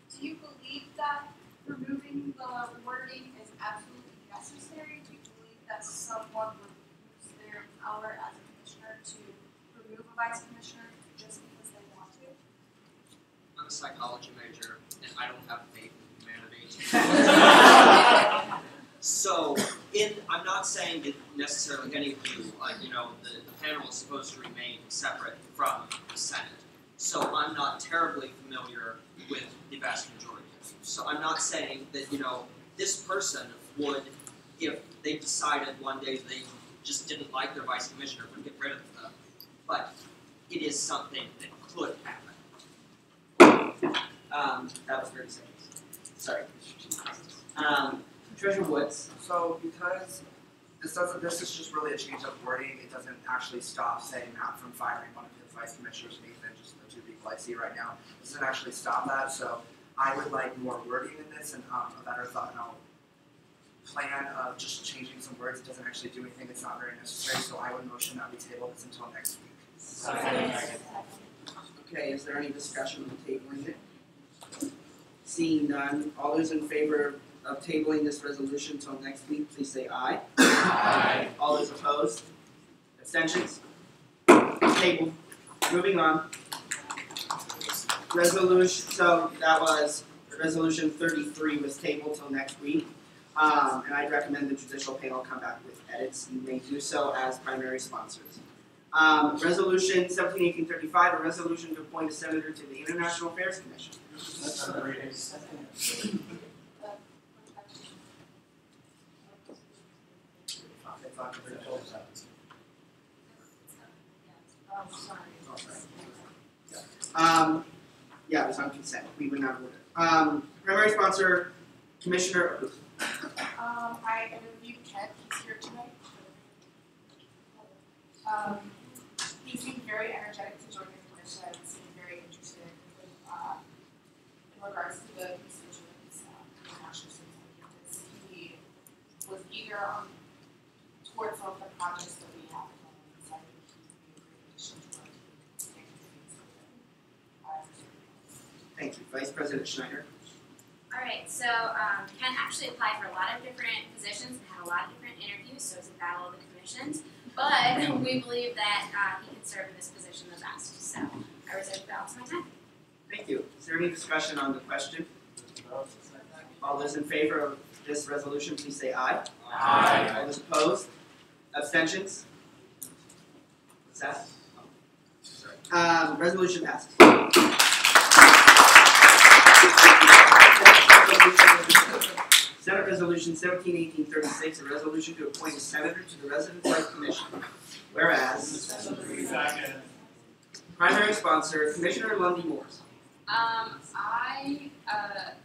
Do you believe that removing the wording is absolutely necessary? Do you believe that someone would use their power as a commissioner to remove a vice commissioner just because they want to? I'm a psychology major, and I don't have faith in humanity. So, I'm not saying that necessarily any of you, the panel is supposed to remain separate from the Senate. So I'm not terribly familiar with the vast majority of you. So I'm not saying that, this person would, if they decided one day they just didn't like their vice commissioner, would get rid of them. But it is something that could happen. That was 30 seconds. Sorry. Treasurer Woods. So because this is just really a change of wording, it doesn't actually stop, say, Matt from firing one of his vice commissioners, Nathan, just the two people I see right now. It doesn't actually stop that, so I would like more wording in this and a better thought plan of just changing some words. It doesn't actually do anything, it's not very necessary, so I would motion that we table this until next week. Okay, is there any discussion on tabling it? Seeing none, all those in favor of tabling this resolution until next week, please say aye. Aye. All those opposed? Abstentions? Table. Moving on. Resolution, so that was, resolution 33 was tabled till next week. And I'd recommend the judicial panel come back with edits. You may do so as primary sponsors. Resolution 171835, a resolution to appoint a senator to the International Affairs Commission. Yeah, it was on consent. We went out of order. Primary sponsor, Commissioner. I interviewed Kent. He's here tonight. He seemed very energetic to join the commission. He seemed very interested in regards to the constituents, international students. He was eager towards some of the projects that we have. So I think he would be a great addition to our team. Thank you. Vice President Schneider. All right, so Ken actually applied for a lot of different positions and had a lot of different interviews, so it's a battle of the commissions. But we believe that he can serve in this position the best. So I reserve the balance of my time. Thank you. Is there any discussion on the question? All those in favor of this resolution, please say aye. Aye. All those opposed? Abstentions? What's that? Resolution passes. Senate Resolution 17-1836, a resolution to appoint a senator to the Resident Life Commission. Whereas, Second. primary sponsor, Commissioner Lundy Morris. I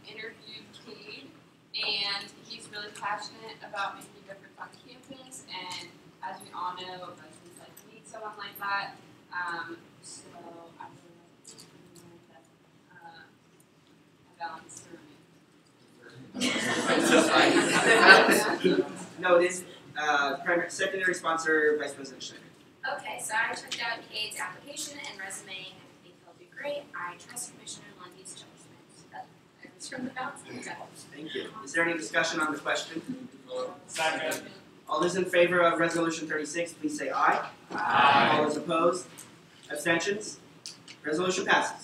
interviewed Cade, and he's really passionate about making a difference on campus, and as we all know, residents like to meet someone like that. So I'm really like balance the Noted. Primary, secondary sponsor, Vice President Schneider. Okay, so I checked out Cade's application and resume, and I think he'll do great. I trust Commissioner Lundy's judgment. That is from the balance of the judge. Thank you. Is there any discussion on the question? Second. All those in favor of Resolution 36, please say aye. Aye. All those opposed? Abstentions? Resolution passes.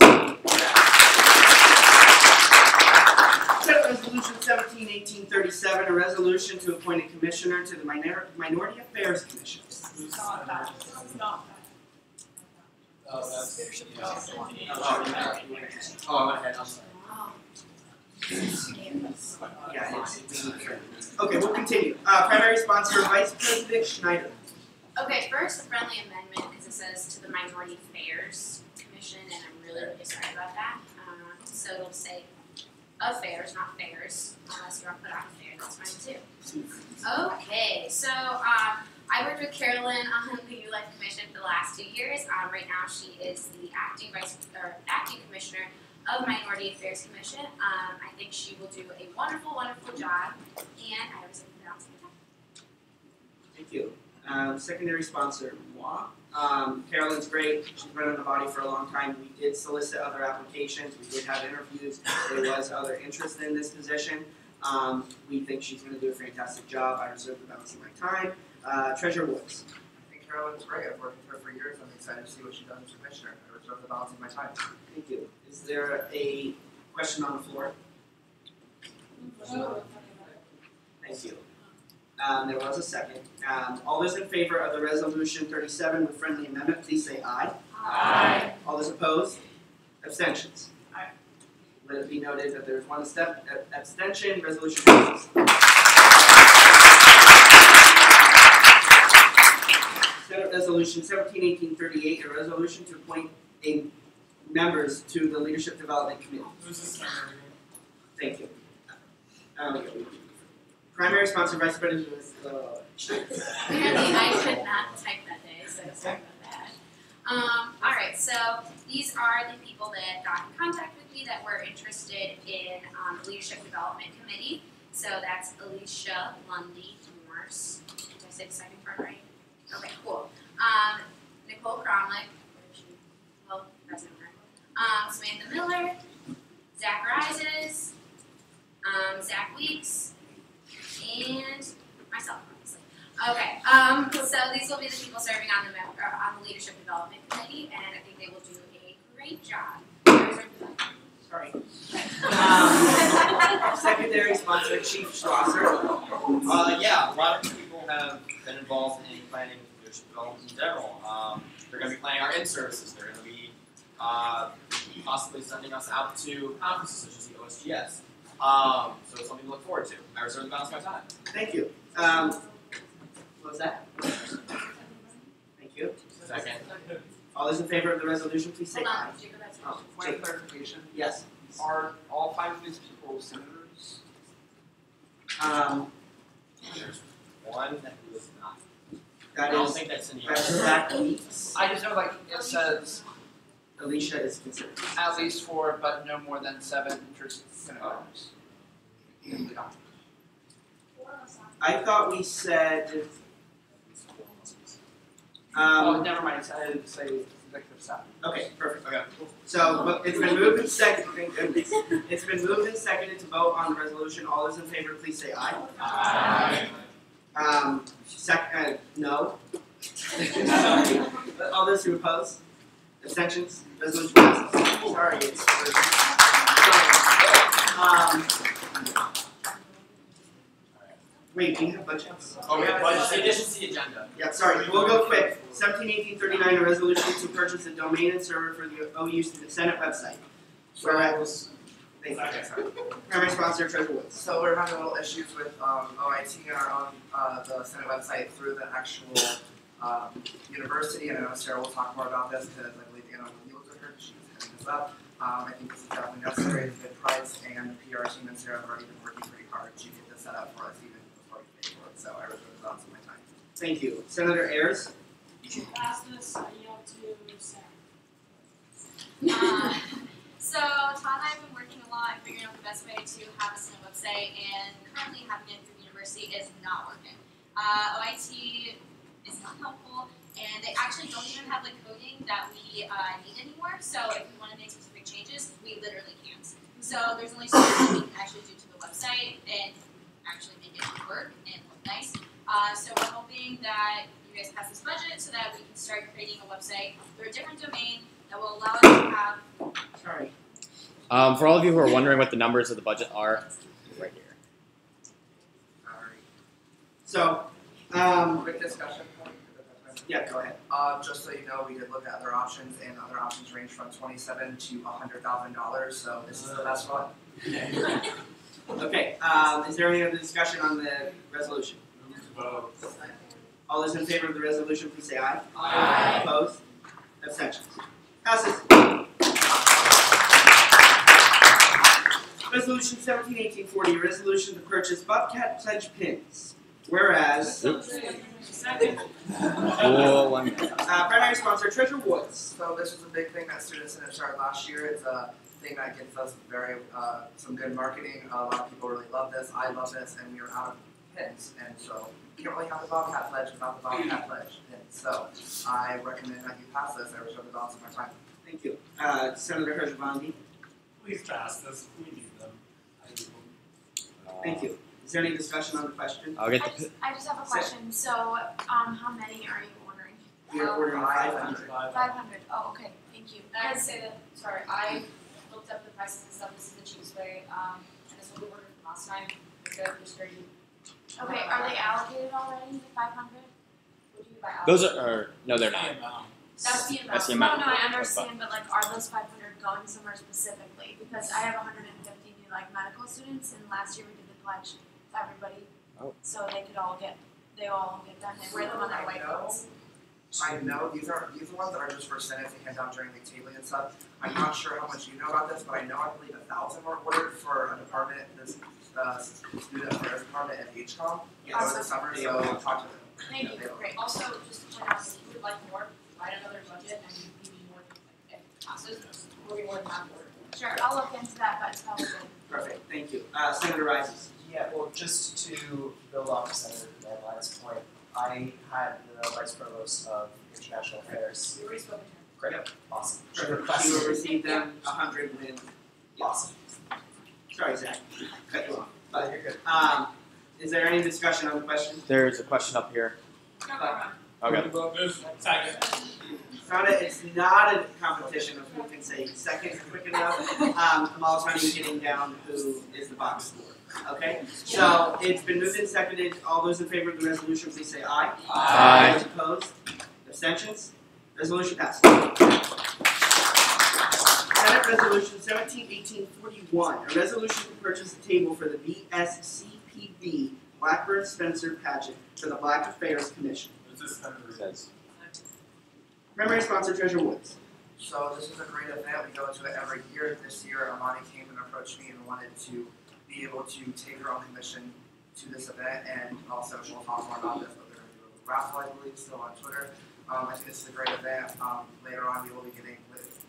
Senate Resolution 17-1837, a resolution to appoint a commissioner to the Minority Affairs Commission. Not that. Not that. Oh, that's, yeah. Oh, I went ahead, I'm sorry. Yeah, okay, we'll continue. Primary sponsor, Vice President Schneider. Okay, first, a friendly amendment, because it says to the Minority Affairs Commission, and I'm really, really sorry about that. So it'll say affairs, not fairs, unless you want to put on fair, that's fine too. Okay, so I worked with Carolyn on the Youth Life Commission for the last 2 years. Right now, she is the acting commissioner of Minority Affairs Commission. I think she will do a wonderful, wonderful job, and I was in the balance of the time. Thank you. Secondary sponsor, moi. Carolyn's great. She's been in the body for a long time. We did solicit other applications. We did have interviews. There was other interest in this position. We think she's going to do a fantastic job. I reserve the balance of my time. Treasurer Woods. I think Carolyn's great. I've worked with her for years. I'm excited to see what she does as commissioner. I reserve the balance of my time. Thank you. Is there a question on the floor? Thank you. There was a second. All those in favor of the resolution 37 with friendly amendment, please say aye. Aye. All those opposed? Abstentions? Aye. Let it be noted that there is one abstention. Resolution passes. Senate Resolution 17-1838, a resolution to appoint members to the Leadership Development Committee. Thank you. Primary sponsor, Vice President. Apparently, I could not type that day, so sorry about that. Alright, so these are the people that got in contact with me that were interested in the Leadership Development Committee. So that's Alicia Lundy Morse. Did I say the second part right? Okay, cool. Nicole Cromley, well, President Samantha Miller, Zach Rises, Zach Weeks, and myself, obviously. Okay, so these will be the people serving on the Leadership Development Committee, and I think they will do a great job. Sorry. Secondary sponsor, Chief Schlosser. Yeah, a lot of people have been involved in planning leadership development in general. They're going to be planning our in-services. They're going to be possibly sending us out to conferences such as the OSGS. So it's something to look forward to. I reserve the balance of my time. Thank you. What was that? Thank you. Second. All those in favor of the resolution, please say Hold aye. on, Jacob, that's Oh, Point of clarification. yes. Are all 5 of these people senators? There's one that was not. That I don't is, think that's in the that's Zach Weeks. I just know like it says Alicia is considered. at least 4, but no more than 7 interest senators. I thought we said. Oh, never mind. I didn't say executive staff. Okay, perfect. Okay. So but it's been moved and seconded. Thank goodness. It's been moved and seconded to vote on the resolution. All those in favor, please say aye. Aye. No. Sorry. All those who oppose? Abstentions? Resolution passes. Sorry, it's. Wait, do you have budgets? Oh, we have budgets. Additions to the agenda. Yeah, sorry, we'll go quick. 17-1839, a resolution to purchase a domain and server for the OU Senate website. Whereas, Thank you. Sorry. Primary sponsor, Treasurer Woods. So we're having little issues with OIT on the Senate website through the actual university, and I know Sarah will talk more about this because I believe Anna will yield to her. She's heading this up. I think this is definitely necessary. It's a good price, and the PR team and Sarah have already been working pretty hard to get this set up for us even before we pay for it. So I reserve the balance of my time. Thank you. Senator Ayers. You should pass this, I yield to Sarah. So Todd and I have been working a lot and figuring out the best way to have a Senate website, and currently having it through the university is not working. OIT is not helpful, and they actually don't even have the coding that we need anymore. So if we want to make specific changes, we literally can't. So there's only so much we can actually do to the website and actually make it work and look nice. So we're hoping that you guys pass this budget so that we can start creating a website through a different domain that will allow us to have. Sorry. For all of you who are wondering what the numbers of the budget are, right here. Alright. So, Quick discussion point. yeah, go ahead. Just so you know, we did look at other options, and other options range from $27,000 to $100,000. So this is the best one. Okay. Is there any other discussion on the resolution? All those in favor of the resolution, please say aye. Aye. Opposed? Abstentions? Passes. Resolution 17-1840, a resolution to purchase Bobcat pledge pins. Whereas, primary sponsor Treasurer Woods. So this was a big thing that Student Senate started last year. It's a thing that gets us some good marketing. A lot of people really love this. I love this, and we are out of pins, and so you can't really have the Bobcat pledge without the Bobcat pledge. And so I recommend that you pass this. I reserve the balance of my time. Thank you. Senator Hershvandi. Please pass this. We need them. I need them. Thank you. Is there any discussion on the question? I'll get I just have a question. So, how many are you ordering? You're ordering 500. 500. Oh, okay. Thank you. And I would say that, sorry, I looked up the prices and stuff, this is the cheapest way, and this is what we ordered from last time, there's 30. Okay, are they allocated already, the 500? What do you buy? Those are no, they're not. That's the amount. That's the amount. No, I understand, but like, are those 500 going somewhere specifically? Because I have 150 new like medical students, and last year we did the pledge to everybody, so they all get them and wear them on their white coats. I know these are ones that are just for Senate to hand out during the tabling and stuff. I'm not sure how much you know about this, but I know I believe 1,000 were ordered for a department, this student affairs department at HCOM over the summer. So I'll talk to them. Thank you. Great. Also, just to point out, if you would like more, write another budget and you need more, like, if it passes, we'll be more than happy to order. Sure, I'll look into that, but it's probably good. Perfect. Thank you. Senator Rises. Yeah, well, just to build off of Senator Manline's point, I had the Vice Provost of International Affairs. We already spoken to him. Great, awesome. She Perfect. requested. You will receive them 100 when. Awesome. Sorry, Zach. Cut you off. But you're good. Is there any discussion on the question? There's a question up here. Okay. It's not a competition of who can say second quick enough. I'm all trying to getting down who is the box score. Okay? So it's been moved and seconded. All those in favor of the resolution, please say aye. Aye. Those opposed? Abstentions? Resolution passed. Senate Resolution 17-1841, a resolution to purchase a table for the VSCPB Blackbird Spencer pageant for the Black Affairs Commission. Says. Primary sponsor Treasurer Woods. So this is a great event. We go to it every year. This year, Amani came and approached me and wanted to be able to take her own commission to this event, and also she'll talk more about this, but they're going to do a raffle, I believe, still on Twitter. I think this is a great event. Later on, we will be getting,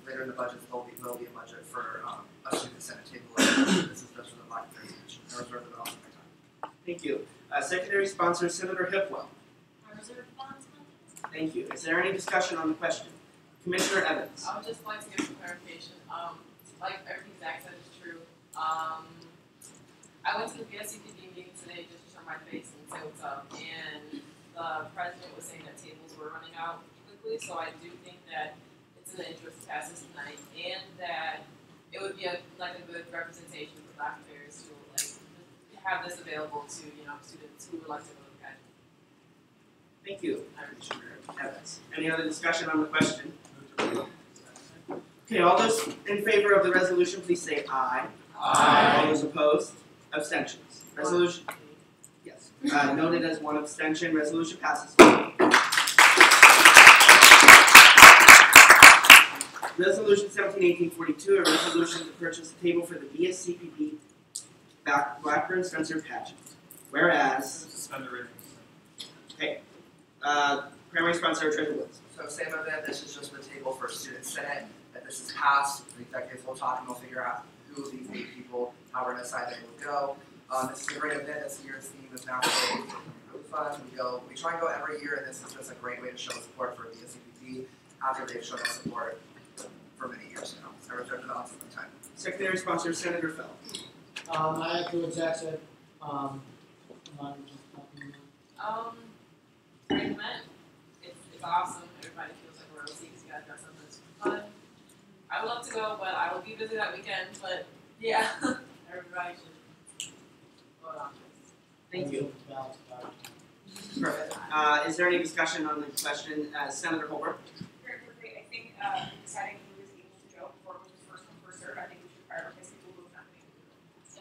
later in the budget, there will be a budget for a student senate table. This is just for the Black Affairs Commission. I reserve the balance of my time. Thank you. Secondary sponsor Senator Hipwell. I reserve the balance. Thank you. Is there any discussion on the question? Commissioner Evans. I would just like to give some clarification. Like everything Zach said is true. I went to the VSCPB meeting today just to show my face and say what's up. And the president was saying that tables were running out quickly, so I do think that it's in the interest to pass this tonight, and that it would be a good representation for Black Affairs to have this available to students who would like to go to the pageant. Thank you, Commissioner Evans. Any other discussion on the question? Okay, all those in favor of the resolution, please say aye. All those opposed? Abstentions? Resolution? Yes. Noted as one abstention, resolution passes. Resolution 17-1842, a resolution to purchase a table for the BSCPP Blackburn Spencer pageant. Whereas, Suspend the reading. okay, primary sponsor Treasurer Woods. So same event, this is just the table for student senate. If this is passed, the executives will talk and we'll figure out who of these 8 people, how we're gonna decide they will go. This is a great event. This year's theme is now really fun. We try and go every year, and this is just a great way to show support for BSCPP after they've shown us support for many years now. I reserve the balance of my time. Secondary sponsor Senator Fell. I echo what Zach said. Great event. It's awesome. Everybody feels like royalty because you gotta dress up and it's fun. I would love to go, but I will be busy that weekend. But yeah, everybody should vote on this. Thank you. Perfect. Is there any discussion on the question? Senator Holbrook. Very quickly, I think deciding who is able to go for which is first come, first served, I think we should prioritize people who have not been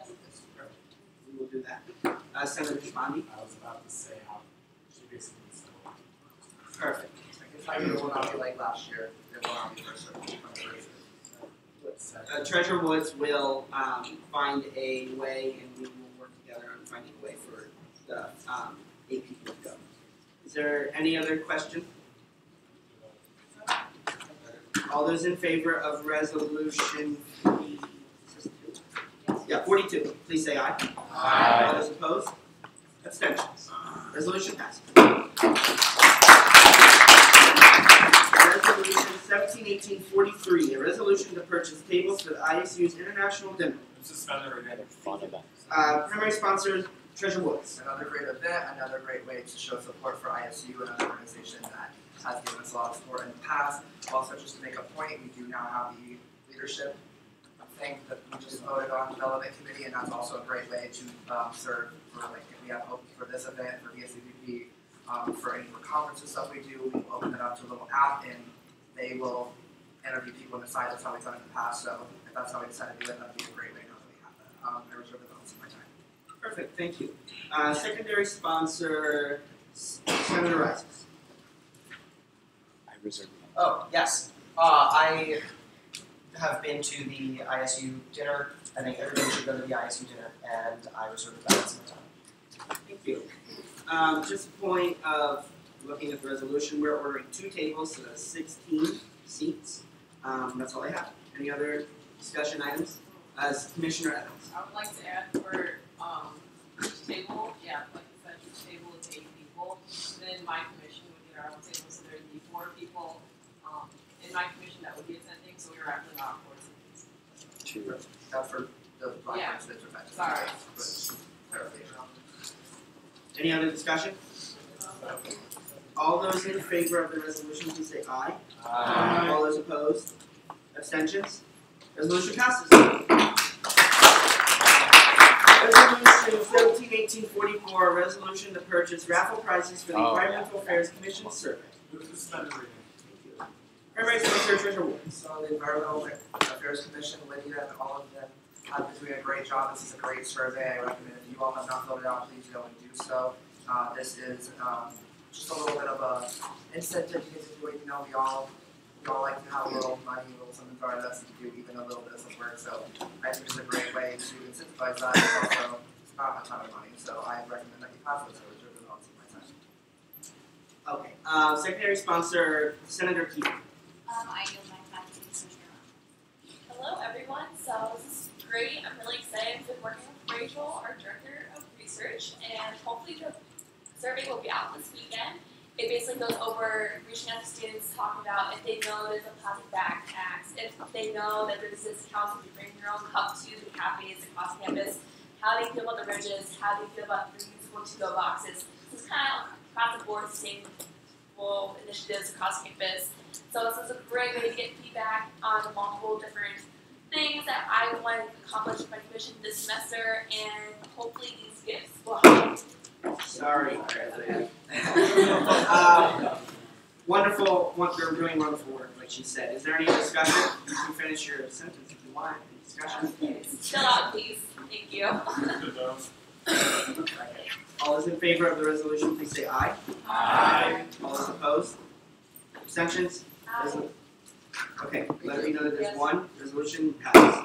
able to go. We will do that. Senator Shibandi. I was about to say how she basically said. Perfect. I can it will not be like last year. It will not be first served. Treasurer Woods will find a way, and we will work together on finding a way for the 8 people to go. Is there any other question? All those in favor of resolution 42, please say aye. Aye. All those opposed? Abstentions? Resolution passes. Resolution 17-1843, a resolution to purchase tables for the ISU's International Dinner. Suspend the reading. Primary sponsor, Treasurer Woods. Another great event, another great way to show support for ISU, another organization that has given us a lot of support in the past. Also, just to make a point, we do now have the leadership thing that we just voted on, development committee, and that's also a great way to serve for, like, if we have open for this event, for BSCPP, for any more conferences stuff we do, we will open it up to a little app, and they will interview people on the side. That's how we've done it in the past, so if that's how we decide to do it, that'd be a great way now that we have that. I reserve the balance of my time. Perfect, thank you. Secondary sponsor, Senator Rises. I reserve. Oh, yes. I have been to the ISU dinner. I think everybody should go to the ISU dinner, and I reserve the balance of my time. Thank you. Just a point of looking at the resolution, we're ordering 2 tables, so that's 16 seats. That's all I have. Any other discussion items? Commissioner Evans. I would like to add for each table, like I said, each table is 8 people. Then my commission would get our own table, so there'd be 4 people in my commission that would be attending, so we were actually not 4 seats. That's for the Black Yeah. Spencer event. Sorry. Clarification. Any other discussion? All those in favor of the resolution, please say aye. Aye. All those opposed? Abstentions? Resolution passes. Resolution 17-1844, a resolution to purchase raffle prizes for the Environmental Affairs Commission survey. Move to suspend the reading. Primary sponsor, Treasurer Woods. So the Environmental Affairs Commission, Lydia, and all of them have been doing a great job. This is a great survey. I recommend if you all have not filled it out, please go and do so. This is just a little bit of a incentive to get to do it. You know, we all like to have a little money, a little something for us to do even a little bit of some work. So I think it's a great way to incentivize that. It's also not a ton of money, so I recommend that you pass it. So I reserve the balance of my time. Okay. Secondary sponsor, Senator Keefe. I yield my time to Commissioner Ross. Hello, everyone. So this is great. I'm really excited. I've been working with Rachel, our director of research, and hopefully the survey will be out this weekend. It basically goes over reaching out to students, talking about if they know there's a plastic bag tax, if they know that there's discounts if you bring your own cup to the cafes across campus, how do you feel about the ridges, how do you feel about the reusable to-go boxes. So it's kind of across the board sustainable initiatives across campus. So this is a great way to get feedback on multiple different things that I want to accomplish with my commission this semester, and hopefully these gifts will help. Sorry. wonderful, they're doing wonderful work, like she said. Is there any discussion? You can finish your sentence if you want. Any discussion? Chill out, please. Thank you. All those in favor of the resolution, please say aye. Aye. All those opposed? Abstentions? Okay, let me know that there's one. Resolution passes.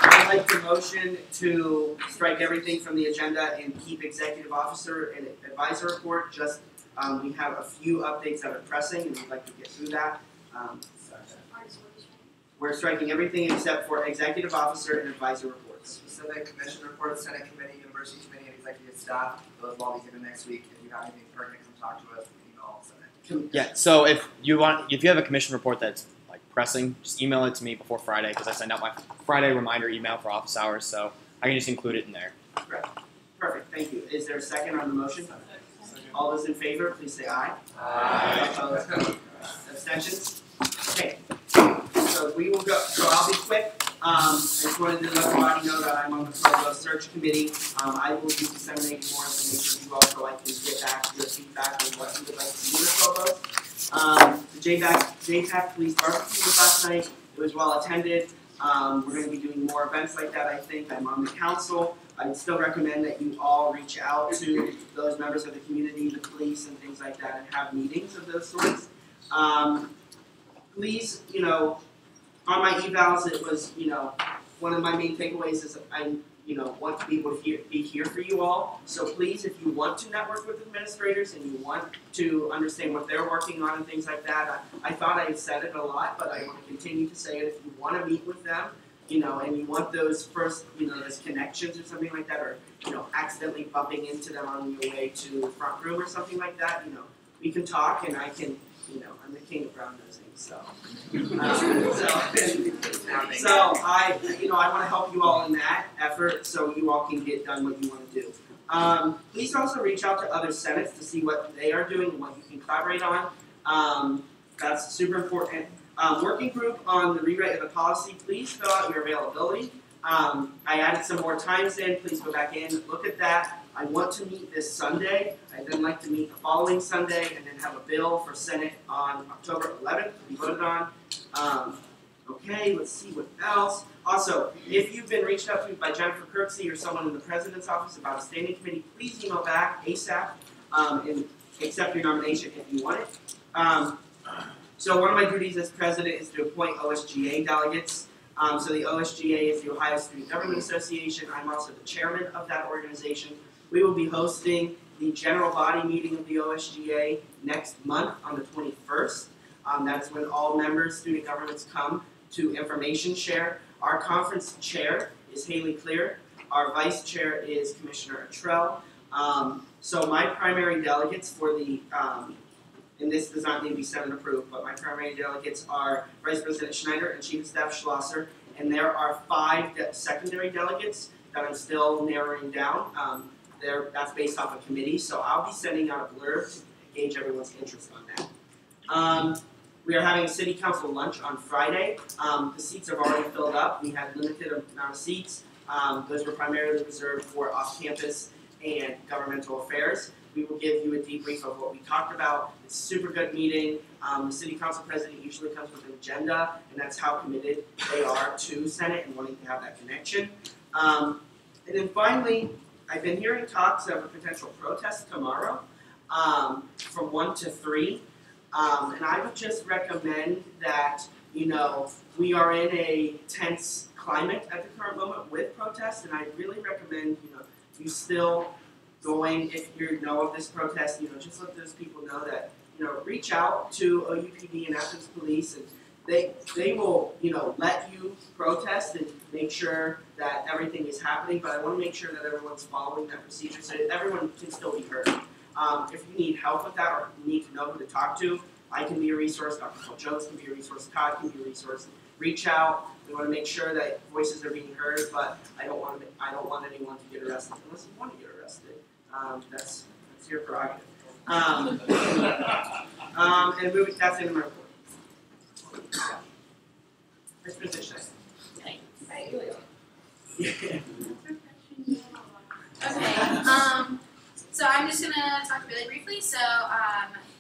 I'd like the motion to strike everything from the agenda and keep executive officer and advisor report. Just we have a few updates that are pressing, and we'd like to get through that. We're striking everything except for executive officer and advisor reports. Specific commission reports, Senate committee, university committee, and executive staff. Those will all be given next week. If you have anything pertinent, come talk to us. Email Senate. Yeah. So if you have a commission report that's like pressing, just email it to me before Friday because I send out my Friday reminder email for office hours, so I can just include it in there. Perfect. Thank you. Is there a second on the motion? All those in favor, please say aye. Aye. Opposed? Abstentions? Okay. So we will go. So I'll be quick. I just wanted to let everybody know that I'm on the provost search committee. I will be disseminating more information to you all so I can get back to your feedback on what you would like to see in the provost. The JPAC Police Barbecue was last night. It was well attended. We're going to be doing more events like that, I think. I'm on the council. I would still recommend that you all reach out to those members of the community, the police, and things like that, and have meetings of those sorts. Please, on my evals, it was, one of my main takeaways is I, want to be able to be here for you all. So please, if you want to network with administrators and you want to understand what they're working on and things like that, I thought I said it a lot, but I want to continue to say it. If you want to meet with them, and you want those first, those connections or something like that, or, accidentally bumping into them on your way to the front room or something like that, we can talk and I can, I'm the king of brown nosing, so. So I want to help you all in that effort so you all can get done what you want to do. Please also reach out to other senates to see what they are doing and what you can collaborate on. That's super important. Working group on the rewrite of the policy, please fill out your availability. I added some more times in. Please go back in, look at that. I want to meet this Sunday. I'd then like to meet the following Sunday and then have a bill for Senate on October 11th to be voted on. Okay, let's see what else. Also, if you've been reached out to by Jennifer Kirksey or someone in the President's office about a standing committee, please email back ASAP and accept your nomination if you want it. So one of my duties as president is to appoint OSGA delegates. So the OSGA is the Ohio Student Government Association. I'm also the chairman of that organization. We will be hosting the general body meeting of the OSGA next month on the 21st. That's when all members, student governments come to information share. Our conference chair is Haley Clear. Our vice chair is Commissioner Atrell. So my primary delegates for the, and this does not need to be Senate approved, but my primary delegates are Vice President Schneider and Chief of Staff Schlosser, and there are 5 secondary delegates that I'm still narrowing down. That's based off a committee, so I'll be sending out a blurb to gauge everyone's interest on that. We are having a city council lunch on Friday. The seats have already filled up. We had limited amount of seats. Those were primarily reserved for off-campus and governmental affairs. We will give you a debrief of what we talked about. It's a super good meeting. The city council president usually comes with an agenda, and that's how committed they are to Senate and wanting to have that connection. And then finally, I've been hearing talks of a potential protest tomorrow from 1 to 3. And I would just recommend that, we are in a tense climate at the current moment with protests, and I really recommend, you still going, if you know of this protest, just let those people know that, reach out to OUPD and Athens Police, and they will, let you protest and make sure that everything is happening, but I want to make sure that everyone's following that procedure so that everyone can still be heard. If you need help with that or need to know who to talk to, I can be a resource, Dr. Paul Jones can be a resource, Todd can be a resource. Reach out. We want to make sure that voices are being heard, but I don't want anyone to get arrested unless you want to get arrested. That's your prerogative. And moving, that's in my report. Exposition. Thanks. Yeah. Okay. So I'm just gonna talk really briefly. So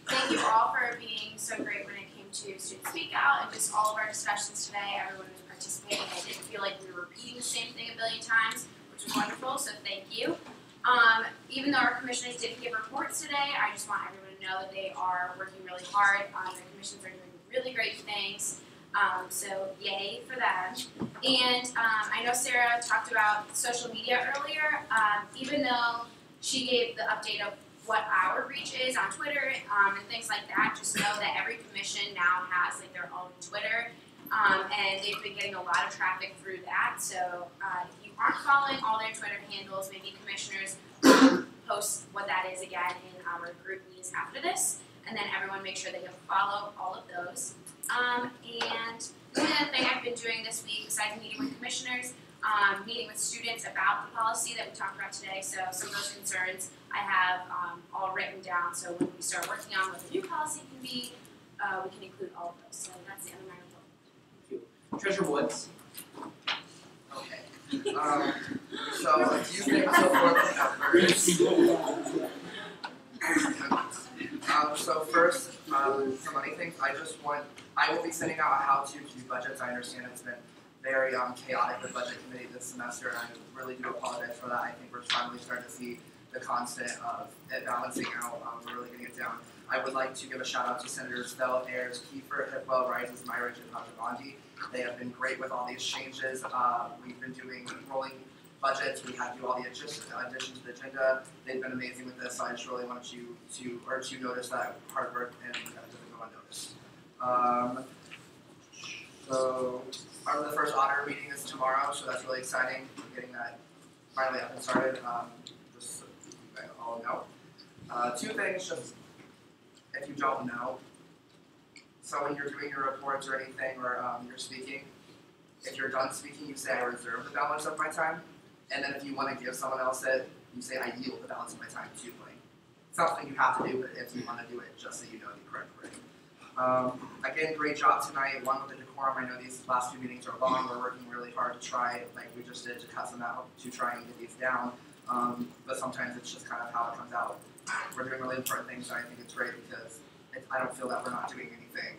thank you all for being so great when it came to Student Speak Out and just all of our discussions today. Everyone was participating. I didn't feel like we were repeating the same thing a billion times, which was wonderful, so thank you. Even though our commissioners didn't give reports today, I just want everyone to know that they are working really hard. The commissions are doing really great things. So yay for them. And I know Sarah talked about social media earlier. Even though she gave the update of what our reach is on Twitter and things like that, just know that every commission now has like their own Twitter. And they've been getting a lot of traffic through that. So if you aren't following all their Twitter handles, maybe commissioners post what that is again in our group meetings after this. And then everyone make sure that you follow all of those. And the other thing I've been doing this week, besides meeting with commissioners, meeting with students about the policy that we talked about today. So some of those concerns I have all written down. So when we start working on what the new policy can be, we can include all of those. So that's the end of my report. Treasurer Woods. Okay. So a few things before the numbers. So first, some money things. I will be sending out a how-to do budgets. I understand it's been very chaotic with budget committee this semester, and I really do apologize for that. I think we're finally starting to see the constant of it balancing out. We're really getting it down. I would like to give a shout out to Senators Bell, Ayers, Kiefer, Hipwell, Rises, Myridge, and Rajavandi. They have been great with all these changes. We've been doing rolling budgets. We had to do all the additions to the agenda. They've been amazing with this, so I just really wanted you to notice that hard work and it doesn't go unnoticed. So the first auditor meeting is tomorrow, so that's really exciting. We're getting that finally up and started. Just so you guys all know. Two things, just if you don't know. So when you're doing your reports or anything, or you're speaking, if you're done speaking, you say, I reserve the balance of my time. And then if you want to give someone else it, you say, I yield the balance of my time to you. It's not something you have to do, but if you want to do it, just so you know the correct wording. Again, great job tonight. One with the decorum. I know these last few meetings are long. We're working really hard to try, like we just did, to cut some out, to try and get these down. But sometimes it's just kind of how it comes out. We're doing really important things, and I think it's great because I don't feel that we're not doing anything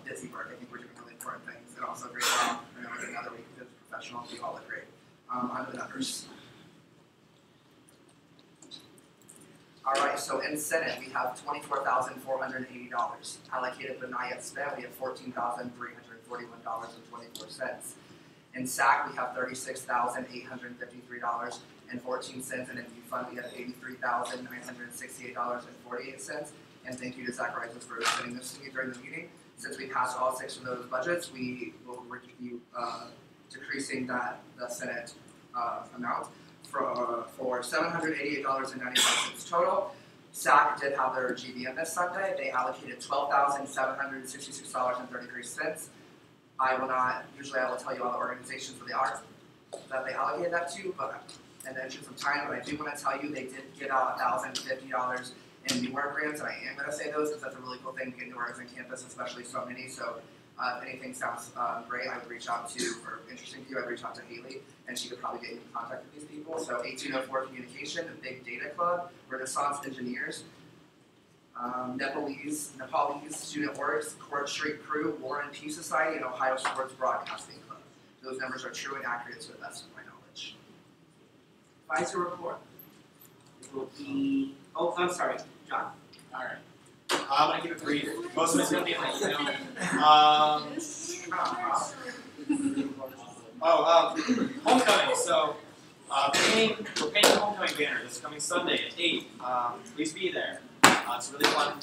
busy work. I think we're doing really important things, and also great job. I know it's another week because it's professional. We all look great. On to the numbers. All right, so in Senate, we have $24,480 allocated but not yet spent. We have $14,341.24. In SAC, we have $36,853.14, and in the fund, we have $83,968.48. And thank you to Zach Rises for sending this to me during the meeting. Since we passed all 6 of those budgets, we will review decreasing the Senate amount for $788.95 total. SAC did have their GBM this Sunday. They allocated $12,766.33. I will not, usually I will tell you all the organizations that they allocated that to, but in the interest of time, but I do want to tell you they did give out $1,050 in newer grants, and I am going to say those because that's a really cool thing to get newer on campus, especially so many. So if anything sounds great, I would reach out to, or interesting to you, I'd reach out to Haley, and she could probably get you in contact with these people. So 1804 Communication, the Big Data Club, Renaissance Engineers, Nepalese Student Orgs, Court Street Crew, War and Peace Society, and Ohio Sports Broadcasting Club. Those numbers are true and accurate to the best of my knowledge. Advisor report. It will be, oh, I'm sorry, John. All right. I'm going to keep it brief. Most of it's going to be in my email. Homecoming. So, we're painting the homecoming banner this coming Sunday at 8. Please be there. It's really fun.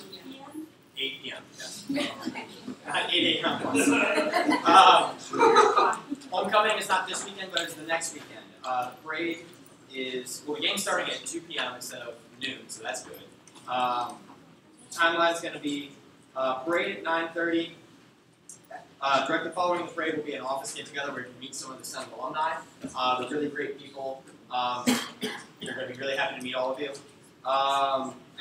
8 p.m. Yes. Not 8 a.m. Homecoming is not this weekend, but it's the next weekend. The parade will be getting starting at 2 p.m. instead of noon, so that's good. Timeline is going to be parade at 9:30. Directly following the parade will be an office get-together where you can meet some of the Senate alumni. They're really great people. You're going to be really happy to meet all of you.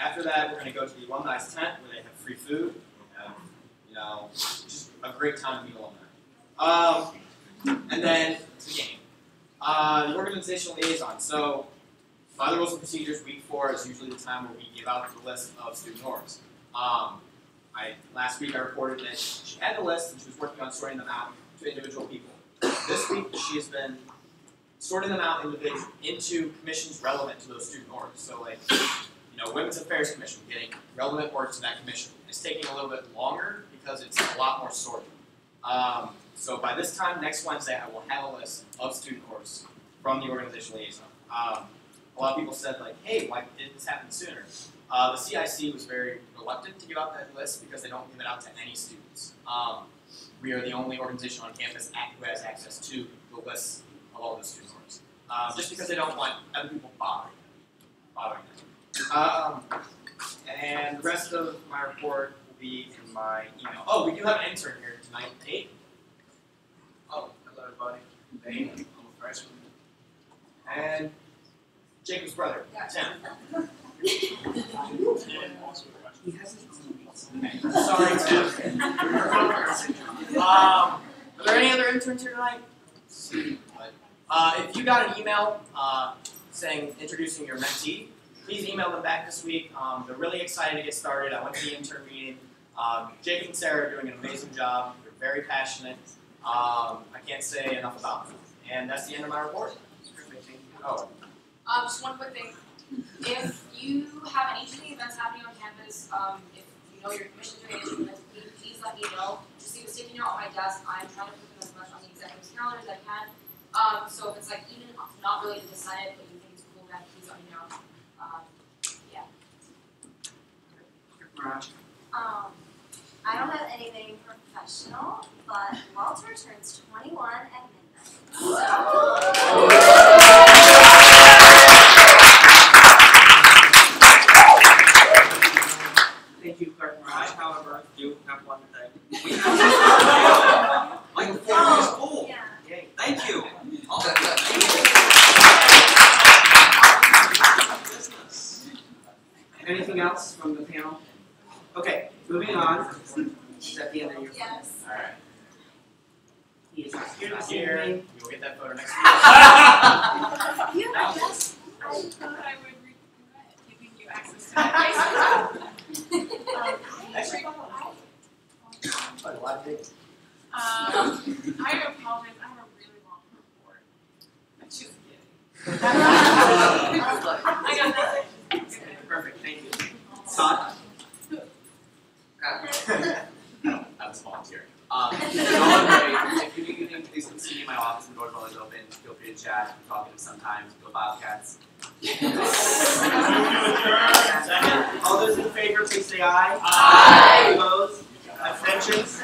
After that, we're going to go to the alumni's tent where they have free food. Just a great time to meet alumni. And then the game. The organizational liaison. So By the rules and procedures, week 4 is usually the time where we give out the list of student orders. Last week I reported that she had the list and she was working on sorting them out to individual people. This week she has been sorting them out into commissions relevant to those student orders. So like, Women's Affairs Commission, getting relevant orders to that commission. It's taking a little bit longer because it's a lot more sorted. So by this time next Wednesday, I will have a list of student orders from the organization liaison. A lot of people said like, hey, why didn't this happen sooner? The CIC was very reluctant to give out that list because they don't give it out to any students. We are the only organization on campus who has access to the list of all the student orders. Just because they don't want other people bothering them. And the rest of my report will be in my email. Oh, we do have an intern here tonight, Tate. Oh, hello everybody. Dane, I'm a freshman. And Jacob's brother, Tim. Sorry, Tim. Are there any other interns here tonight? If you got an email introducing your mentee, please email them back this week. They're really excited to get started. I went to the intern meeting. Jacob and Sarah are doing an amazing job. They're very passionate. I can't say enough about them. And that's the end of my report. Oh. Just one quick thing. If you have any interesting events happening on campus, if you know your commission's doing interesting events, please let me know. Just leave a sticky note on my desk. I'm trying to put them as much on the executive's calendar as I can. So if it's like even not related to Senate, but you think it's a cool event, please let me know. Yeah. I don't have anything professional, but Walter turns 21 at midnight. Thank you, Clerk Mirage. However, I do have one thing. Like a 4-day school. Yeah. yay. Thank you. Anything else from the panel? Okay, moving on. Is that the end of your? Yes. All right. He is not here this Here. evening. You'll get that photo next week. You have yes. I thought I would regret giving you access to that. Actually, I apologize. I have a really long report. I'm just kidding. I got nothing. Perfect, thank you. Todd? I was volunteering. If you need anything, please come see me in my office. The door's always open. Feel free to chat. I'm talking sometimes. Go Bobcats. All those in favor, please say aye. Aye. Opposed? Abstentions?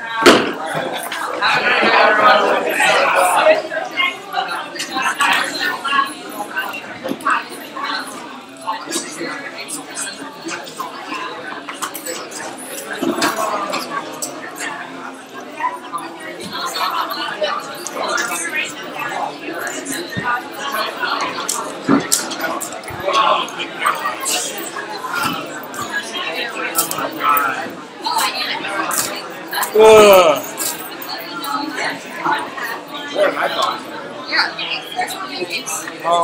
What am I thoughts? Just 2 weeks ago.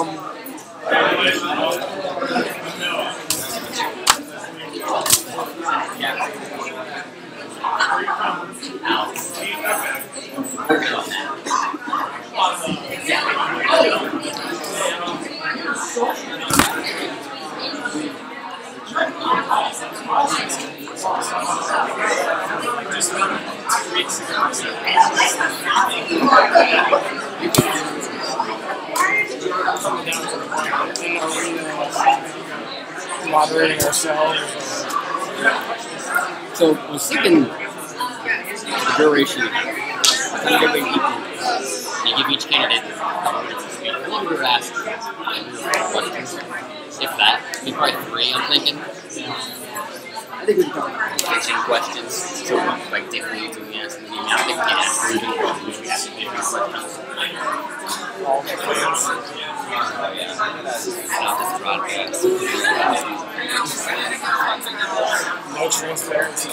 Moderating ourselves. So I was thinking the duration of it. You give each candidate a couple minutes to speak. How long do you ask questions? If that, maybe probably 3, I'm thinking. I think we can talk about fixing questions. So like differently to me asking me. I don't think we can ask different questions. We ask different questions. All the plans. Not just broadcast. No transparency.